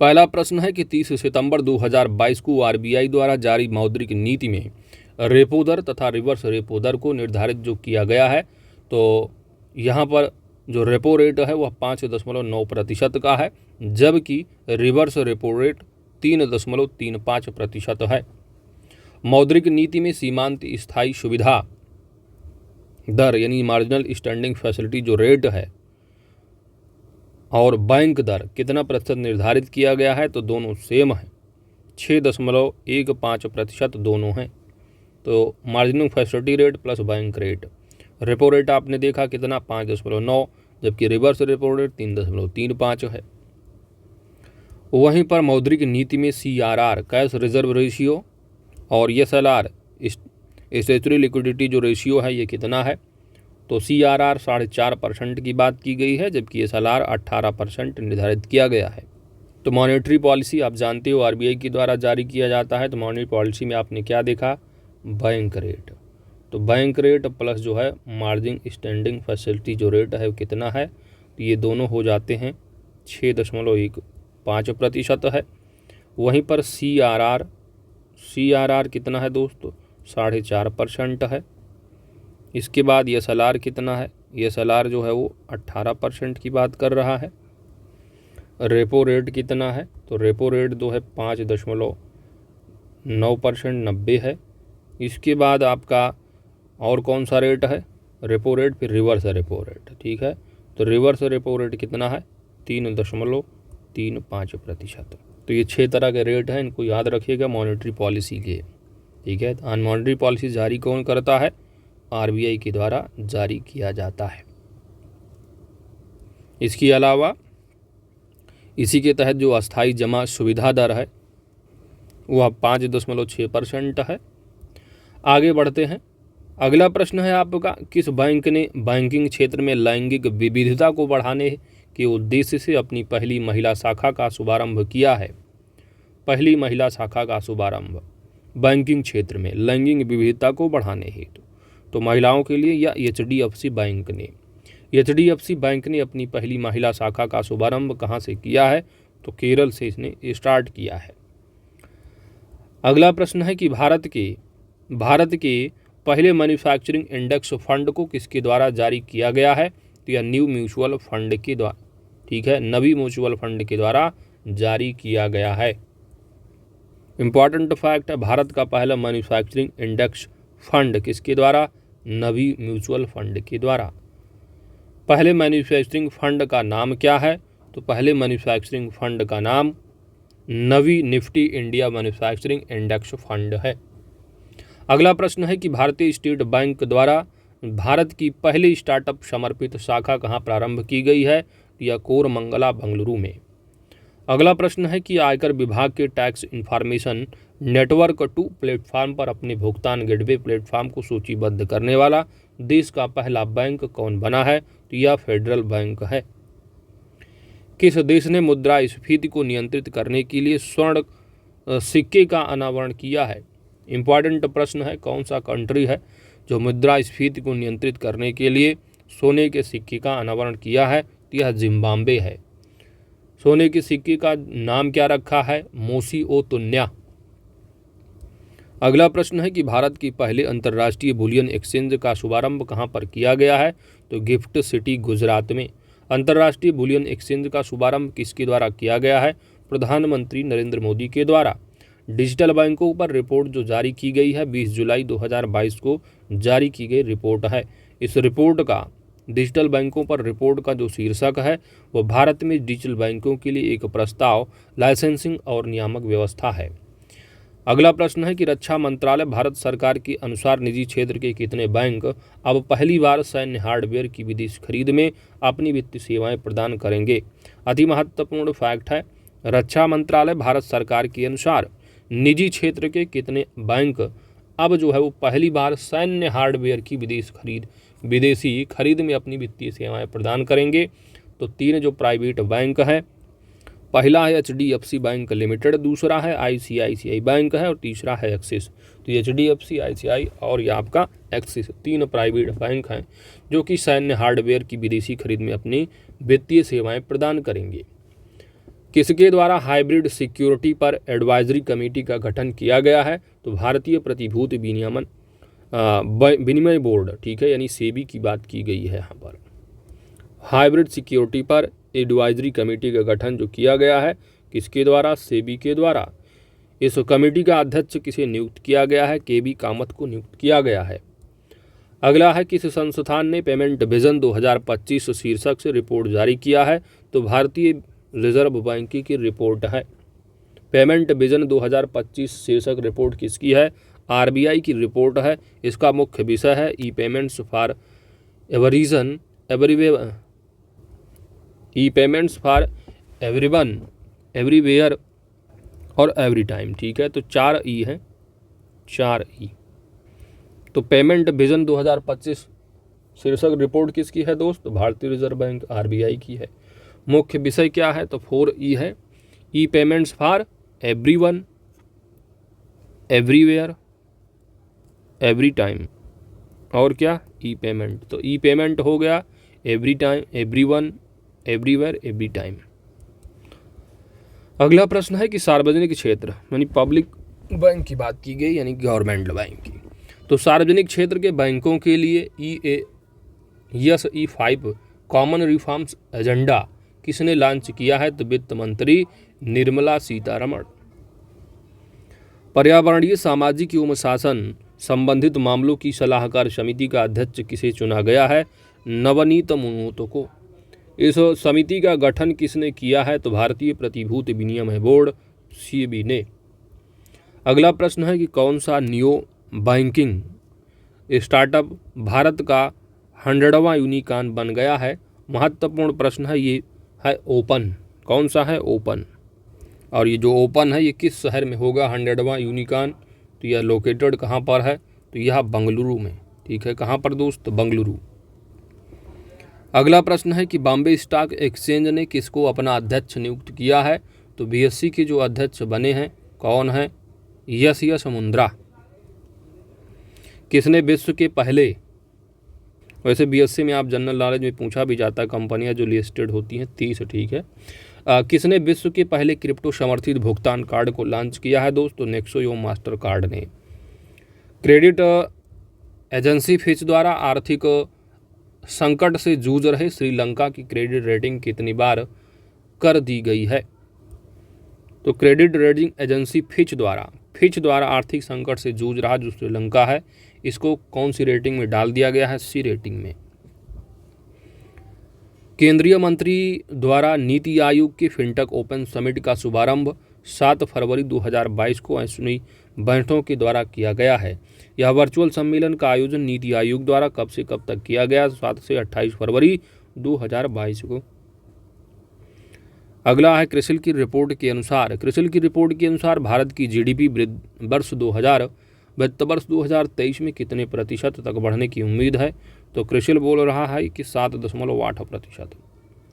पहला प्रश्न है कि 30 सितंबर 2022 को आरबीआई द्वारा जारी मौद्रिक नीति में रेपो दर तथा रिवर्स रेपो दर को निर्धारित जो किया गया है, तो यहाँ पर जो रेपो रेट है वह 5.9% का है, जबकि रिवर्स रेपो रेट 3.35% है। मौद्रिक नीति में सीमांत स्थायी सुविधा दर यानी मार्जिनल स्टैंडिंग फैसिलिटी जो रेट है और बैंक दर कितना प्रतिशत निर्धारित किया गया है? तो दोनों सेम है, 6.15% दोनों हैं। तो marginal facility rate plus bank rate. Repo rate आपने देखा कितना 5.9, जबकि रिवर्स रेपो रेट 3.35 है। वहीं पर मौद्रिक नीति में CRR कैश रिजर्व रेशियो और SLR स्टैट्यूटरी लिक्विडिटी जो रेशियो है ये कितना है? तो CRR 4.5% की बात की गई है, जबकि SLR 18% निर्धारित किया गया है। तो मॉनेटरी पॉलिसी आप जानते हो आरबीआई के द्वारा जारी किया जाता है। तो मॉनेटरी पॉलिसी में आपने क्या देखा, बैंक रेट। तो बैंक रेट प्लस जो है मार्जिन स्टैंडिंग फैसिलिटी जो रेट है वो कितना है, तो ये दोनों हो जाते हैं 6.15% है। वहीं पर CRR कितना है दोस्तों, 4.5% है। इसके बाद SLR कितना है, SLR जो है वो 18% की बात कर रहा है। रेपो रेट कितना है, तो रेपो रेट जो है 5.9% 90 है। इसके बाद आपका और कौन सा रेट है, रेपो रेट, फिर रिवर्स रेपो रेट, ठीक है। तो रिवर्स रेपो रेट कितना है, 3.35%। तो ये 6 तरह के रेट हैं, इनको याद रखिएगा मॉनेटरी पॉलिसी के, ठीक है। तो मॉनेटरी पॉलिसी जारी कौन करता है, आरबीआई के द्वारा जारी किया जाता है। इसके अलावा इसी के तहत जो अस्थायी जमा सुविधा दर है वह 5.6% है। आगे बढ़ते हैं। अगला प्रश्न है आपका, किस बैंक ने बैंकिंग क्षेत्र में लैंगिक विविधता को बढ़ाने के उद्देश्य से अपनी पहली महिला शाखा का शुभारंभ किया है। पहली महिला शाखा का शुभारंभ बैंकिंग क्षेत्र में लैंगिक विविधता को बढ़ाने हेतु, तो महिलाओं के लिए या HDFC बैंक ने। HDFC बैंक ने अपनी पहली महिला शाखा का शुभारंभ कहाँ से किया है, तो केरल से इसने स्टार्ट किया है। अगला प्रश्न है कि भारत के पहले मैन्युफैक्चरिंग इंडेक्स फंड को किसके द्वारा जारी किया गया है, तो यह न्यू म्यूचुअल फंड के द्वारा, ठीक है, नवी म्यूचुअल फंड के द्वारा जारी किया गया है। इंपॉर्टेंट फैक्ट है, भारत का पहला मैन्युफैक्चरिंग इंडेक्स फंड किसके द्वारा, नवी म्यूचुअल फंड के द्वारा। पहले मैन्युफैक्चरिंग फंड का नाम क्या है, तो पहले मैन्युफैक्चरिंग फंड का नाम Navi Nifty India manufacturing index fund है। अगला प्रश्न है कि भारतीय स्टेट बैंक द्वारा भारत की पहली स्टार्टअप समर्पित शाखा कहाँ प्रारंभ की गई है, या कोरमंगला बंगलुरु में। अगला प्रश्न है कि आयकर विभाग के टैक्स इंफॉर्मेशन नेटवर्क 2 प्लेटफॉर्म पर अपने भुगतान गेटवे प्लेटफॉर्म को सूचीबद्ध करने वाला देश का पहला बैंक कौन बना है, तो यह फेडरल बैंक है। किस देश ने मुद्रास्फीति को नियंत्रित करने के लिए स्वर्ण सिक्के का अनावरण किया है। इंपॉर्टेंट प्रश्न है, कौन सा कंट्री है जो मुद्रास्फीति को नियंत्रित करने के लिए सोने के सिक्के का अनावरण किया है, तो यह जिम्बाब्वे है। सोने के सिक्के का नाम क्या रखा है, मोसी-ओ-तुन्या। अगला प्रश्न है कि भारत की पहले अंतर्राष्ट्रीय बुलियन एक्सचेंज का शुभारंभ कहाँ पर किया गया है, तो गिफ्ट सिटी गुजरात में। अंतर्राष्ट्रीय बुलियन एक्सचेंज का शुभारंभ किसके द्वारा किया गया है, प्रधानमंत्री नरेंद्र मोदी के द्वारा। डिजिटल बैंकों पर रिपोर्ट जो जारी की गई है 20 जुलाई 2022 को जारी की गई रिपोर्ट है। इस रिपोर्ट का, डिजिटल बैंकों पर रिपोर्ट का जो शीर्षक है वह भारत में डिजिटल बैंकों के लिए एक प्रस्ताव, लाइसेंसिंग और नियामक व्यवस्था है। अगला प्रश्न है कि रक्षा मंत्रालय भारत सरकार के अनुसार निजी क्षेत्र के कितने बैंक अब पहली बार सैन्य हार्डवेयर की विदेशी खरीद में अपनी वित्तीय सेवाएं प्रदान करेंगे। अति महत्वपूर्ण फैक्ट है, रक्षा मंत्रालय भारत सरकार के अनुसार निजी क्षेत्र के कितने बैंक अब जो है वो पहली बार सैन्य हार्डवेयर की विदेशी खरीद में अपनी वित्तीय सेवाएं प्रदान करेंगे। तो 3 जो प्राइवेट बैंक हैं, पहला है HDFC बैंक लिमिटेड, दूसरा है ICICI बैंक है और तीसरा है एक्सिस। तो HDFC, ICICI और ये आपका एक्सिस 3 प्राइवेट बैंक हैं जो कि सैन्य हार्डवेयर की विदेशी खरीद में अपनी वित्तीय सेवाएं प्रदान करेंगे। किसके द्वारा हाइब्रिड सिक्योरिटी पर एडवाइजरी कमेटी का गठन किया गया है, तो भारतीय प्रतिभूति विनिमय बोर्ड, ठीक है, यानी सेबी की बात की गई है यहाँ पर। हाइब्रिड सिक्योरिटी पर एडवाइजरी कमेटी का गठन जो किया गया है किसके द्वारा, सेबी के द्वारा। इस कमेटी का अध्यक्ष किसे नियुक्त किया गया है, केबी कामत को नियुक्त किया गया है। अगला है, किस संस्थान ने पेमेंट विजन 2025 शीर्षक से रिपोर्ट जारी किया है, तो भारतीय रिजर्व बैंक की रिपोर्ट है। पेमेंट विजन 2025 शीर्षक रिपोर्ट किसकी है, आरबीआई की रिपोर्ट है। इसका मुख्य विषय है E payments for everyone, everywhere और एवरी टाइम, ठीक है। तो 4 ई है, 4 ई। तो पेमेंट विजन 2025 शीर्षक रिपोर्ट किसकी है दोस्त, भारतीय रिजर्व बैंक आरबीआई की है। मुख्य विषय क्या है, तो 4 ई है, E payments for everyone, everywhere, every time. और क्या, ई पेमेंट। तो ई पेमेंट हो गया every time, everyone, everywhere, every time. अगला प्रश्न है कि सार्वजनिक क्षेत्र यानी पब्लिक बैंक की बात की गई, यानी गवर्नमेंट बैंक की। तो सार्वजनिक क्षेत्र के बैंकों के लिए E5 कॉमन रिफॉर्म्स एजेंडा किसने लॉन्च किया है? तो वित्त मंत्री निर्मला सीतारमण। पर्यावरणीय, सामाजिक एवं शासन संबंधित मामलों की सलाहकार समिति का अध्यक्ष किसे चुना गया है? नवनीत मुनोतो को। इस समिति का गठन किसने किया है? तो भारतीय प्रतिभूति विनिमय बोर्ड सेबी ने। अगला प्रश्न है कि कौन सा नियो बैंकिंग स्टार्टअप भारत का 100वां यूनिकॉर्न बन गया है? महत्वपूर्ण प्रश्न है, ये है ओपन। कौन सा है? ओपन। और ये जो ओपन है ये किस शहर में होगा 100वां यूनिकॉर्न? तो यह लोकेटेड कहाँ पर है? तो यह बेंगलुरु में। ठीक है, कहाँ पर दोस्त? बेंगलुरु। अगला प्रश्न है कि बॉम्बे स्टॉक एक्सचेंज ने किसको अपना अध्यक्ष नियुक्त किया है? तो BSE के जो अध्यक्ष बने हैं कौन है? यस मुंद्रा। किसने विश्व के पहले, वैसे BSE में आप जनरल नॉलेज में पूछा भी जाता है, कंपनियां जो लिस्टेड होती हैं 30, ठीक है। किसने विश्व के पहले क्रिप्टो समर्थित भुगतान कार्ड को लॉन्च किया है दोस्तों? नेक्सो एवं मास्टर कार्ड ने। क्रेडिट एजेंसी फिच द्वारा आर्थिक संकट से जूझ रहे श्रीलंका की क्रेडिट रेटिंग कितनी बार कर दी गई है? तो क्रेडिट रेटिंग एजेंसी फिच द्वारा आर्थिक संकट से जूझ रहा जो श्रीलंका है, इसको कौन सी रेटिंग में डाल दिया गया है? C रेटिंग में। केंद्रीय मंत्री द्वारा NITI Aayog K fintech open summit का शुभारंभ 7 फरवरी 2022 को ऐसुनी बैठकों के द्वारा किया गया है। यह वर्चुअल सम्मेलन का आयोजन नीति आयोग द्वारा कब से कब तक किया गया? 7 से 28 फरवरी 2022 को। अगला है क्रिसिल की रिपोर्ट के अनुसार भारत की GDP वित्त वर्ष 2023 में कितने प्रतिशत तक बढ़ने की उम्मीद है? तो क्रिसिल बोल रहा है कि 7.8%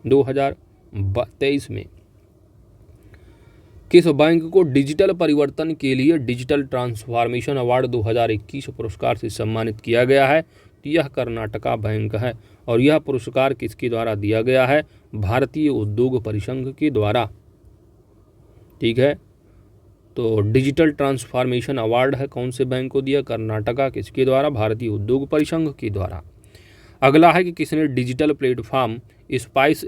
2023 में। किस बैंक को डिजिटल परिवर्तन के लिए डिजिटल ट्रांसफॉर्मेशन अवार्ड 2021 पुरस्कार से सम्मानित किया गया है? यह कर्नाटका बैंक है। और यह पुरस्कार किसके द्वारा दिया गया है? भारतीय उद्योग परिसंघ के द्वारा। ठीक है, तो डिजिटल ट्रांसफॉर्मेशन अवार्ड है कौन से बैंक को दिया? कर्नाटका। किसके द्वारा? भारतीय उद्योग परिसंघ के द्वारा। अगला है कि किसने digital platform spice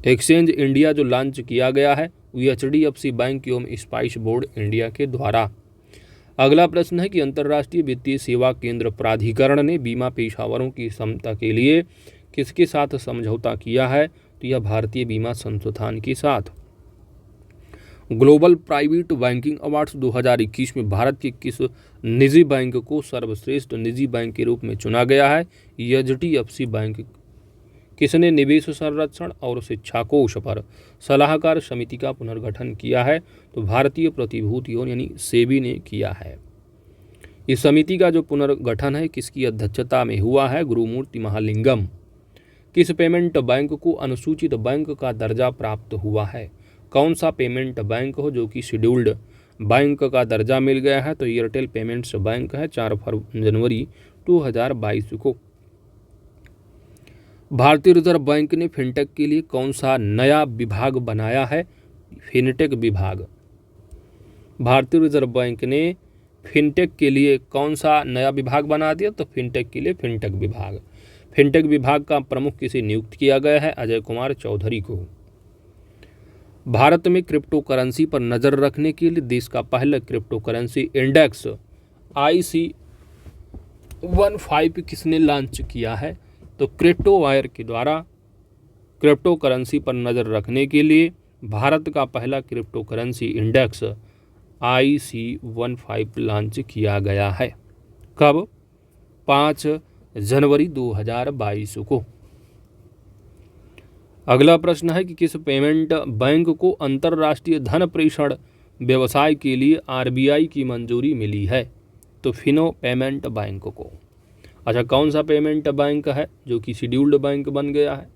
exchange India जो लॉन्च किया गया है वो HDFC बैंक एवं स्पाइस बोर्ड इंडिया के द्वारा। अगला प्रश्न है कि अंतर्राष्ट्रीय वित्तीय सेवा केंद्र प्राधिकरण ने बीमा पेशेवरों की क्षमता के लिए किसके साथ समझौता किया है? तो यह भारतीय बीमा संस्थान के साथ। ग्लोबल प्राइवेट बैंकिंग अवार्ड्स 2021 में भारत के किस निजी बैंक को सर्वश्रेष्ठ निजी बैंक के रूप में चुना गया है? HDFC bank. किसने निवेश संरक्षण और शिक्षा कोष पर सलाहकार समिति का पुनर्गठन किया है? तो भारतीय प्रतिभूतियों यानी सेबी ने किया है। इस समिति का जो पुनर्गठन है किसकी अध्यक्षता में हुआ है? गुरुमूर्ति महालिंगम। किस पेमेंट बैंक को अनुसूचित बैंक का दर्जा प्राप्त हुआ है? कौन सा पेमेंट बैंक हो जो कि शेड्यूल्ड बैंक का दर्जा मिल गया है? तो एयरटेल पेमेंट्स बैंक है 4 जनवरी 2022 को। भारतीय रिजर्व बैंक ने फिनटेक के लिए कौन सा नया विभाग बनाया है? फिनटेक विभाग। भारतीय रिजर्व बैंक ने फिनटेक के लिए कौन सा नया विभाग बना दिया? तो फिनटेक के लिए फिनटेक विभाग। फिनटेक विभाग का प्रमुख किसे नियुक्त किया गया है? अजय कुमार चौधरी को। भारत में क्रिप्टो करेंसी पर नजर रखने के लिए देश का पहला क्रिप्टो करेंसी इंडेक्स IC15 किसने लॉन्च किया है? तो क्रिप्टो वायर के द्वारा क्रिप्टो करेंसी पर नजर रखने के लिए भारत का पहला crypto currency index IC15 launch किया गया है। कब? 5 जनवरी 2022 को। अगला प्रश्न है कि किस पेमेंट बैंक को अंतर्राष्ट्रीय धन प्रेषण व्यवसाय के लिए RBI की मंजूरी मिली है? तो फिनो पेमेंट बैंक को। अच्छा, कौन सा पेमेंट बैंक है जो कि शेड्यूल्ड बैंक बन गया है?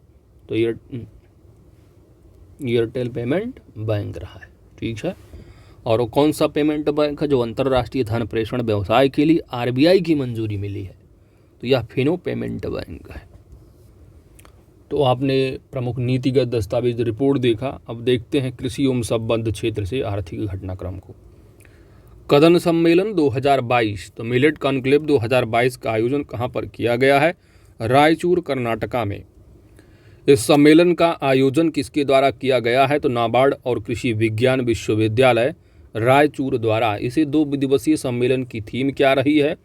तो एयरटेल पेमेंट बैंक रहा है। ठीक है, और वो कौन सा पेमेंट बैंक है जो अंतर्राष्ट्रीय धन प्रेषण व्यवसाय के लिए आरबीआई की मंजूरी मिली है, तो यह फिनो पेमेंट बैंक है। तो आपने प्रमुख नीतिगत दस्तावेज रिपोर्ट देखा। अब देखते हैं कृषि एवं संबद्ध क्षेत्र से आर्थिक घटनाक्रम को। कदन सम्मेलन 2022, तो मिलेट कॉन्क्लेव 2022 का आयोजन कहाँ पर किया गया है? रायचूर, कर्नाटका में। इस सम्मेलन का आयोजन किसके द्वारा किया गया है? तो नाबार्ड और कृषि विज्ञान विश्वविद्यालय रायचूर द्वारा। इसे 2 दिवसीय सम्मेलन की थीम क्या रही है?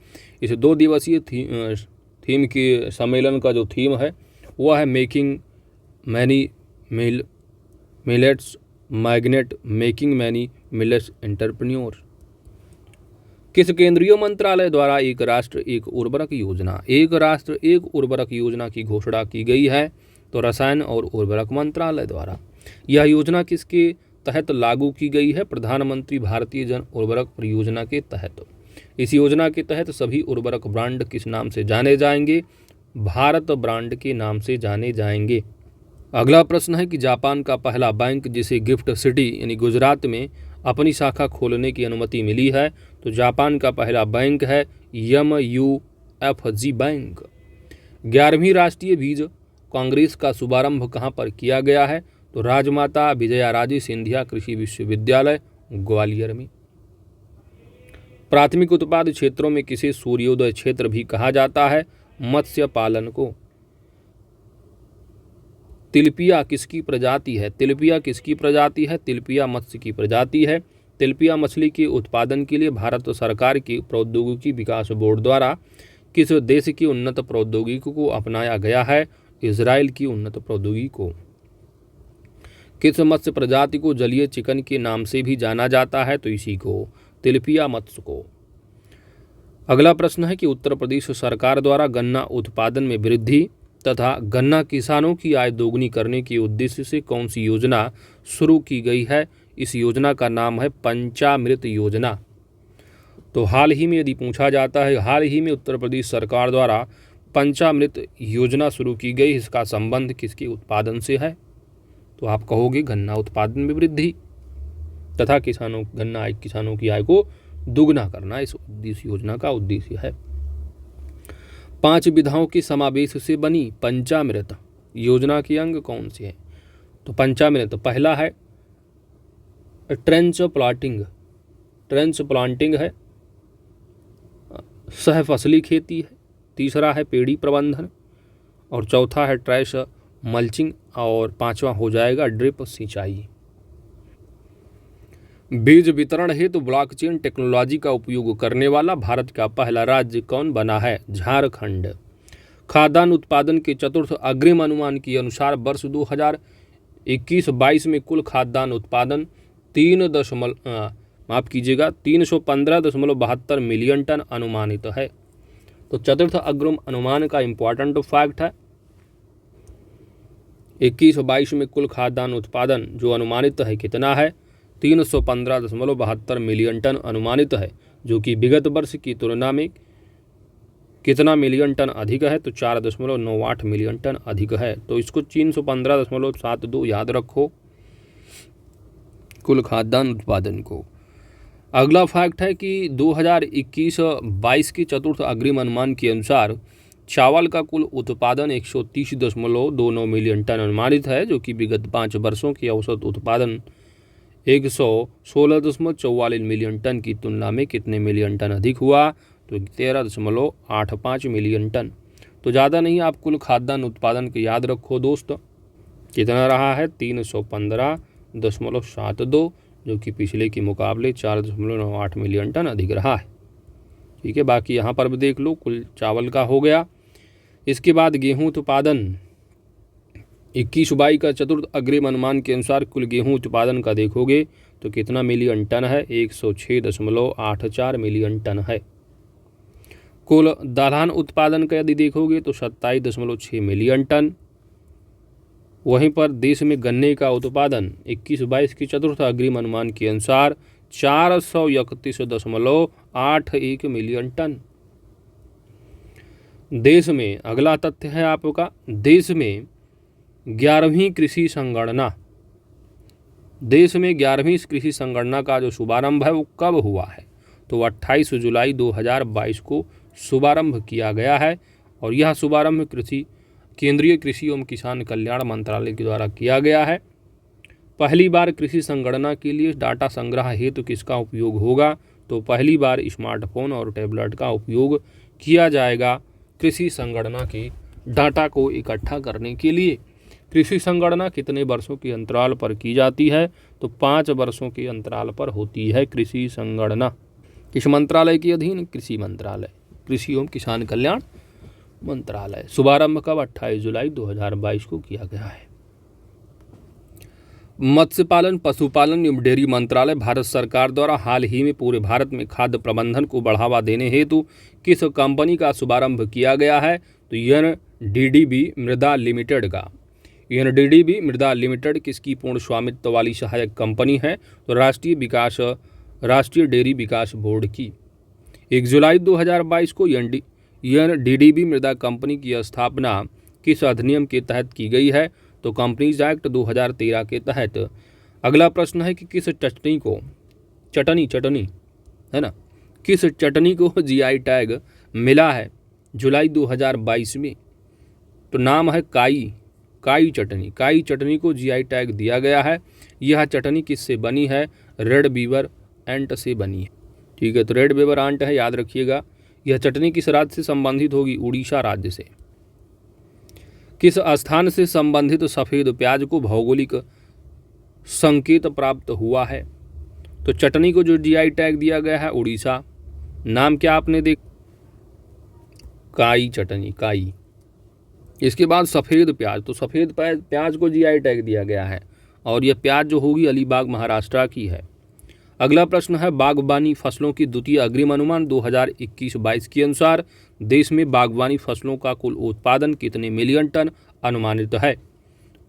इस 2 दिवसीय थीम के सम्मेलन का जो थीम है वह है making many millets magnet, making many millets entrepreneur. किस केंद्रीय मंत्रालय द्वारा एक राष्ट्र एक उर्वरक योजना, एक राष्ट्र एक उर्वरक योजना की घोषणा की गई है? तो रसायन और उर्वरक मंत्रालय द्वारा। यह योजना किसके तहत लागू की गई है? प्रधानमंत्री भारतीय जन उर्वरक परियोजना के तहत। इस योजना के तहत सभी उर्वरक ब्रांड किस नाम से जाने जाएंगे? भारत ब्रांड के नाम से जाने जाएंगे। अगला प्रश्न है कि जापान का पहला बैंक जिसे गिफ्ट सिटी यानी गुजरात में अपनी शाखा खोलने की अनुमति मिली है? तो जापान का पहला बैंक है MUFG बैंक। 11वीं राष्ट्रीय बीज कांग्रेस का शुभारंभ कहाँ पर किया गया है? तो राजमाता विजयाराजे सिंधिया कृषि विश्वविद्यालय ग्वालियर में। प्राथमिक उत्पाद क्षेत्रों में किसे सूर्योदय क्षेत्र भी कहा जाता है? मत्स्य पालन को। तिलपिया किसकी प्रजाति है? तिलपिया किसकी प्रजाति है? तिलपिया मत्स्य की प्रजाति है। तिलपिया मछली के उत्पादन के लिए भारत सरकार की प्रौद्योगिकी विकास बोर्ड द्वारा किस देश की उन्नत प्रौद्योगिकी को अपनाया गया है? इजराइल की उन्नत प्रौद्योगिकी को। किस मत्स्य प्रजाति को जलीय चिकन के नाम से भी जाना जाता है? तो इसी को, तिलपिया मत्स्य को। अगला प्रश्न है कि उत्तर प्रदेश सरकार द्वारा गन्ना उत्पादन में वृद्धि तथा गन्ना किसानों की आय दोगुनी करने के उद्देश्य से कौन सी योजना शुरू की गई है? इस योजना का नाम है पंचामृत योजना। तो हाल ही में यदि पूछा जाता है, हाल ही में उत्तर प्रदेश सरकार द्वारा पंचामृत योजना शुरू की गई, इसका संबंध किसके उत्पादन से है? तो आप कहोगे गन्ना उत्पादन में वृद्धि तथा किसानों की आय को दुगना करना इस योजना का उद्देश्य है। 5 विधाओं के समावेश से बनी पंचामृत योजना के अंग कौन से हैं? तो पंचामृत पहला है ट्रेंच प्लांटिंग है, सहफसली खेती है, तीसरा है पेड़ी प्रबंधन, और चौथा है ट्रैश मल्चिंग, और 5वां हो जाएगा ड्रिप सिंचाई। बीज वितरण हेतु ब्लॉकचेन टेक्नोलॉजी का उपयोग करने वाला भारत का पहला राज्य कौन बना है? झारखंड। खाद्यान्न उत्पादन के चतुर्थ अग्रिम अनुमान के अनुसार वर्ष 2021-22 में कुल खाद्यान्न उत्पादन 315.72 मिलियन टन अनुमानित है। तो चतुर्थ अग्रिम अनुमान का इम्पोर्टेंट फैक्ट है, 21-22 में कुल खाद्यान्न उत्पादन जो अनुमानित है कितना है? 315.72 मिलियन टन अनुमानित है, जो कि विगत वर्ष की तुलना में कितना मिलियन टन अधिक है? तो 4.98 मिलियन टन अधिक है। तो इसको 315.72 याद रखो कुल खाद्यान्न उत्पादन को। अगला फैक्ट है कि 2021-22 के चतुर्थ अग्रिम अनुमान के अनुसार चावल का कुल उत्पादन 130.29 मिलियन टन अनुमानित है, जो कि विगत 5 वर्षों की औसत उत्पादन 116.44 मिलियन टन की तुलना में कितने मिलियन टन अधिक हुआ? तो 13.85 मिलियन टन। तो ज़्यादा नहीं, आप कुल खाद्यान्न उत्पादन के याद रखो दोस्त, कितना रहा है? 315.72, जो कि पिछले के मुकाबले 4.98 मिलियन टन अधिक रहा है। ठीक है, बाकी यहाँ पर भी देख लो, कुल चावल का हो गया। इसके बाद गेहूँ उत्पादन 21-22 का चतुर्थ अग्रिम अनुमान के अनुसार कुल गेहूं उत्पादन का देखोगे तो कितना मिलियन टन है? 106.84 मिलियन टन है। कुल दलहन उत्पादन का यदि देखोगे तो 27.6 मिलियन टन। वहीं पर देश में गन्ने का उत्पादन 21-22 के चतुर्थ अग्रिम अनुमान के अनुसार 431.81 मिलियन टन। देश में, अगला तथ्य है आपका, देश में 11वीं कृषि संगणना, देश में 11वीं कृषि संगणना का जो शुभारंभ है वो कब हुआ है? तो 28 जुलाई 2022 को शुभारंभ किया गया है और यह शुभारंभ केंद्रीय कृषि एवं किसान कल्याण मंत्रालय के द्वारा किया गया है। पहली बार कृषि संगणना के लिए डाटा संग्रह हेतु किसका उपयोग होगा? तो पहली बार स्मार्टफोन और टैबलेट का उपयोग किया जाएगा कृषि संगणना के डाटा को इकट्ठा करने के लिए। कृषि संगणना कितने वर्षों के अंतराल पर की जाती है? तो 5 वर्षों के अंतराल पर होती है कृषि संगणना। किस मंत्रालय के अधीन? कृषि मंत्रालय, कृषि एवं किसान कल्याण मंत्रालय। शुभारंभ कब? 28 जुलाई 2022 को किया गया है। मत्स्य पालन, पशुपालन एवं डेयरी मंत्रालय भारत सरकार द्वारा हाल ही में पूरे भारत में खाद्य प्रबंधन को बढ़ावा देने हेतु किस कंपनी का शुभारंभ किया गया है? तो एनडीडीबी मृदा लिमिटेड का। एनडीडीबी मृदा लिमिटेड किसकी पूर्ण स्वामित्व वाली सहायक कंपनी है? तो राष्ट्रीय डेयरी विकास बोर्ड की। 1 जुलाई 2022 को एनडीडीबी मृदा कंपनी की स्थापना किस अधिनियम के तहत की गई है? तो कंपनीज एक्ट 2013 के तहत। अगला प्रश्न है कि किस चटनी है ना, किस चटनी को जीआई टैग मिला है जुलाई 2022 में? तो नाम है काई चटनी को जीआई टैग दिया गया है। यह चटनी किससे बनी है? रेड बीवर एंट से बनी है। ठीक है, तो रेड बीवर एंट है, याद रखिएगा। यह चटनी किस राज्य से संबंधित होगी? उड़ीसा राज्य से। किस स्थान से संबंधित सफ़ेद प्याज को भौगोलिक संकेत प्राप्त हुआ है? तो चटनी को जो जीआई टैग दिया गया है उड़ीसा। नाम क्या आपने देख? काई। इसके बाद सफ़ेद प्याज, तो सफ़ेद प्याज को जीआई टैग दिया गया है और यह प्याज जो होगी अलीबाग महाराष्ट्र की है। अगला प्रश्न है बागवानी फसलों की द्वितीय अग्रिम अनुमान 2021-22 के अनुसार देश में बागवानी फसलों का कुल उत्पादन कितने मिलियन टन अनुमानित है?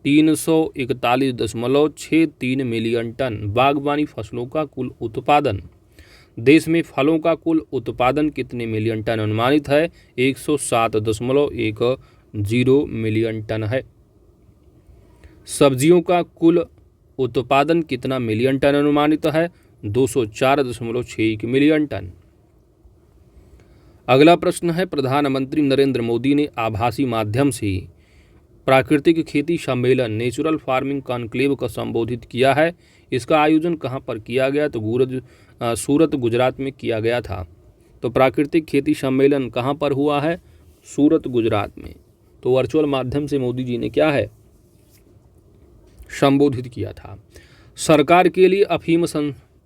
341.63 मिलियन टन बागवानी फसलों का कुल उत्पादन। देश में फलों का कुल उत्पादन कितने मिलियन टन अनुमानित है? 107.10 मिलियन टन है। सब्जियों का कुल उत्पादन कितना मिलियन टन अनुमानित है? 204.61 मिलियन टन। अगला प्रश्न है प्रधानमंत्री नरेंद्र मोदी ने आभासी माध्यम से प्राकृतिक खेती सम्मेलन नेचुरल फार्मिंग कॉन्क्लेव को संबोधित किया है। इसका आयोजन कहां पर किया गया? तो सूरत गुजरात में किया गया था। तो प्राकृतिक खेती सम्मेलन कहां पर हुआ है? सूरत गुजरात में। तो वर्चुअल माध्यम से मोदी जी ने क्या है? संबोधित किया था। सरकार के लिए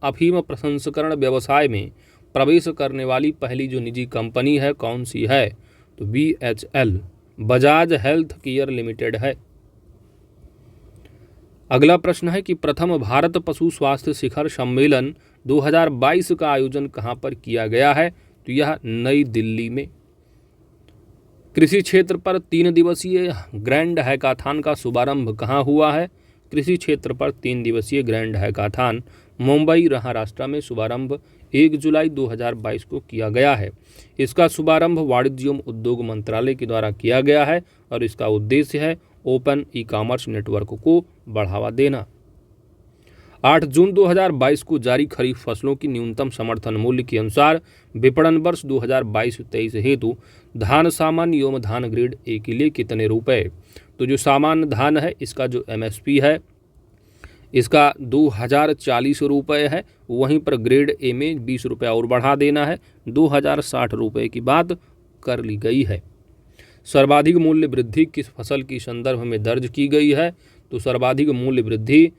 अफीम प्रसंस्करण व्यवसाय में प्रवेश करने वाली पहली जो निजी कंपनी है कौन सी है? तो BHL, Bajaj health care limited है। अगला प्रश्न है कि प्रथम भारत पशु स्वास्थ्य शिखर सम्मेलन 2022 का आयोजन कहां पर किया गया है? तो यह नई दिल्ली में। कृषि क्षेत्र पर 3 दिवसीय ग्रैंड हैकाथॉन का शुभारंभ कहां हुआ है? कृषि क्षेत्र पर 3 दिवसीय ग्रैंड हैकाथॉन मुंबई महाराष्ट्र में शुभारंभ 1 जुलाई 2022 को किया गया है। इसका शुभारंभ वाणिज्य एवं उद्योग मंत्रालय के द्वारा किया गया है और इसका उद्देश्य है ओपन ई-कॉमर्स नेटवर्क को बढ़ावा देना। 8 जून 2022 को जारी खरीफ फसलों की न्यूनतम समर्थन मूल्य के अनुसार विपणन वर्ष 2022-23 हेतु धान सामान्य एवं धान ग्रेड ए के लिए कितने रुपए? तो जो सामान्य धान है इसका जो MSP है इसका 2040 रुपये है। वहीं पर ग्रेड ए में 20 रुपये और बढ़ा देना है, 2060 रुपये की बात कर ली गई है। सर्वाधिक मूल्य वृद्धि किस फसल की संदर्भ में दर्ज की गई है? तो सर्वाधिक मूल्य वृद्धि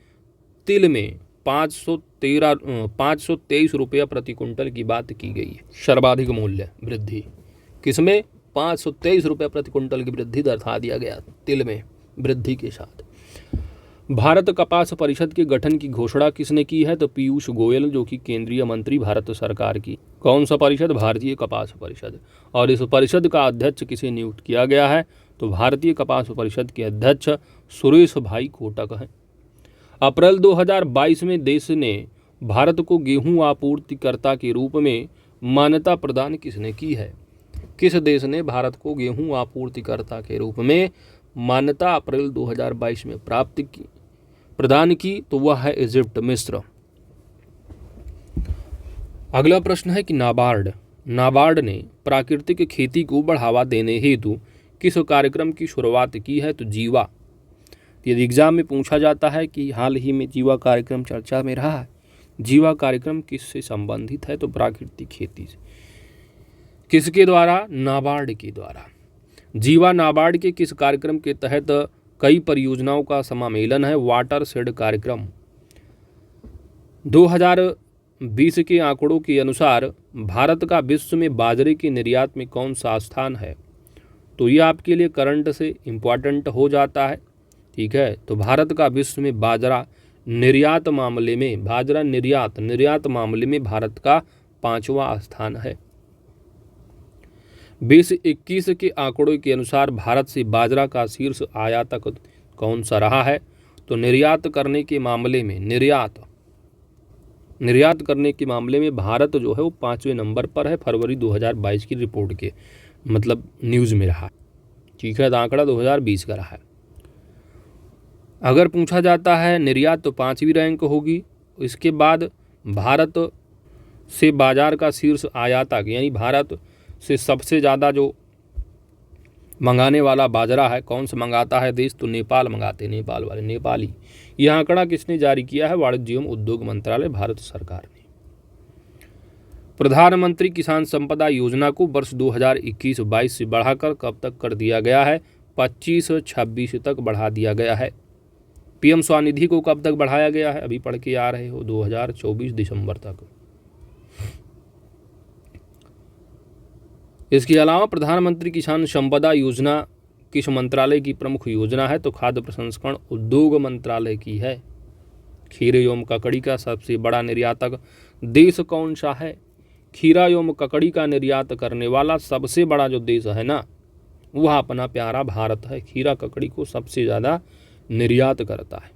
तिल में 523 रुपये प्रति कुंटल की बात की गई है। सर्वाधिक मूल्य वृद्धि किसमें? 523 रुपये प्रति कुंटल की वृद्धि दर्शा दिया गया तिल में वृद्धि के साथ। भारत कपास परिषद के गठन की घोषणा किसने की है? तो पीयूष गोयल, जो कि केंद्रीय मंत्री भारत सरकार की। कौन सा परिषद? भारतीय कपास परिषद। और इस परिषद का अध्यक्ष किसे नियुक्त किया गया है? तो भारतीय कपास परिषद के अध्यक्ष सुरेश भाई कोटक हैं। अप्रैल 2022 में देश ने भारत को गेहूं आपूर्तिकर्ता के रूप में मान्यता प्रदान किसने की है? किस देश ने भारत को गेहूं आपूर्तिकर्ता के रूप में मान्यता अप्रैल 2022 में प्रदान की, तो वह है इजिप्ट, मिस्र। अगला प्रश्न है कि नाबार्ड ने प्राकृतिक खेती को बढ़ावा देने हेतु किस कार्यक्रम की शुरुआत की है, तो जीवा। यदि एग्जाम में पूछा जाता है कि हाल ही में जीवा कार्यक्रम चर्चा में रहा है, जीवा कार्यक्रम किससे संबंधित है, तो प्राकृतिक खेती से। किसके द्वारा? नाबार्ड के द्वारा। जीवा नाबार्ड के किस कार्यक्रम के तहत कई परियोजनाओं का समामेलन है? वाटर शेड कार्यक्रम। 2020 के आंकड़ों के अनुसार भारत का विश्व में बाजरे के निर्यात में कौन सा स्थान है? तो ये आपके लिए करंट से इम्पॉर्टेंट हो जाता है, ठीक है। तो भारत का विश्व में बाजरा निर्यात मामले में, बाजरा निर्यात मामले में भारत का 5वां स्थान है। 2021 के आंकड़ों के अनुसार भारत से बाजरा का शीर्ष आयातक कौन सा रहा है? तो निर्यात करने के मामले में, निर्यात करने के मामले में भारत जो है वो 5वें नंबर पर है, फरवरी 2022 की रिपोर्ट के मतलब न्यूज़ में रहा, ठीक है। तो आंकड़ा 2020 का रहा है। अगर पूछा जाता है निर्यात, तो 5वीं रैंक होगी। इसके बाद भारत से बाजार का शीर्ष आयातक, यानी भारत से सबसे ज़्यादा जो मंगाने वाला बाजरा है, कौन सा मंगाता है देश? तो नेपाल मंगाते हैं, नेपाल वाले, नेपाली। यह आंकड़ा किसने जारी किया है? वाणिज्य एवं उद्योग मंत्रालय, भारत सरकार ने। प्रधानमंत्री किसान संपदा योजना को वर्ष 2021-22 से बढ़ाकर कब तक कर दिया गया है? 25-26 तक बढ़ा दिया गया है। पीएम स्वनिधि को कब तक बढ़ाया गया है? अभी पढ़ के आ रहे हो, 2024 दिसंबर तक। इसके अलावा प्रधानमंत्री किसान संपदा योजना किस मंत्रालय की प्रमुख योजना है? तो खाद्य प्रसंस्करण उद्योग मंत्रालय की है। खीरे एवं ककड़ी का सबसे बड़ा निर्यातक देश कौन सा है? खीरा एवं ककड़ी का निर्यात करने वाला सबसे बड़ा जो देश है ना, वह अपना प्यारा भारत है। खीरा ककड़ी को सबसे ज़्यादा निर्यात करता है।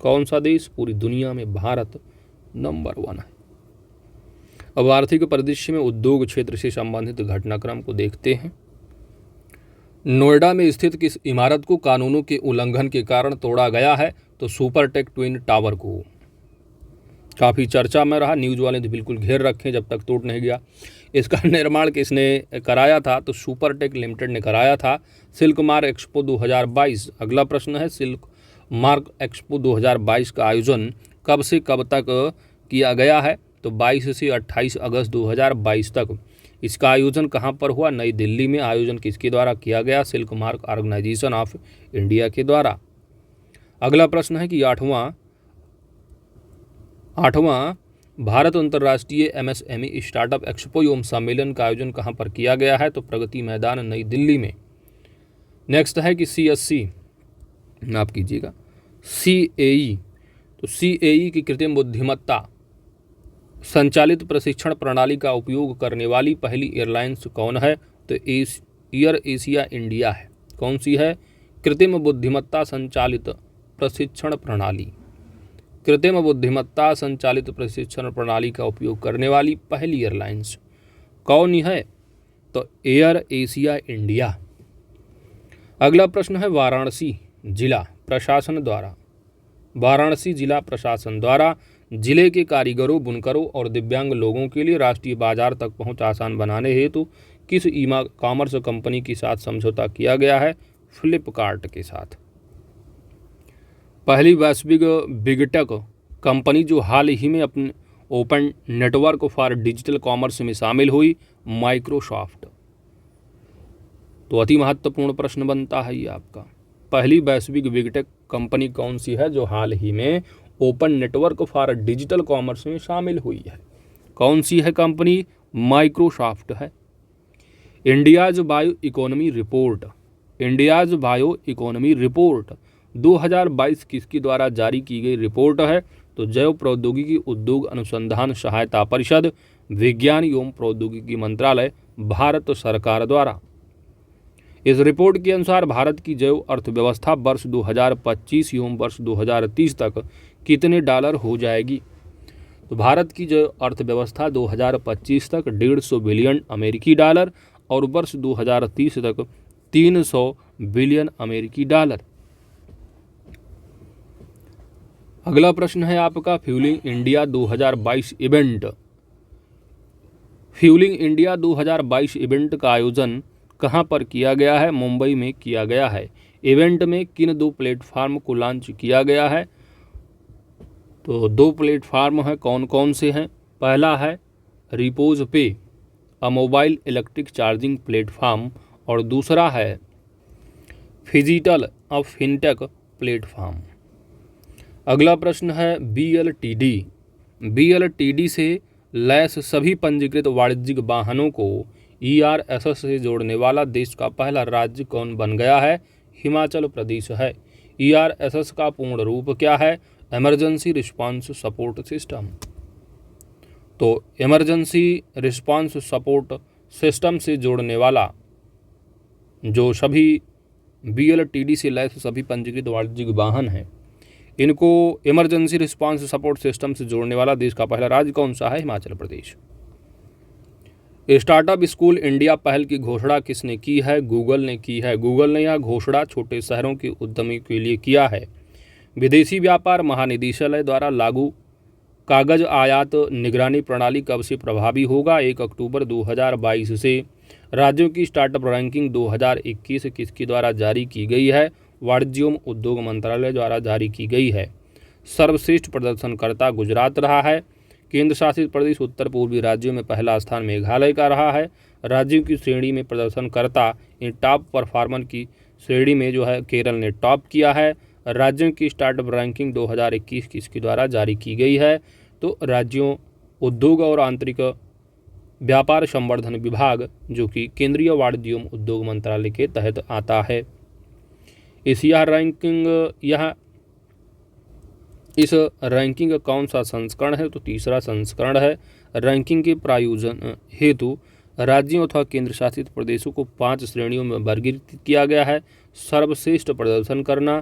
कौन सा देश? पूरी दुनिया में भारत नंबर 1 है। अब आर्थिक परिदृश्य में उद्योग क्षेत्र से संबंधित घटनाक्रम को देखते हैं। नोएडा में स्थित किस इमारत को कानूनों के उल्लंघन के कारण तोड़ा गया है? तो सुपरटेक ट्विन टावर को। काफ़ी चर्चा में रहा, न्यूज़ वाले तो बिल्कुल घेर रखे जब तक टूट नहीं गया। इसका निर्माण किसने कराया था? तो सुपरटेक लिमिटेड ने कराया था। Silk mark expo 2022। अगला प्रश्न है, सिल्क मार्क एक्सपो 2022 का आयोजन कब से कब तक किया गया है? तो 22 से 28 अगस्त 2022 तक। इसका आयोजन कहाँ पर हुआ? नई दिल्ली में। आयोजन किसके द्वारा किया गया? Silk mark organisation of India के द्वारा। अगला प्रश्न है कि आठवां भारत अंतर्राष्ट्रीय MSME स्टार्टअप एक्सपो एवं सम्मेलन का आयोजन कहाँ पर किया गया है? तो प्रगति मैदान, नई दिल्ली में। नेक्स्ट है कि CSC, माफ कीजिएगा, CAE। तो CAE की कृत्रिम बुद्धिमत्ता संचालित प्रशिक्षण प्रणाली का उपयोग करने वाली पहली एयरलाइंस कौन है? तो एयर एशिया इंडिया है। कौन सी है? कृत्रिम बुद्धिमत्ता संचालित प्रशिक्षण प्रणाली। कृत्रिम बुद्धिमत्ता संचालित प्रशिक्षण प्रणाली का उपयोग करने वाली पहली एयरलाइंस कौन है? तो एयर एशिया इंडिया। अगला प्रश्न है, वाराणसी जिला प्रशासन द्वारा जिले के कारीगरों, बुनकरों और दिव्यांग लोगों के लिए राष्ट्रीय बाजार तक पहुंच आसान बनाने हेतु किस ई कॉमर्स कंपनी के साथ समझौता किया गया है? फ्लिपकार्ट के साथ। पहली वैश्विक बिगटेक कंपनी जो हाल ही में अपने open network for digital commerce में शामिल हुई, माइक्रोसॉफ्ट। तो अति महत्वपूर्ण प्रश्न बनता है ये आपका, पहली वैश्विक बिगटेक कंपनी कौन सी है जो हाल ही में open network for digital commerce में शामिल हुई है? कौन सी है कंपनी? माइक्रोसॉफ्ट है। इंडियाज बायो इकोनॉमी रिपोर्ट 2022 किसके द्वारा जारी की गई रिपोर्ट है? तो जैव प्रौद्योगिकी उद्योग अनुसंधान सहायता परिषद, विज्ञान एवं प्रौद्योगिकी मंत्रालय, भारत सरकार द्वारा। इस रिपोर्ट के अनुसार भारत की जैव अर्थव्यवस्था वर्ष 2025 एवं वर्ष 2030 तक कितने डॉलर हो जाएगी? तो भारत की जैव अर्थव्यवस्था 2025 तक 150 बिलियन अमेरिकी डॉलर और वर्ष 2030 तक 300 बिलियन अमेरिकी डॉलर। अगला प्रश्न है आपका fuelling India 2022 event. Fuelling India 2022 event का आयोजन कहां पर किया गया है? मुंबई में किया गया है। इवेंट में किन 2 प्लेटफार्म को लॉन्च किया गया है? तो 2 प्लेटफार्म हैं, कौन कौन से हैं? पहला है रिपोज पे, अ मोबाइल इलेक्ट्रिक चार्जिंग प्लेटफार्म, और दूसरा है फिजिटल, अ फिनटेक प्लेटफार्म। अगला प्रश्न है BLTD। BLTD से लैस सभी पंजीकृत वाणिज्यिक वाहनों को ERSS से जोड़ने वाला देश का पहला राज्य कौन बन गया है? हिमाचल प्रदेश है। ERSS का पूर्ण रूप क्या है? Emergency response support system. तो इमरजेंसी रिस्पांस सपोर्ट सिस्टम से जोड़ने वाला जो सभी BLTD से लैस सभी पंजीकृत वाणिज्यिक वाहन हैं, इनको इमरजेंसी रिस्पांस सपोर्ट सिस्टम से जोड़ने वाला देश का पहला राज्य कौन सा है? Himachal Pradesh. Startup school India पहल की घोषणा किसने की है? गूगल ने की है। गूगल ने यह घोषणा छोटे शहरों के उद्यमी के लिए किया है। विदेशी व्यापार महानिदेशालय द्वारा लागू कागज आयात निगरानी प्रणाली कब से प्रभावी होगा? 1 अक्टूबर 2022 से। राज्यों की स्टार्टअप रैंकिंग 2021 किसके द्वारा जारी की गई है? वाणिज्य एवं उद्योग मंत्रालय द्वारा जारी की गई है। सर्वश्रेष्ठ प्रदर्शनकर्ता गुजरात रहा है। केंद्र शासित प्रदेश उत्तर पूर्वी राज्यों में पहला स्थान मेघालय का रहा है। राज्यों की श्रेणी में प्रदर्शनकर्ता इन टॉप परफॉर्मर की श्रेणी में जो है केरल ने टॉप किया है। राज्यों की स्टार्टअप रैंकिंग 2021 किसके द्वारा जारी की गई है? तो राज्यों उद्योग और आंतरिक व्यापार संवर्धन विभाग, जो कि केंद्रीय वाणिज्य एवं उद्योग मंत्रालय के तहत आता है। इस रैंकिंग का कौन सा संस्करण है? तो तीसरा संस्करण है। रैंकिंग के प्रायोजन हेतु राज्यों अथवा केंद्र शासित प्रदेशों को 5 श्रेणियों में वर्गीकृत किया गया है। सर्वश्रेष्ठ प्रदर्शन करना,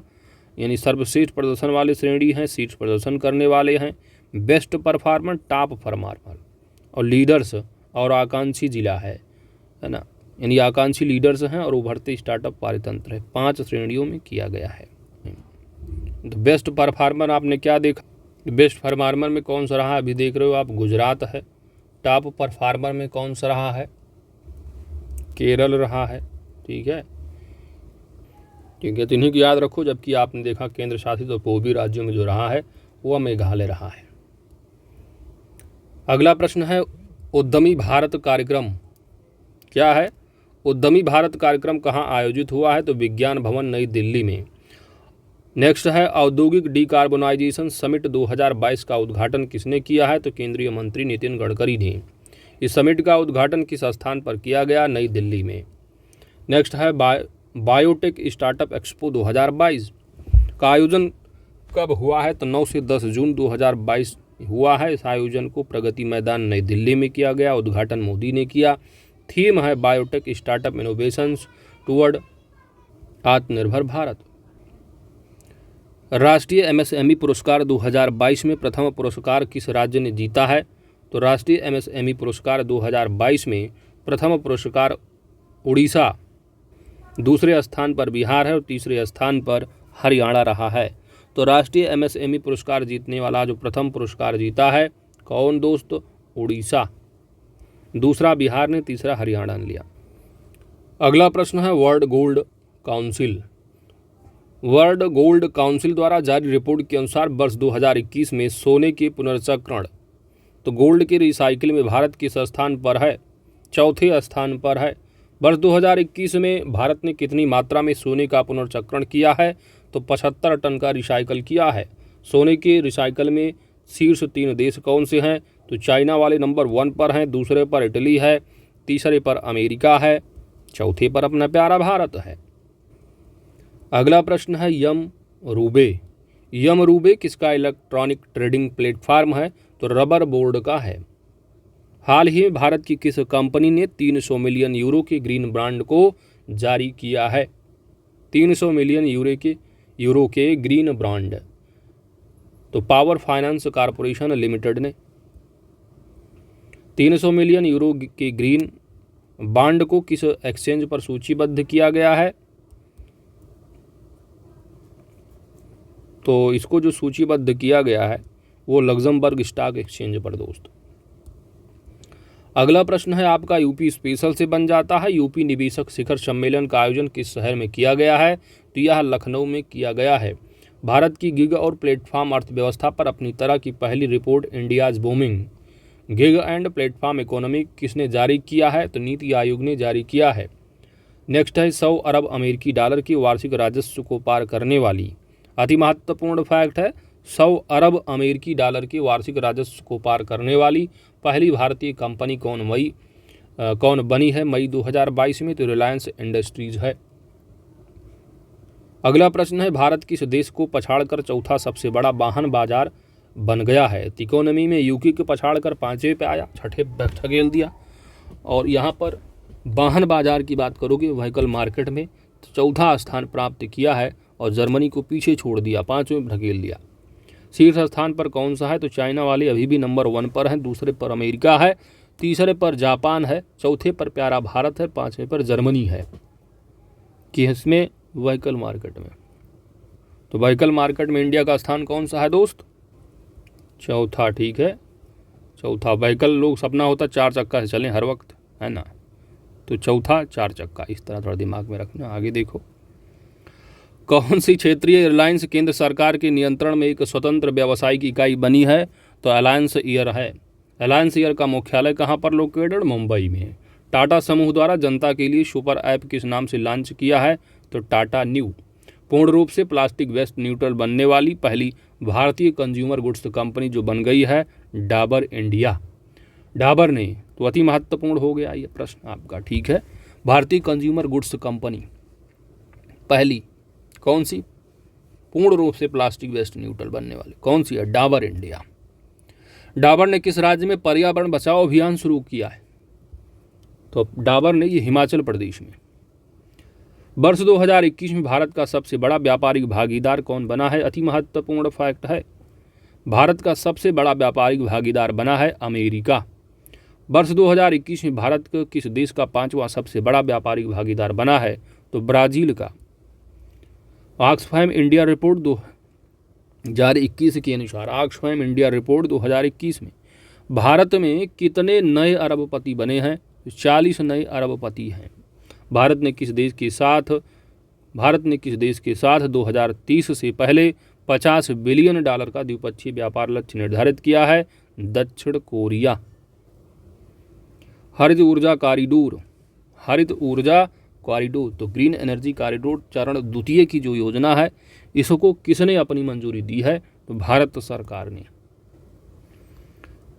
यानी सर्वश्रेष्ठ प्रदर्शन वाले श्रेणी हैं, शीर्ष प्रदर्शन करने वाले हैं, बेस्ट परफॉर्मर, टॉप परफॉर्मर, और लीडर्स और आकांक्षी जिला है ना, यानी आकांक्षी लीडर्स हैं और उभरते स्टार्टअप पारितंत्र है। 5 श्रेणियों में किया गया है। तो बेस्ट परफॉर्मर आपने क्या देखा? बेस्ट परफॉर्मर में कौन सा रहा? अभी देख रहे हो आप, गुजरात है। टॉप परफॉर्मर में कौन सा रहा है? केरल रहा है। ठीक है, तो इन्हीं को याद रखो। जबकि आपने देखा केंद्र शासित और पूर्वी राज्यों में जो रहा है वह मेघालय रहा है। अगला प्रश्न है उद्यमी भारत कार्यक्रम क्या है? उद्यमी भारत कार्यक्रम कहाँ आयोजित हुआ है? तो विज्ञान भवन नई दिल्ली में। नेक्स्ट है औद्योगिक डिकार्बोनाइजेशन समिट 2022 का उद्घाटन किसने किया है? तो केंद्रीय मंत्री नितिन गडकरी ने। इस समिट का उद्घाटन किस स्थान पर किया गया? नई दिल्ली में। नेक्स्ट है बायोटेक स्टार्टअप एक्सपो 2022 का आयोजन कब हुआ है? तो 9 से 10 जून 2022 हुआ है। इस आयोजन को प्रगति मैदान नई दिल्ली में किया गया। उद्घाटन मोदी ने किया। थीम है बायोटेक स्टार्टअप इनोवेशंस टुवर्ड आत्मनिर्भर भारत। राष्ट्रीय MSME पुरस्कार 2022 में प्रथम पुरस्कार किस राज्य ने जीता है? तो राष्ट्रीय MSME पुरस्कार 2022 में प्रथम पुरस्कार उड़ीसा, दूसरे स्थान पर बिहार है और तीसरे स्थान पर हरियाणा रहा है। तो राष्ट्रीय MSME पुरस्कार जीतने वाला जो प्रथम पुरस्कार जीता है कौन दोस्त? उड़ीसा, दूसरा बिहार ने, तीसरा हरियाणा ने लिया। अगला प्रश्न है world gold council. World gold council द्वारा जारी रिपोर्ट के अनुसार वर्ष 2021 में सोने के पुनर्चक्रण, तो गोल्ड के रिसाइकिल में भारत किस स्थान पर है? चौथे स्थान पर है। वर्ष 2021 में भारत ने कितनी मात्रा में सोने का पुनर्चक्रण किया है? तो 75 टन का रिसाइकल किया है। सोने के रिसाइकल में शीर्ष 3 देश कौन से हैं? तो चाइना वाले नंबर 1 पर हैं, दूसरे पर इटली है, तीसरे पर अमेरिका है, चौथे पर अपना प्यारा भारत है। अगला प्रश्न है यम रूबे। यम रूबे किसका इलेक्ट्रॉनिक ट्रेडिंग प्लेटफॉर्म है? तो रबर बोर्ड का है। हाल ही में भारत की किस कंपनी ने 300 मिलियन यूरो के ग्रीन बॉन्ड को जारी किया है? 300 मिलियन यूरो के ग्रीन बॉन्ड, तो पावर फाइनेंस कॉरपोरेशन लिमिटेड ने 300 मिलियन यूरो के ग्रीन बॉन्ड को किस एक्सचेंज पर सूचीबद्ध किया गया है? तो इसको जो सूचीबद्ध किया गया है वो लग्जमबर्ग स्टॉक एक्सचेंज पर दोस्त। अगला प्रश्न है आपका, यूपी स्पेशल से बन जाता है। यूपी निवेशक शिखर सम्मेलन का आयोजन किस शहर में किया गया है? तो यह लखनऊ में किया गया है। भारत की गिग और प्लेटफॉर्म अर्थव्यवस्था पर अपनी तरह की पहली report India's booming gig and platform economy किसने जारी किया है? तो नीति आयोग ने जारी किया है। नेक्स्ट है, 100 अरब अमेरिकी डॉलर की वार्षिक राजस्व को पार करने वाली, अति महत्वपूर्ण फैक्ट है, 100 अरब अमेरिकी डॉलर की वार्षिक राजस्व को पार करने वाली पहली भारतीय कंपनी कौन बनी है मई 2022 में? तो रिलायंस इंडस्ट्रीज है। अगला प्रश्न है, भारत किस देश को पछाड़कर चौथा सबसे बड़ा वाहन बाजार बन गया है? इकोनॉमी में यूके को पछाड़कर 5वें पे आया, 6ठे पे ढकेल दिया। और यहाँ पर वाहन बाजार की बात करोगे व्हीकल मार्केट में, तो चौथा स्थान प्राप्त किया है और जर्मनी को पीछे छोड़ दिया, 5वें पे ढकेल दिया। शीर्ष स्थान पर कौन सा है? तो चाइना वाले अभी भी नंबर 1 पर हैं, दूसरे पर अमेरिका है, तीसरे पर जापान है, चौथे पर प्यारा भारत है, 5वें पर जर्मनी है। कि इसमें व्हीकल मार्केट में, तो व्हीकल मार्केट में इंडिया का स्थान कौन सा है दोस्त? चौथा, ठीक है, चौथा। व्हीकल लोग सपना होता 4 चक्का से चलें हर वक्त, है ना, तो चौथा 4 चक्का, इस तरह थोड़ा दिमाग में रखना। आगे देखो, कौन सी क्षेत्रीय एयरलाइंस केंद्र सरकार के नियंत्रण में एक स्वतंत्र व्यावसायिक इकाई बनी है? तो अलायंस एयर है। अलायंस एयर का मुख्यालय कहाँ पर लोकेटेड? मुंबई में। टाटा समूह द्वारा जनता के लिए सुपर ऐप किस नाम से लॉन्च किया है? तो टाटा न्यू। पूर्ण रूप से प्लास्टिक वेस्ट न्यूट्रल बनने वाली पहली भारतीय कंज्यूमर गुड्स कंपनी जो बन गई है, डाबर इंडिया। डाबर ने, तो अति महत्वपूर्ण हो गया ये प्रश्न आपका, ठीक है। भारतीय कंज्यूमर गुड्स कंपनी पहली कौन सी? पूर्ण रूप से प्लास्टिक वेस्ट न्यूट्रल बनने वाली कौन सी है? डाबर इंडिया। डाबर ने किस राज्य में पर्यावरण बचाओ अभियान शुरू किया है? तो डाबर ने ये हिमाचल प्रदेश में। वर्ष 2021 में भारत का सबसे बड़ा व्यापारिक भागीदार कौन बना है? अति महत्वपूर्ण फैक्ट है, भारत का सबसे बड़ा व्यापारिक भागीदार बना है अमेरिका। वर्ष 2021 में भारत के किस देश का 5वां सबसे बड़ा व्यापारिक भागीदार बना है? तो ब्राजील का। ऑक्सफैम इंडिया रिपोर्ट 2021 के अनुसार, ऑक्सफैम इंडिया रिपोर्ट 2021 में भारत में कितने नए अरबपति बने हैं? 40 नए अरबपति हैं। भारत ने किस देश के साथ 2030 से पहले $50 बिलियन का द्विपक्षीय व्यापार लक्ष्य निर्धारित किया है? दक्षिण कोरिया। हरित ऊर्जा कॉरिडोर, तो ग्रीन एनर्जी कॉरिडोर चरण 2 की जो योजना है, इसको किसने अपनी मंजूरी दी है? तो भारत सरकार ने।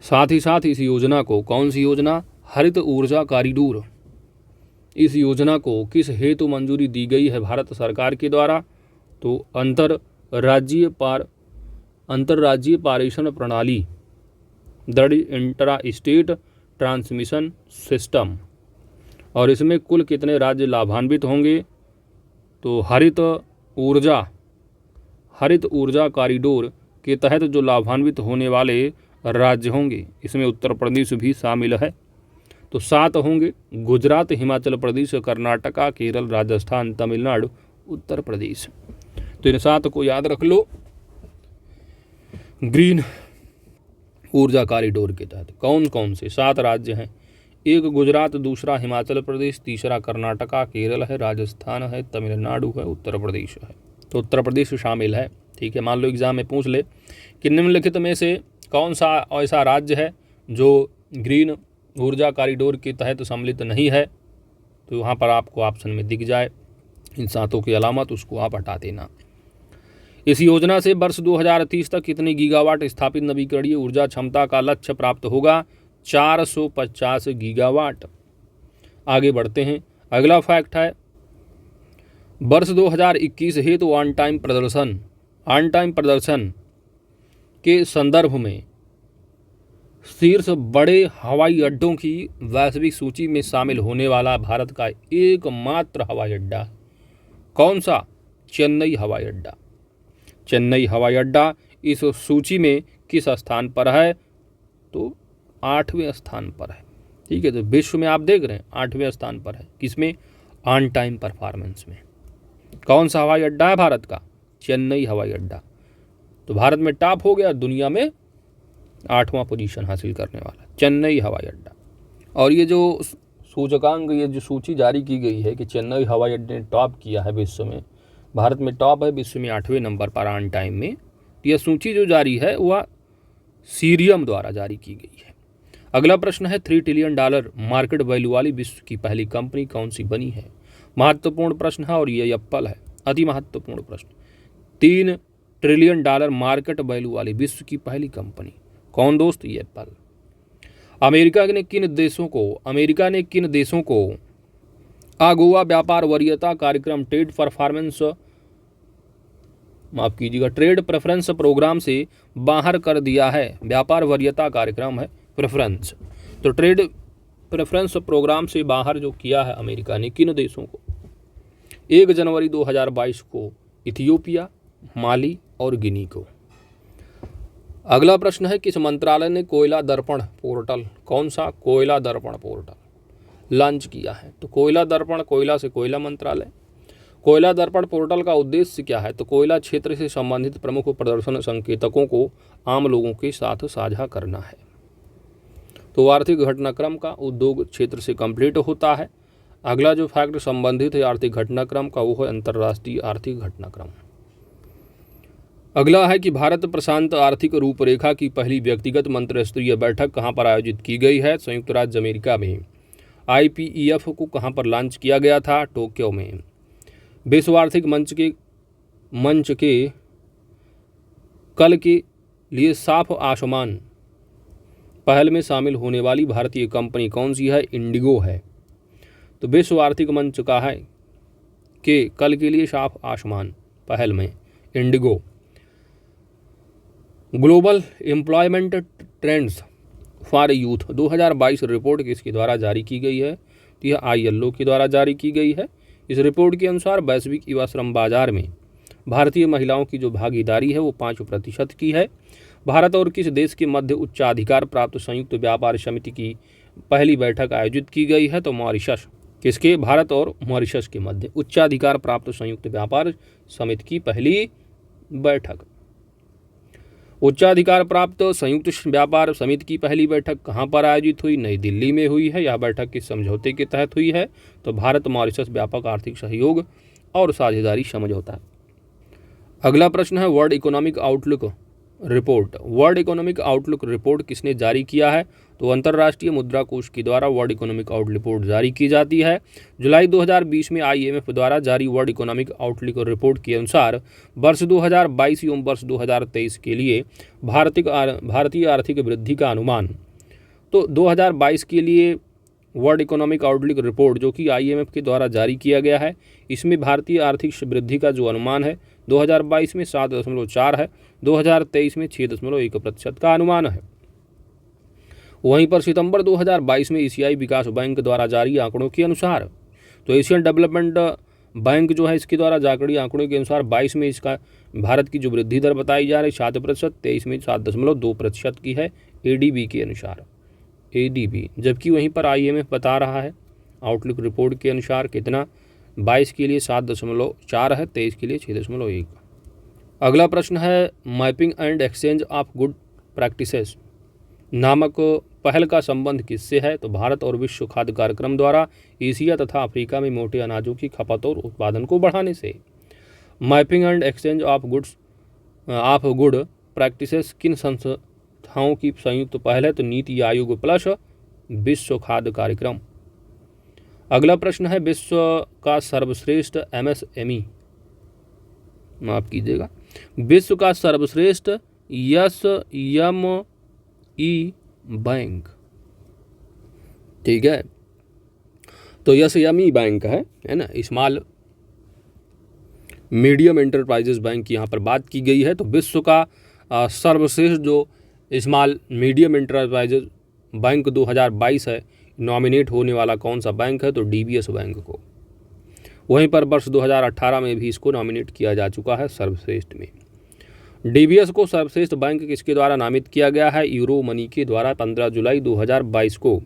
साथ ही साथ इस योजना को, कौन सी योजना? हरित ऊर्जा कॉरिडोर। इस योजना को किस हेतु मंजूरी दी गई है भारत सरकार के द्वारा? तो अंतर्राज्यीय पारेषण प्रणाली, that is intra state transmission system. और इसमें कुल कितने राज्य लाभान्वित होंगे? तो हरित ऊर्जा कॉरिडोर के तहत जो लाभान्वित होने वाले राज्य होंगे, इसमें उत्तर प्रदेश भी शामिल है। तो 7 होंगे, गुजरात, हिमाचल प्रदेश, कर्नाटका, केरल, राजस्थान, तमिलनाडु, उत्तर प्रदेश। तो इन 7 को याद रख लो। ग्रीन ऊर्जा कॉरिडोर के तहत कौन कौन से 7 राज्य हैं? एक गुजरात, दूसरा हिमाचल प्रदेश, तीसरा कर्नाटका, केरल है, राजस्थान है, तमिलनाडु है, उत्तर प्रदेश है। तो उत्तर प्रदेश शामिल है, ठीक है। मान लो एग्जाम में पूछ ले कि निम्नलिखित में से कौन सा ऐसा राज्य है जो ग्रीन ऊर्जा कॉरिडोर के तहत सम्मिलित नहीं है, तो वहाँ पर आपको ऑप्शन में दिख जाए इन 7 की अलामत, उसको आप हटा देना। इस योजना से वर्ष 2030 तक कितनी गीगावाट स्थापित नवीकरणीय ऊर्जा क्षमता का लक्ष्य प्राप्त होगा? 450 गीगावाट। आगे बढ़ते हैं, अगला फैक्ट है, वर्ष 2021 हेतु ऑन टाइम प्रदर्शन के संदर्भ में शीर्ष बड़े हवाई अड्डों की वैश्विक सूची में शामिल होने वाला भारत का एकमात्र हवाई अड्डा कौन सा? चेन्नई हवाई अड्डा। चेन्नई हवाई अड्डा इस सूची में किस स्थान पर है? तो 8वें स्थान पर है, ठीक है। तो विश्व में आप देख रहे हैं 8वें स्थान पर है, किसमें? ऑन टाइम परफॉर्मेंस में। कौन सा हवाई अड्डा है भारत का? चेन्नई हवाई अड्डा। तो भारत में टॉप हो गया, दुनिया में 8वां पोजीशन हासिल करने वाला चेन्नई हवाई अड्डा। और ये जो सूचकांक, ये जो सूची जारी की गई है कि चेन्नई हवाई अड्डे ने टॉप किया है विश्व में, भारत में टॉप है विश्व में 8वें नंबर पर ऑन टाइम में। यह सूची जो जारी है वह सीरियम द्वारा जारी की गई है। अगला प्रश्न है, $3 ट्रिलियन मार्केट वैल्यू वाली विश्व की पहली कंपनी कौन सी बनी है? महत्वपूर्ण प्रश्न है और ये एप्पल है, अति महत्वपूर्ण प्रश्न। $3 ट्रिलियन मार्केट वैल्यू वाली विश्व की पहली कंपनी कौन दोस्त? ये एप्पल। अमेरिका ने किन देशों को आगोआ व्यापार वरीयता कार्यक्रम ट्रेड प्रेफरेंस प्रोग्राम से बाहर कर दिया है? व्यापार वरीयता कार्यक्रम है प्रेफरेंस, तो ट्रेड प्रेफरेंस प्रोग्राम से बाहर जो किया है अमेरिका ने किन देशों को? 1 जनवरी 2022 को इथियोपिया, माली और गिनी को। अगला प्रश्न है, किस मंत्रालय ने कोयला दर्पण पोर्टल, कौन सा कोयला दर्पण पोर्टल लॉन्च किया है? तो कोयला दर्पण, कोयला से कोयला मंत्रालय। कोयला दर्पण पोर्टल का उद्देश्य क्या है? तो कोयला क्षेत्र से संबंधित प्रमुख प्रदर्शन संकेतकों को आम लोगों के साथ साझा करना है। तो आर्थिक घटनाक्रम का उद्योग क्षेत्र से कंप्लीट होता है। अगला जो फैक्ट संबंधित है आर्थिक घटनाक्रम का वो है अंतर्राष्ट्रीय आर्थिक घटनाक्रम। अगला है कि भारत प्रशांत आर्थिक रूपरेखा की पहली व्यक्तिगत मंत्रिस्तरीय बैठक कहाँ पर आयोजित की गई है? संयुक्त राज्य अमेरिका में। IPEF को कहाँ पर लॉन्च किया गया था? टोक्यो में। विश्व आर्थिक मंच के कल के लिए साफ आसमान पहल में शामिल होने वाली भारतीय कंपनी कौन सी है? इंडिगो है। तो विश्व आर्थिक मंच का है कि कल के लिए साफ आसमान पहल में Indigo. Global employment trends for youth 2022 report किसके द्वारा जारी की गई है? तो यह ILO के द्वारा जारी की गई है। इस रिपोर्ट के अनुसार वैश्विक युवा श्रम बाजार में भारतीय महिलाओं की जो भागीदारी है वो 5% की है। भारत और किस देश के मध्य उच्चाधिकार प्राप्त संयुक्त व्यापार समिति की पहली बैठक आयोजित की गई है? तो मॉरिशस। किसके? भारत और मॉरिशस के मध्य उच्चाधिकार प्राप्त संयुक्त व्यापार समिति की पहली बैठक। उच्चाधिकार प्राप्त संयुक्त व्यापार समिति की पहली बैठक कहाँ पर आयोजित हुई? नई दिल्ली में हुई है। यह बैठक किस समझौते के तहत हुई है? तो भारत मॉरिशस व्यापक आर्थिक सहयोग और साझेदारी समझौता। अगला प्रश्न है, world economic outlook report. World economic outlook report किसने जारी किया है? तो अंतर्राष्ट्रीय मुद्रा कोष के द्वारा वर्ल्ड इकोनॉमिक आउटलुक रिपोर्ट जारी की जाती है। जुलाई 2020 में IMF द्वारा जारी वर्ल्ड इकोनॉमिक आउटलुक रिपोर्ट के अनुसार वर्ष 2022 एवं वर्ष 2023 के लिए भारतीय आर्थिक वृद्धि का अनुमान। तो 2022 के लिए वर्ल्ड इकोनॉमिक आउटलुक रिपोर्ट जो कि IMF के द्वारा जारी किया गया है, इसमें भारतीय आर्थिक वृद्धि का जो अनुमान है 2022 में 7.4 है, 2023 में 6.1% का अनुमान है। वहीं पर सितंबर 2022 में एशियाई विकास बैंक द्वारा जारी आंकड़ों के अनुसार, तो एशियन डेवलपमेंट बैंक जो है इसके द्वारा जारी आंकड़ों के अनुसार 22 में इसका भारत की जो वृद्धि दर बताई जा रही 7%, 23 में 7.2% की है ADB के अनुसार, ADB। जबकि वहीं पर IMF बता रहा है आउटलुक रिपोर्ट के अनुसार कितना, 22 के लिए 7.4 है, 23 के लिए 6.1। अगला प्रश्न है, mapping and exchange of good practices नामक पहल का संबंध किससे है? तो भारत और विश्व खाद्य कार्यक्रम द्वारा एशिया तथा अफ्रीका में मोटे अनाजों की खपत और उत्पादन को बढ़ाने से। Mapping and exchange of good practices किन संस्थाओं की संयुक्त पहल है? तो नीति आयोग प्लस विश्व खाद्य कार्यक्रम। अगला प्रश्न है, विश्व का सर्वश्रेष्ठ MSME, माफ कीजिएगा, विश्व का सर्वश्रेष्ठ SME बैंक, ठीक है, तो SME बैंक है ना, स्मॉल मीडियम एंटरप्राइजेस बैंक की यहाँ पर बात की गई है। तो विश्व का सर्वश्रेष्ठ जो स्मॉल मीडियम एंटरप्राइजेस बैंक 2022 है, नॉमिनेट होने वाला कौन सा बैंक है? तो DBS बैंक को। वहीं पर वर्ष 2018 में भी इसको नॉमिनेट किया जा चुका है सर्वश्रेष्ठ में। DBS को सर्वश्रेष्ठ बैंक किसके द्वारा नामित किया गया है? यूरो मनी के द्वारा 15 जुलाई 2022 को।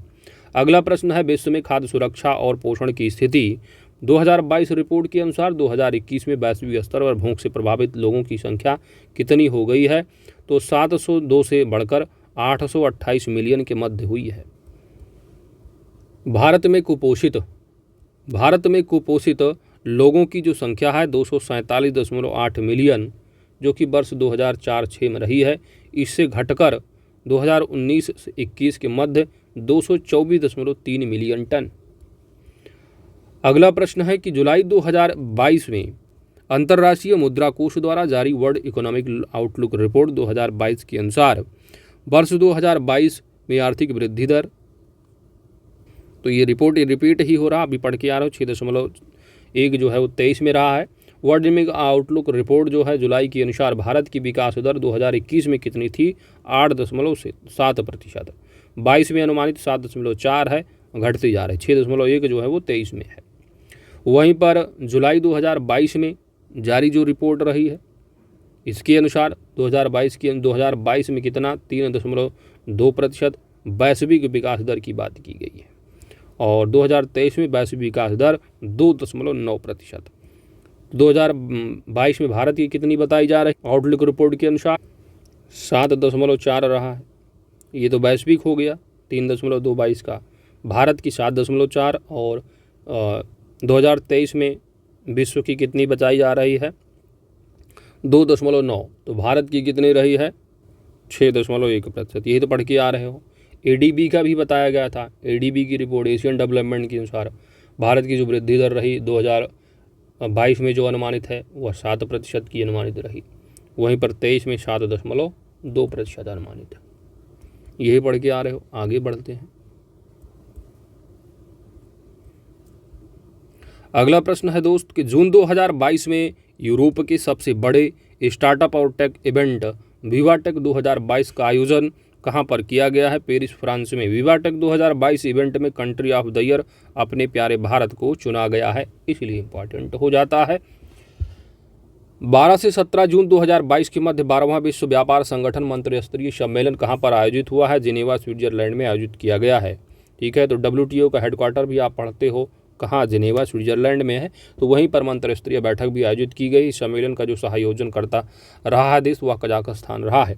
अगला प्रश्न है, विश्व में खाद्य सुरक्षा और पोषण की स्थिति 2022 रिपोर्ट के अनुसार 2021 में वैश्विक स्तर पर भूख से प्रभावित लोगों की संख्या कितनी हो गई है? तो 702 से बढ़कर 828 मिलियन के मध्य हुई है। भारत में कुपोषित लोगों की जो संख्या है 247.8 मिलियन, जो कि वर्ष 2004-06 में रही है, इससे घटकर 2019 से 21 के मध्य 224.3 मिलियन टन। अगला प्रश्न है कि जुलाई 2022 में अंतर्राष्ट्रीय मुद्रा कोष द्वारा जारी वर्ल्ड इकोनॉमिक आउटलुक रिपोर्ट 2022 के अनुसार वर्ष 2022 में आर्थिक वृद्धि दर, तो ये रिपोर्ट रिपीट ही हो रहा, अभी पढ़ के आ रहा हूँ, 6.1 जो है वो 23 में रहा है। वर्ल्ड इकोनॉमिक आउटलुक रिपोर्ट जो है जुलाई के अनुसार भारत की विकास दर 2021 में कितनी थी? 8.7%। 22 में अनुमानित 7.4 है, घटती जा रही है। 6.1 जो है वो 23 में है। वहीं पर जुलाई 2022 में जारी जो रिपोर्ट रही है, इसके अनुसार 2022 में कितना? 3.2% वैश्विक विकास दर की बात की गई है, और 2023 में वैश्विक विकास दर 2.9%। 2022 में भारत की कितनी बताई जा रही है? आउटलुक रिपोर्ट के अनुसार 7.4 रहा है, ये तो वैश्विक हो गया। 3.2 का भारत की 7.4, और 2023 में विश्व की कितनी बताई जा रही है? 2.9। तो भारत की कितनी रही है? 6.1%। यही तो पढ़ के आ रहे हो। एडीबी का भी बताया गया था, एडीबी की रिपोर्ट एशियन डेवलपमेंट के अनुसार भारत की जो वृद्धि दर रही 2022 में जो अनुमानित है वह 7% की अनुमानित रही, वहीं पर 23 में 7.2% अनुमानित है। यही पढ़ के आ रहे हो। आगे बढ़ते हैं। अगला प्रश्न है दोस्त कि जून 2022 में यूरोप के सबसे बड़े स्टार्टअप और टेक इवेंट विवाटेक 2022 का आयोजन कहां पर किया गया है? पेरिस, फ्रांस में। विवाटेक 2022 इवेंट में कंट्री ऑफ द ईयर अपने प्यारे भारत को चुना गया है, इसलिए इंपॉर्टेंट हो जाता है। 12 से 17 जून 2022 के मध्य 12वां विश्व व्यापार संगठन मंत्रिस्तरीय सम्मेलन कहां पर आयोजित हुआ है? जिनेवा, स्विट्जरलैंड में आयोजित किया गया है। ठीक है, तो WTO का हेडक्वार्टर भी आप पढ़ते हो कहाँ? जिनेवा, स्विट्जरलैंड में है। तो वहीं पर मंत्रिस्तरीय बैठक भी आयोजित की गई। सम्मेलन का जो सहयोजन करता रहा है देश, वह कजाकिस्तान रहा है।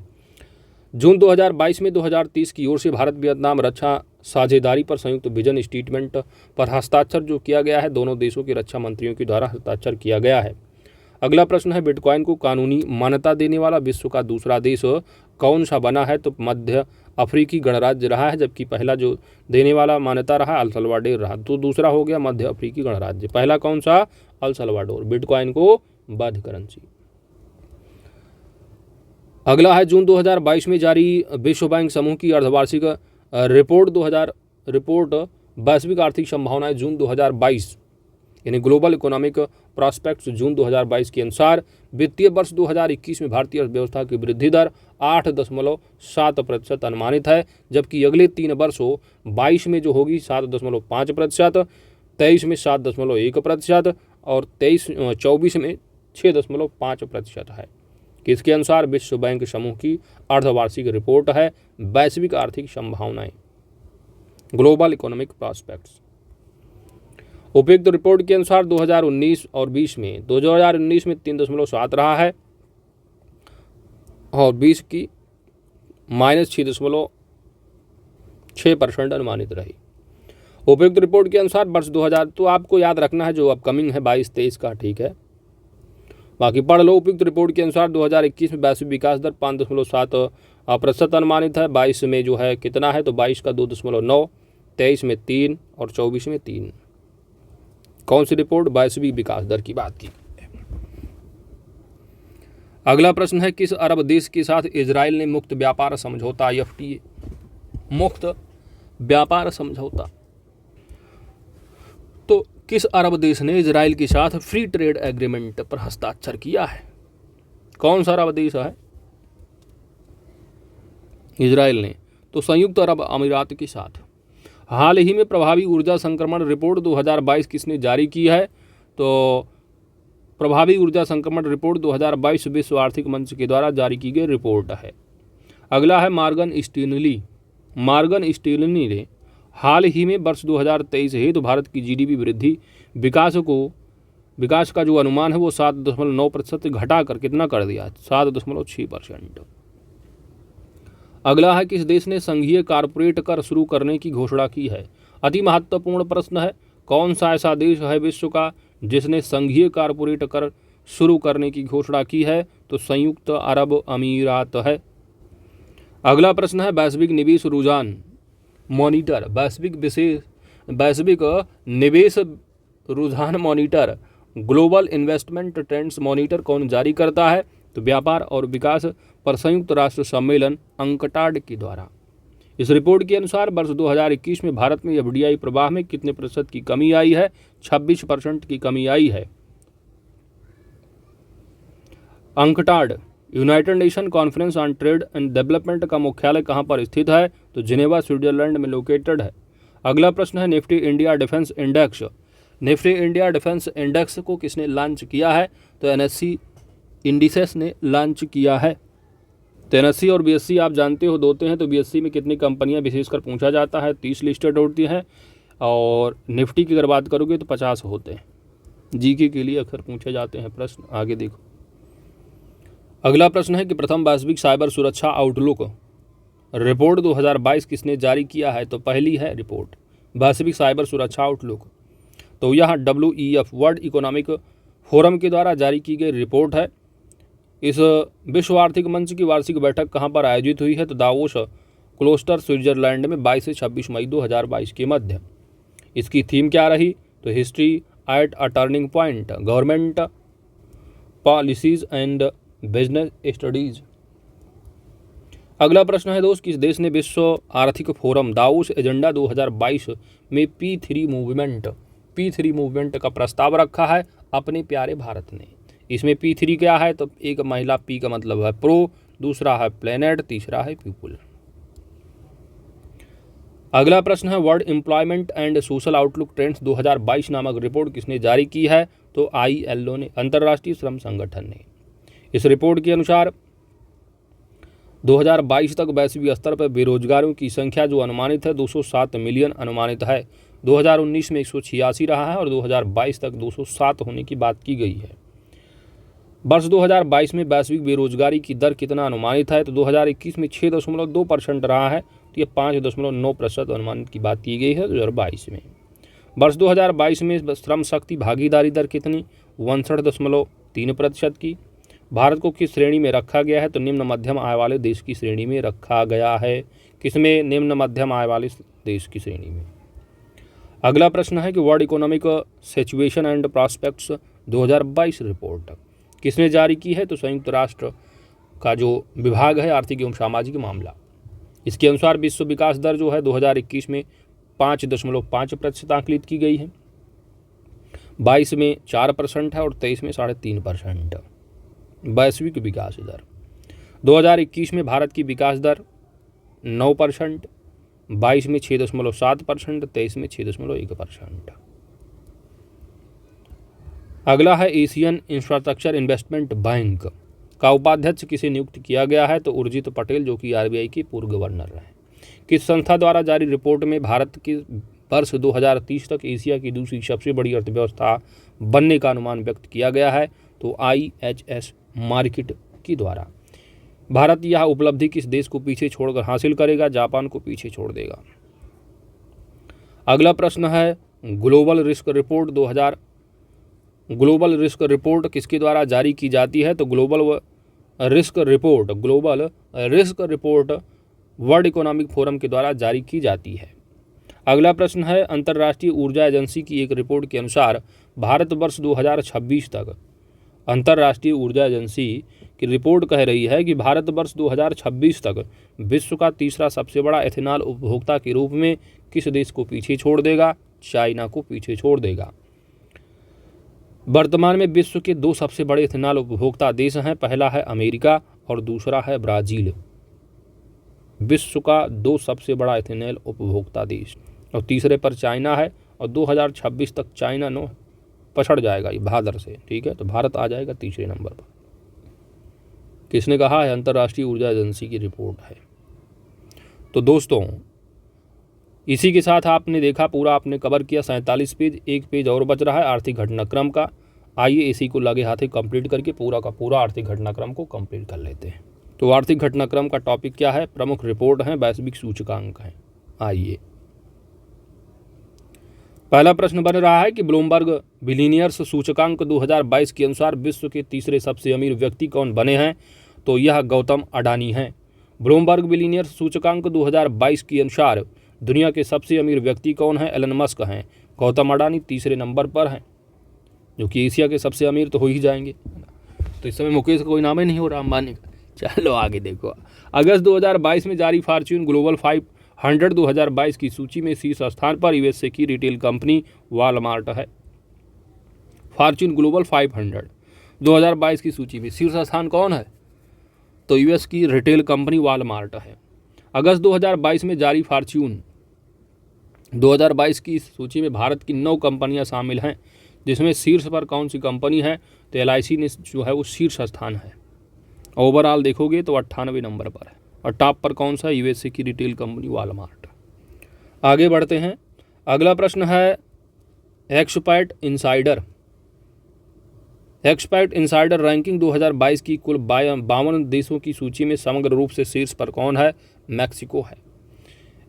जून 2022 में 2030 की ओर से भारत वियतनाम रक्षा साझेदारी पर संयुक्त विजन स्टेटमेंट पर हस्ताक्षर जो किया गया है, दोनों देशों के रक्षा मंत्रियों के द्वारा हस्ताक्षर किया गया है। अगला प्रश्न है बिटकॉइन को कानूनी मान्यता देने वाला विश्व का दूसरा देश कौन सा बना है? तो मध्य अफ्रीकी गणराज्य रहा है, जबकि पहला जो देने वाला मान्यता रहा अल सल्वाडोर रहा। तो दूसरा हो गया मध्य अफ्रीकी गणराज्य। पहला कौन सा? El Salvador. बिटकॉइन को वैध करेंसी। अगला है जून 2022 में जारी विश्व बैंक समूह की अर्धवार्षिक रिपोर्ट वैश्विक आर्थिक संभावनाएं जून 2022 यानी ग्लोबल इकोनॉमिक प्रॉस्पेक्ट्स जून 2022 के अनुसार वित्तीय वर्ष 2021 में भारतीय अर्थव्यवस्था की वृद्धि दर 8.7% अनुमानित है, जबकि अगले 3 वर्षों 22 में जो होगी 7.5%, 23 में 7.1% और 24 में 6.5% है। किसके अनुसार? विश्व बैंक समूह की अर्धवार्षिक रिपोर्ट है वैश्विक आर्थिक संभावनाएं, ग्लोबल इकोनॉमिक प्रॉस्पेक्ट्स। उपयुक्त रिपोर्ट के अनुसार 2019 और 20 में 2019 में 3.7 रहा है और 20 की -6.6% अनुमानित रही। उपयुक्त रिपोर्ट के अनुसार वर्ष 2000, तो आपको याद रखना है जो अपकमिंग है 22-23 का, ठीक है, बाकी पढ़ लो। उपयुक्त रिपोर्ट के अनुसार 2021 में वैश्विक विकास दर 5.7% अनुमानित है। 22 में जो है कितना है? तो 22 का 2.9, 23 में 3 और 24 में 3। कौन सी रिपोर्ट? वैश्विक विकास दर की बात की। अगला प्रश्न है किस अरब देश के साथ इजराइल ने मुक्त व्यापार समझौता FTA मुक्त व्यापार समझौता, तो किस अरब देश ने इजराइल के साथ फ्री ट्रेड एग्रीमेंट पर हस्ताक्षर किया है? कौन सा अरब देश है? इजराइल ने, तो संयुक्त अरब अमीरात के साथ। हाल ही में प्रभावी ऊर्जा संक्रमण रिपोर्ट 2022 किसने जारी की है? तो प्रभावी ऊर्जा संक्रमण रिपोर्ट 2022 विश्व आर्थिक मंच के द्वारा जारी की गई रिपोर्ट है। अगला है मॉर्गन स्टैनली ने हाल ही में वर्ष 2023 हेतु भारत की जीडीपी वृद्धि विकास का जो अनुमान है वो 7.9% घटाकर कितना कर दिया, 7.6%। अगला है, किस देश ने संघीय कारपोरेट कर शुरू करने की घोषणा की है। अति महत्वपूर्ण प्रश्न है। कौन सा ऐसा देश है विश्व का जिसने संघीय कारपोरेट कर शुरू करने की घोषणा की है, तो संयुक्त अरब अमीरात है। अगला प्रश्न है, वैश्विक निवेश रुझान मॉनिटर, वैश्विक निवेश रुझान monitor, global investment trends monitor कौन जारी करता है, तो व्यापार और विकास पर संयुक्त राष्ट्र सम्मेलन अंकटाड के द्वारा। इस रिपोर्ट के अनुसार वर्ष 2021 में भारत में एफडीआई प्रवाह में कितने प्रतिशत की कमी आई है, 26% की कमी आई है। UNCTAD United nation conference on trade and development का मुख्यालय कहाँ पर स्थित है, तो जिनेवा स्विट्जरलैंड में लोकेटेड है। अगला प्रश्न है, Nifty India defence index, Nifty India defence index को किसने लॉन्च किया है, तो एनएससी इंडिसेस ने लॉन्च किया है। तो एनएससी और बीएससी आप जानते हो होते हैं, तो बीएससी में कितनी कंपनियां विशेषकर पूछा जाता है, 30 लिस्टेड होती हैं, और निफ्टी की अगर बात करोगे तो 50 होते हैं। जीके के लिए अक्सर पूछे जाते हैं प्रश्न, आगे देखो। अगला प्रश्न है कि प्रथम वैश्विक साइबर सुरक्षा आउटलुक रिपोर्ट 2022 किसने जारी किया है, तो पहली है रिपोर्ट वैश्विक साइबर सुरक्षा आउटलुक, तो यह WEF वर्ल्ड इकोनॉमिक फोरम के द्वारा जारी की गई रिपोर्ट है। इस विश्व आर्थिक मंच की वार्षिक बैठक कहाँ पर आयोजित हुई है, तो दावोस क्लोस्टर स्विट्जरलैंड में 22 से 26 मई 2022 के मध्य। इसकी थीम क्या रही, तो history at a turning point, government policies and business studies. अगला प्रश्न है दोस्त, किस देश ने विश्व आर्थिक फोरम दावोस एजेंडा 2022 में P3 मूवमेंट का प्रस्ताव रखा है, अपने प्यारे भारत ने। इसमें P3 क्या है, तो एक महिला, P का मतलब है प्रो, दूसरा है प्लेनेट, तीसरा है पीपुल। अगला प्रश्न है, world employment and social outlook trends 2022 नामक रिपोर्ट किसने जारी की है, तो ILO ने, अंतर्राष्ट्रीय श्रम संगठन ने। इस रिपोर्ट के अनुसार 2022 तक वैश्विक स्तर पर बेरोजगारों की संख्या जो अनुमानित है 207 मिलियन अनुमानित है। 2019 में 186 रहा है और 2022 तक 207 होने की बात की गई है। वर्ष 2022 में वैश्विक बेरोजगारी की दर कितना अनुमानित है, तो 2021 में 6.2% रहा है, तो ये 5.9% अनुमानित की बात की गई है 2022 में। वर्ष 2022 में श्रम शक्ति भागीदारी दर कितनी, 59.3% की। भारत को किस श्रेणी में रखा गया है, तो निम्न मध्यम आय वाले देश की श्रेणी में रखा गया है। किसमें, निम्न मध्यम आय वाले देश की श्रेणी में। अगला प्रश्न है कि world economic situation and prospects 2022 report किसने जारी की है, तो संयुक्त राष्ट्र का जो विभाग है आर्थिक एवं सामाजिक मामला। इसके अनुसार विश्व विकास दर जो है 2021 में 5.5% आंकलित की गई है, 22 में 4% है और 23 में 3.5%। वैश्विक विकास दर 2021 में भारत की विकास दर 9%, 22 में 6.7%, 23 में 6.1%। अगला है, एशियन इंफ्रास्ट्रक्चर इन्वेस्टमेंट बैंक का उपाध्यक्ष किसे नियुक्त किया गया है, तो उर्जित पटेल जो कि RBI के पूर्व गवर्नर रहे। किस संस्था द्वारा जारी रिपोर्ट में भारत की वर्ष 2030 तक एशिया की दूसरी सबसे बड़ी अर्थव्यवस्था बनने का अनुमान व्यक्त किया गया है, तो IHS मार्केट की द्वारा। भारत यह उपलब्धि किस देश को पीछे छोड़कर हासिल करेगा, जापान को पीछे छोड़ देगा। अगला प्रश्न है, ग्लोबल रिस्क रिपोर्ट किसके द्वारा जारी की जाती है, तो global risk report world economic forum के द्वारा जारी की जाती है। अगला प्रश्न है, अंतर्राष्ट्रीय ऊर्जा एजेंसी की एक रिपोर्ट के अनुसार भारत वर्ष 2026 तक, अंतर्राष्ट्रीय ऊर्जा एजेंसी की रिपोर्ट कह रही है कि भारत वर्ष 2026 तक विश्व का तीसरा सबसे बड़ा एथेनॉल उपभोक्ता के रूप में किस देश को पीछे छोड़ देगा, चाइना को पीछे छोड़ देगा। वर्तमान में विश्व के 2 सबसे बड़े एथेनॉल उपभोक्ता देश हैं, पहला है अमेरिका और दूसरा है ब्राज़ील। विश्व का 2 सबसे बड़ा एथेनॉल उपभोक्ता देश, और तीसरे पर चाइना है, और 2026 तक चाइना पछड़ जाएगा ये भादर से, ठीक है। तो भारत आ जाएगा तीसरे नंबर पर। किसने कहा है, अंतर्राष्ट्रीय ऊर्जा एजेंसी की रिपोर्ट है। तो दोस्तों इसी के साथ आपने देखा पूरा आपने कवर किया 47 पेज, एक पेज और बच रहा है आर्थिक घटनाक्रम का। आइए इसी को लगे हाथे कंप्लीट करके पूरा का पूरा आर्थिक घटनाक्रम को कंप्लीट कर लेते हैं। तो आर्थिक घटनाक्रम का टॉपिक क्या है? प्रमुख रिपोर्ट है, वैश्विक सूचकांक है। आइए पहला प्रश्न बन रहा है कि ब्लूमबर्ग बिलियनियर्स सूचकांक 2022 के अनुसार विश्व के तीसरे सबसे अमीर व्यक्ति कौन बने हैं? तो यह गौतम अडानी हैं। ब्लूमबर्ग बिलियनियर्स सूचकांक 2022 के अनुसार दुनिया के सबसे अमीर व्यक्ति कौन है? एलन मस्क हैं। गौतम अडानी तीसरे नंबर पर हैं, जो कि एशिया के सबसे अमीर तो हो ही जाएंगे। तो इस समय मुकेश का कोई नाम ही नहीं हो रहा अंबानी का। चलो आगे देखो। अगस्त 2022 में जारी फॉर्च्यून ग्लोबल 500 2022 की सूची में शीर्ष स्थान पर यूएसए की रिटेल कंपनी वॉलमार्ट है। फॉर्च्यून ग्लोबल 500 2022 की सूची में शीर्ष स्थान कौन है? तो यूएस की रिटेल कंपनी वॉलमार्ट है। अगस्त 2022 में जारी फॉर्च्यून 2022 की सूची में भारत की 9 कंपनियां शामिल हैं, जिसमें शीर्ष पर कौन सी कंपनी है? तो एलआईसी ने जो है वो शीर्ष स्थान है। ओवरऑल देखोगे तो 98 नंबर पर है और टॉप पर कौन सा? यूएसए की रिटेल कंपनी वॉलमार्ट। आगे बढ़ते हैं। अगला प्रश्न है एक्सपर्ट इनसाइडर रैंकिंग 2022 की कुल 52 देशों की सूची में समग्र रूप से शीर्ष पर कौन है? मैक्सिको है।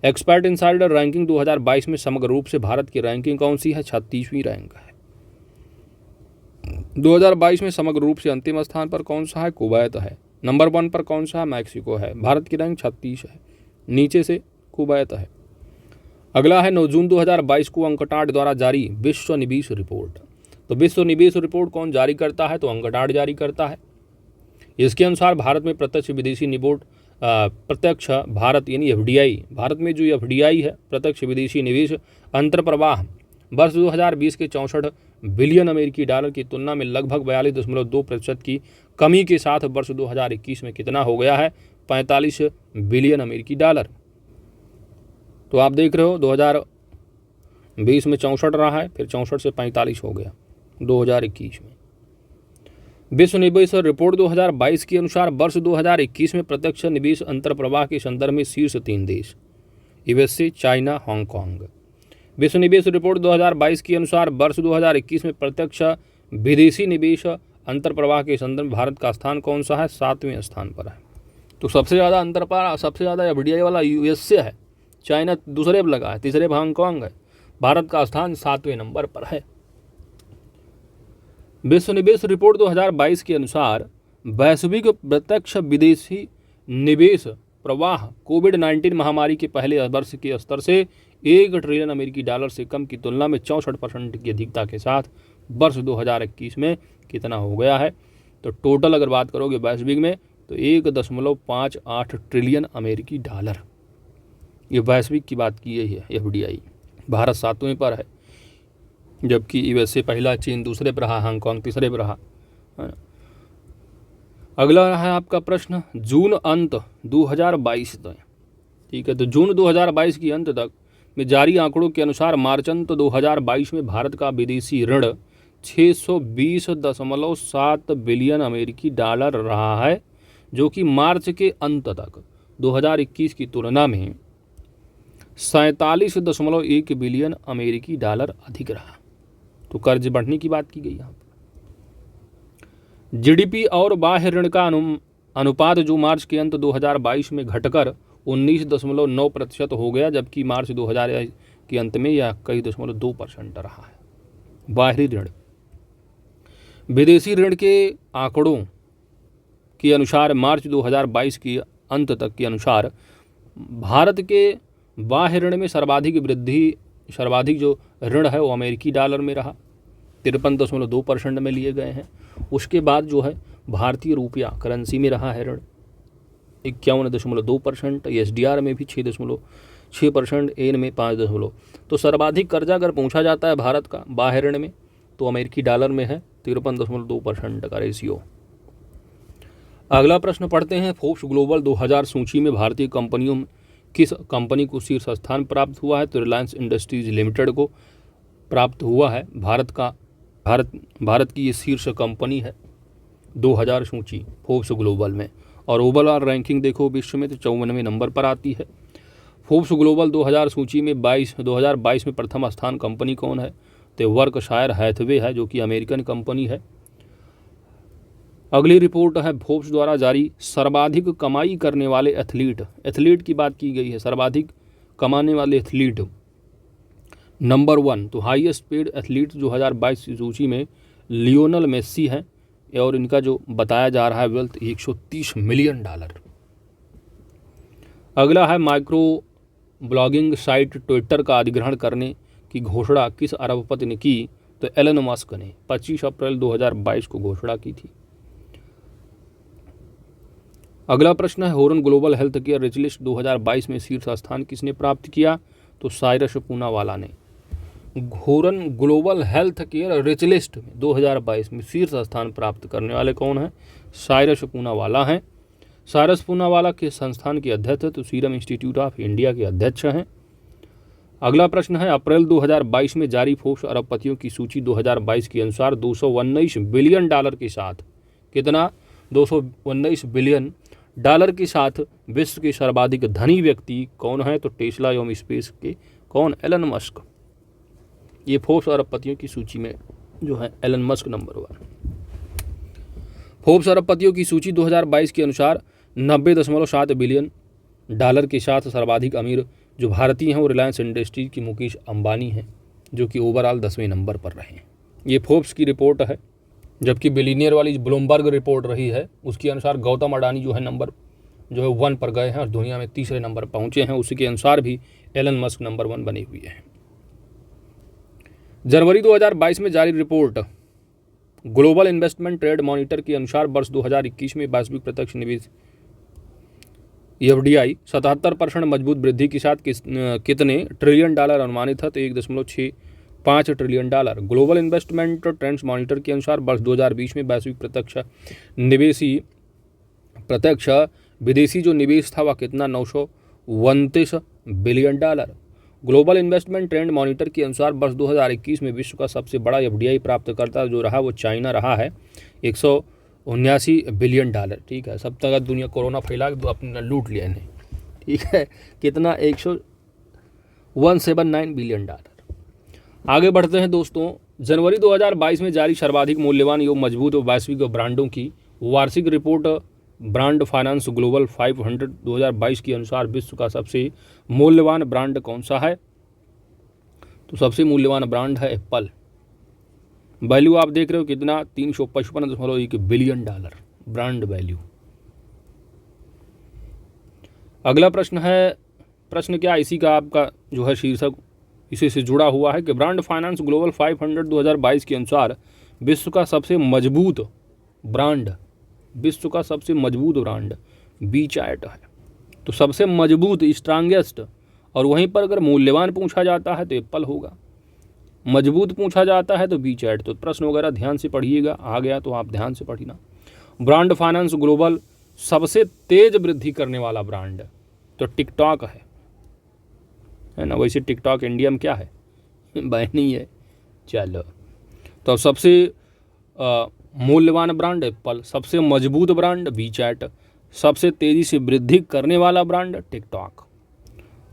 एक्सपर्ट इनसाइडर रैंकिंग 2022 में समग्र रूप से भारत की रैंकिंग कौन सी है? 36वीं रैंक है। 2022 में समग्र रूप से अंतिम स्थान पर कौन सा है? कुवैत है। नंबर 1 पर कौन सा? मैक्सिको है। भारत की रैंक 36 है, नीचे से कुवैत है। अगला है 9 जून 2022 को अंकटाड द्वारा जारी विश्व निवेश रिपोर्ट। तो विश्व निवेश रिपोर्ट कौन जारी करता है? तो अंकटाड जारी करता है। इसके अनुसार भारत में प्रत्यक्ष विदेशी निवेश प्रत्यक्ष भारत यानी एफडीआई, भारत में जो एफडीआई है प्रत्यक्ष विदेशी निवेश अंतर्प्रवाह वर्ष 2020 के 64 बिलियन अमेरिकी डॉलर की तुलना में लगभग 42.2% की कमी के साथ वर्ष 2021 में कितना हो गया है? 45 बिलियन अमेरिकी डॉलर। तो आप देख रहे हो 2020 में 64 रहा है, फिर 64 से 45 हो गया 2021 में। विश्व निवेश रिपोर्ट 2022 के अनुसार वर्ष 2021 में प्रत्यक्ष निवेश अंतर्प्रवाह के संदर्भ में शीर्ष 3 देश यूएसए, चाइना, हांगकांग। विश्व निवेश रिपोर्ट 2022 के अनुसार वर्ष 2021 में प्रत्यक्ष विदेशी निवेश अंतर्प्रवाह के संदर्भ में भारत का स्थान कौन सा है? 7वें स्थान पर है। तो सबसे ज़्यादा अंतरप्रवाह, सबसे ज़्यादा एफडीआई वाला यूएसए है, चाइना दूसरे पर लगा है, तीसरे पर हांगकांग है। भारत का स्थान 7वें नंबर पर है। विश्व निवेश रिपोर्ट 2022 के अनुसार वैश्विक प्रत्यक्ष विदेशी निवेश प्रवाह कोविड-19 महामारी के पहले वर्ष के स्तर से 1 ट्रिलियन अमेरिकी डॉलर से कम की तुलना में 64% की अधिकता के साथ वर्ष 2021 में कितना हो गया है? तो टोटल अगर बात करोगे वैश्विक में तो 1.58 ट्रिलियन अमेरिकी डॉलर। ये वैश्विक की बात की गई है एफडीआई। भारत 7वें पर है, जबकि यूएसए पहला, चीन दूसरे पर रहा, हांगकांग तीसरे पर रहा। अगला है आपका प्रश्न जून अंत 2022 तक। ठीक है, तो जून 2022 की अंत तक में जारी आंकड़ों के अनुसार मार्च अंत 2022 में भारत का विदेशी ऋण 620.7 बिलियन अमेरिकी डॉलर रहा है, जो कि मार्च के अंत तक 2021 की तुलना में 47.1 बिलियन अमेरिकी डॉलर अधिक रहा। तो कर्ज बढ़ने की बात की गई यहाँ पर। जीडीपी और बाह्य ऋण का अनुपात जो मार्च के अंत 2022 में घटकर 19.9% हो गया, जबकि मार्च 2000 के अंत में यह 21.2% रहा है। बाहरी ऋण, विदेशी ऋण के आंकड़ों के अनुसार मार्च 2022 के अंत तक के अनुसार भारत के बाह्य ऋण में सर्वाधिक जो ऋण है वो अमेरिकी डॉलर में रहा, 53.2% में लिए गए हैं। उसके बाद जो है भारतीय रुपया करेंसी में रहा है ऋण 51.2%, एसडीआर में भी 6.6%, एन में 5. तो सर्वाधिक कर्जा अगर पूछा जाता है भारत का बाह्य ऋण में तो अमेरिकी डॉलर में है 53.2% का रेशियो। अगला प्रश्न पढ़ते हैं। फोर्ब्स ग्लोबल 2000 सूची में भारतीय कंपनियों में किस कंपनी को शीर्ष स्थान प्राप्त हुआ है? तो रिलायंस इंडस्ट्रीज लिमिटेड को प्राप्त हुआ है। भारत की ये शीर्ष कंपनी है 2000 सूची फोर्ब्स ग्लोबल में। और ओवरऑल रैंकिंग देखो विश्व में तो 54वें नंबर पर आती है। फोर्ब्स ग्लोबल 2000 सूची में 2022 में प्रथम स्थान कंपनी कौन है? तो वर्कशायर हैथवे है, जो कि अमेरिकन कंपनी है। अगली रिपोर्ट है फोर्ब्स द्वारा जारी सर्वाधिक कमाई करने वाले एथलीट की बात की गई है। सर्वाधिक कमाने वाले एथलीट नंबर 1, तो हाईएस्ट पेड एथलीट 2022 की सूची में लियोनल मेस्सी हैं और इनका जो बताया जा रहा है वेल्थ $130 मिलियन। अगला है माइक्रो ब्लॉगिंग साइट ट्विटर का अधिग्रहण करने की घोषणा किस अरबपति ने की? तो एलन मस्क ने 25 अप्रैल 2022 को घोषणा की थी। अगला प्रश्न है Hurun global health care rich list 2022 में शीर्ष स्थान किसने प्राप्त किया? तो साइरस पूनावाला ने। Hurun global health care rich list में 2022 में शीर्ष स्थान प्राप्त करने वाले कौन हैं? साइरस पूनावाला हैं। साइरस पूनावाला के संस्थान के अध्यक्ष तो सीरम इंस्टीट्यूट ऑफ इंडिया के अध्यक्ष हैं। अगला प्रश्न है अप्रैल 2022 में जारी फोर्ब्स अरबपतियों की सूची 2022 के अनुसार $219 बिलियन के साथ कितना? $219 बिलियन के साथ विश्व के सर्वाधिक धनी व्यक्ति कौन है? तो टेस्ला एवं स्पेस के कौन? Elon Musk. ये फोर्ब्स अरबपतियों की सूची में जो है एलन मस्क नंबर 1। फोर्ब्स अरबपतियों की सूची 2022 के अनुसार $90.7 बिलियन के साथ सर्वाधिक अमीर जो भारतीय हैं वो रिलायंस इंडस्ट्रीज की मुकेश अंबानी हैं, जो कि ओवरऑल 10वें नंबर पर रहे हैं। ये फोर्ब्स की रिपोर्ट है। जबकि बिलियनियर वाली ब्लूमबर्ग रिपोर्ट रही है उसके अनुसार गौतम अडानी जो है नंबर 1 पर गए हैं और दुनिया में तीसरे नंबर पहुंचे हैं। उसी के अनुसार भी एलन मस्क नंबर 1 बने हुए हैं। जनवरी 2022 में जारी report global investment trade monitor के अनुसार वर्ष 2021 में वैश्विक प्रत्यक्ष निवेश FDI 77% मजबूत वृद्धि के साथ कितने ट्रिलियन डॉलर अनुमानित है? तो $1.65 trillion. Global investment trends monitor के अनुसार वर्ष 2020 में वैश्विक प्रत्यक्ष विदेशी जो निवेश था वह कितना? $929 billion. Global investment trend monitor के अनुसार वर्ष 2021 में विश्व का सबसे बड़ा FDI प्राप्तकर्ता जो रहा वो चाइना रहा है, $179 बिलियन। ठीक है, सब तक दुनिया कोरोना फैला के अपने लूट लिया इन्हें। ठीक है, कितना? $179 बिलियन। आगे बढ़ते हैं दोस्तों। जनवरी 2022 में जारी सर्वाधिक मूल्यवान एवं मजबूत वैश्विक ब्रांडों की वार्षिक रिपोर्ट ब्रांड फाइनेंस ग्लोबल 500 2022 के अनुसार विश्व का सबसे मूल्यवान ब्रांड कौन सा है? तो सबसे मूल्यवान ब्रांड है एप्पल। वैल्यू आप देख रहे हो कितना? $355.1 बिलियन ब्रांड वैल्यू। अगला प्रश्न है, प्रश्न क्या इसी का आपका जो है शीर्षक इसी से जुड़ा हुआ है कि ब्रांड फाइनेंस ग्लोबल 500 2022 के अनुसार विश्व का सबसे मजबूत ब्रांड वीचैट है। तो सबसे मजबूत स्ट्रांगेस्ट, और वहीं पर अगर मूल्यवान पूछा जाता है तो एप्पल होगा, मजबूत पूछा जाता है तो वीचैट। तो प्रश्न वगैरह ध्यान से पढ़िएगा, आ गया तो आप ध्यान से पढ़िना। ब्रांड फाइनेंस ग्लोबल सबसे तेज वृद्धि करने वाला ब्रांड तो टिकटॉक है ना। वैसे टिकटॉक इंडिया में क्या है? बैन ही है। चलो, तो सबसे मूल्यवान ब्रांड एप्पल, सबसे मजबूत ब्रांड वीचैट, सबसे तेज़ी से वृद्धि करने वाला ब्रांड टिकटॉक,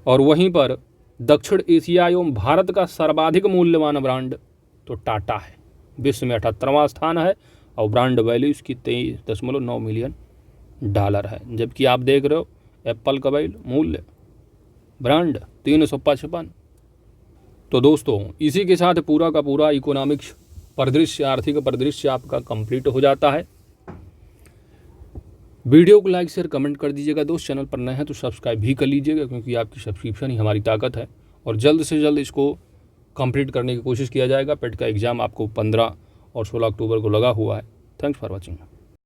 और वहीं पर दक्षिण एशिया एवं भारत का सर्वाधिक मूल्यवान ब्रांड तो टाटा है। विश्व में 78वां स्थान है और ब्रांड वैल्यू इसकी $23.9 मिलियन है। जबकि आप देख रहे हो एप्पल का वैल्यू मूल्य ब्रांड 355। तो दोस्तों इसी के साथ पूरा का पूरा इकोनॉमिक्स परिदृश्य, आर्थिक परिदृश्य आपका कंप्लीट हो जाता है। वीडियो को लाइक शेयर कमेंट कर दीजिएगा। दोस्त चैनल पर नए हैं तो सब्सक्राइब भी कर लीजिएगा, क्योंकि आपकी सब्सक्रिप्शन ही हमारी ताकत है। और जल्द से जल्द इसको कंप्लीट करने की कोशिश किया जाएगा। पेट का एग्ज़ाम आपको 15 और 16 अक्टूबर को लगा हुआ है। Thanks for watching.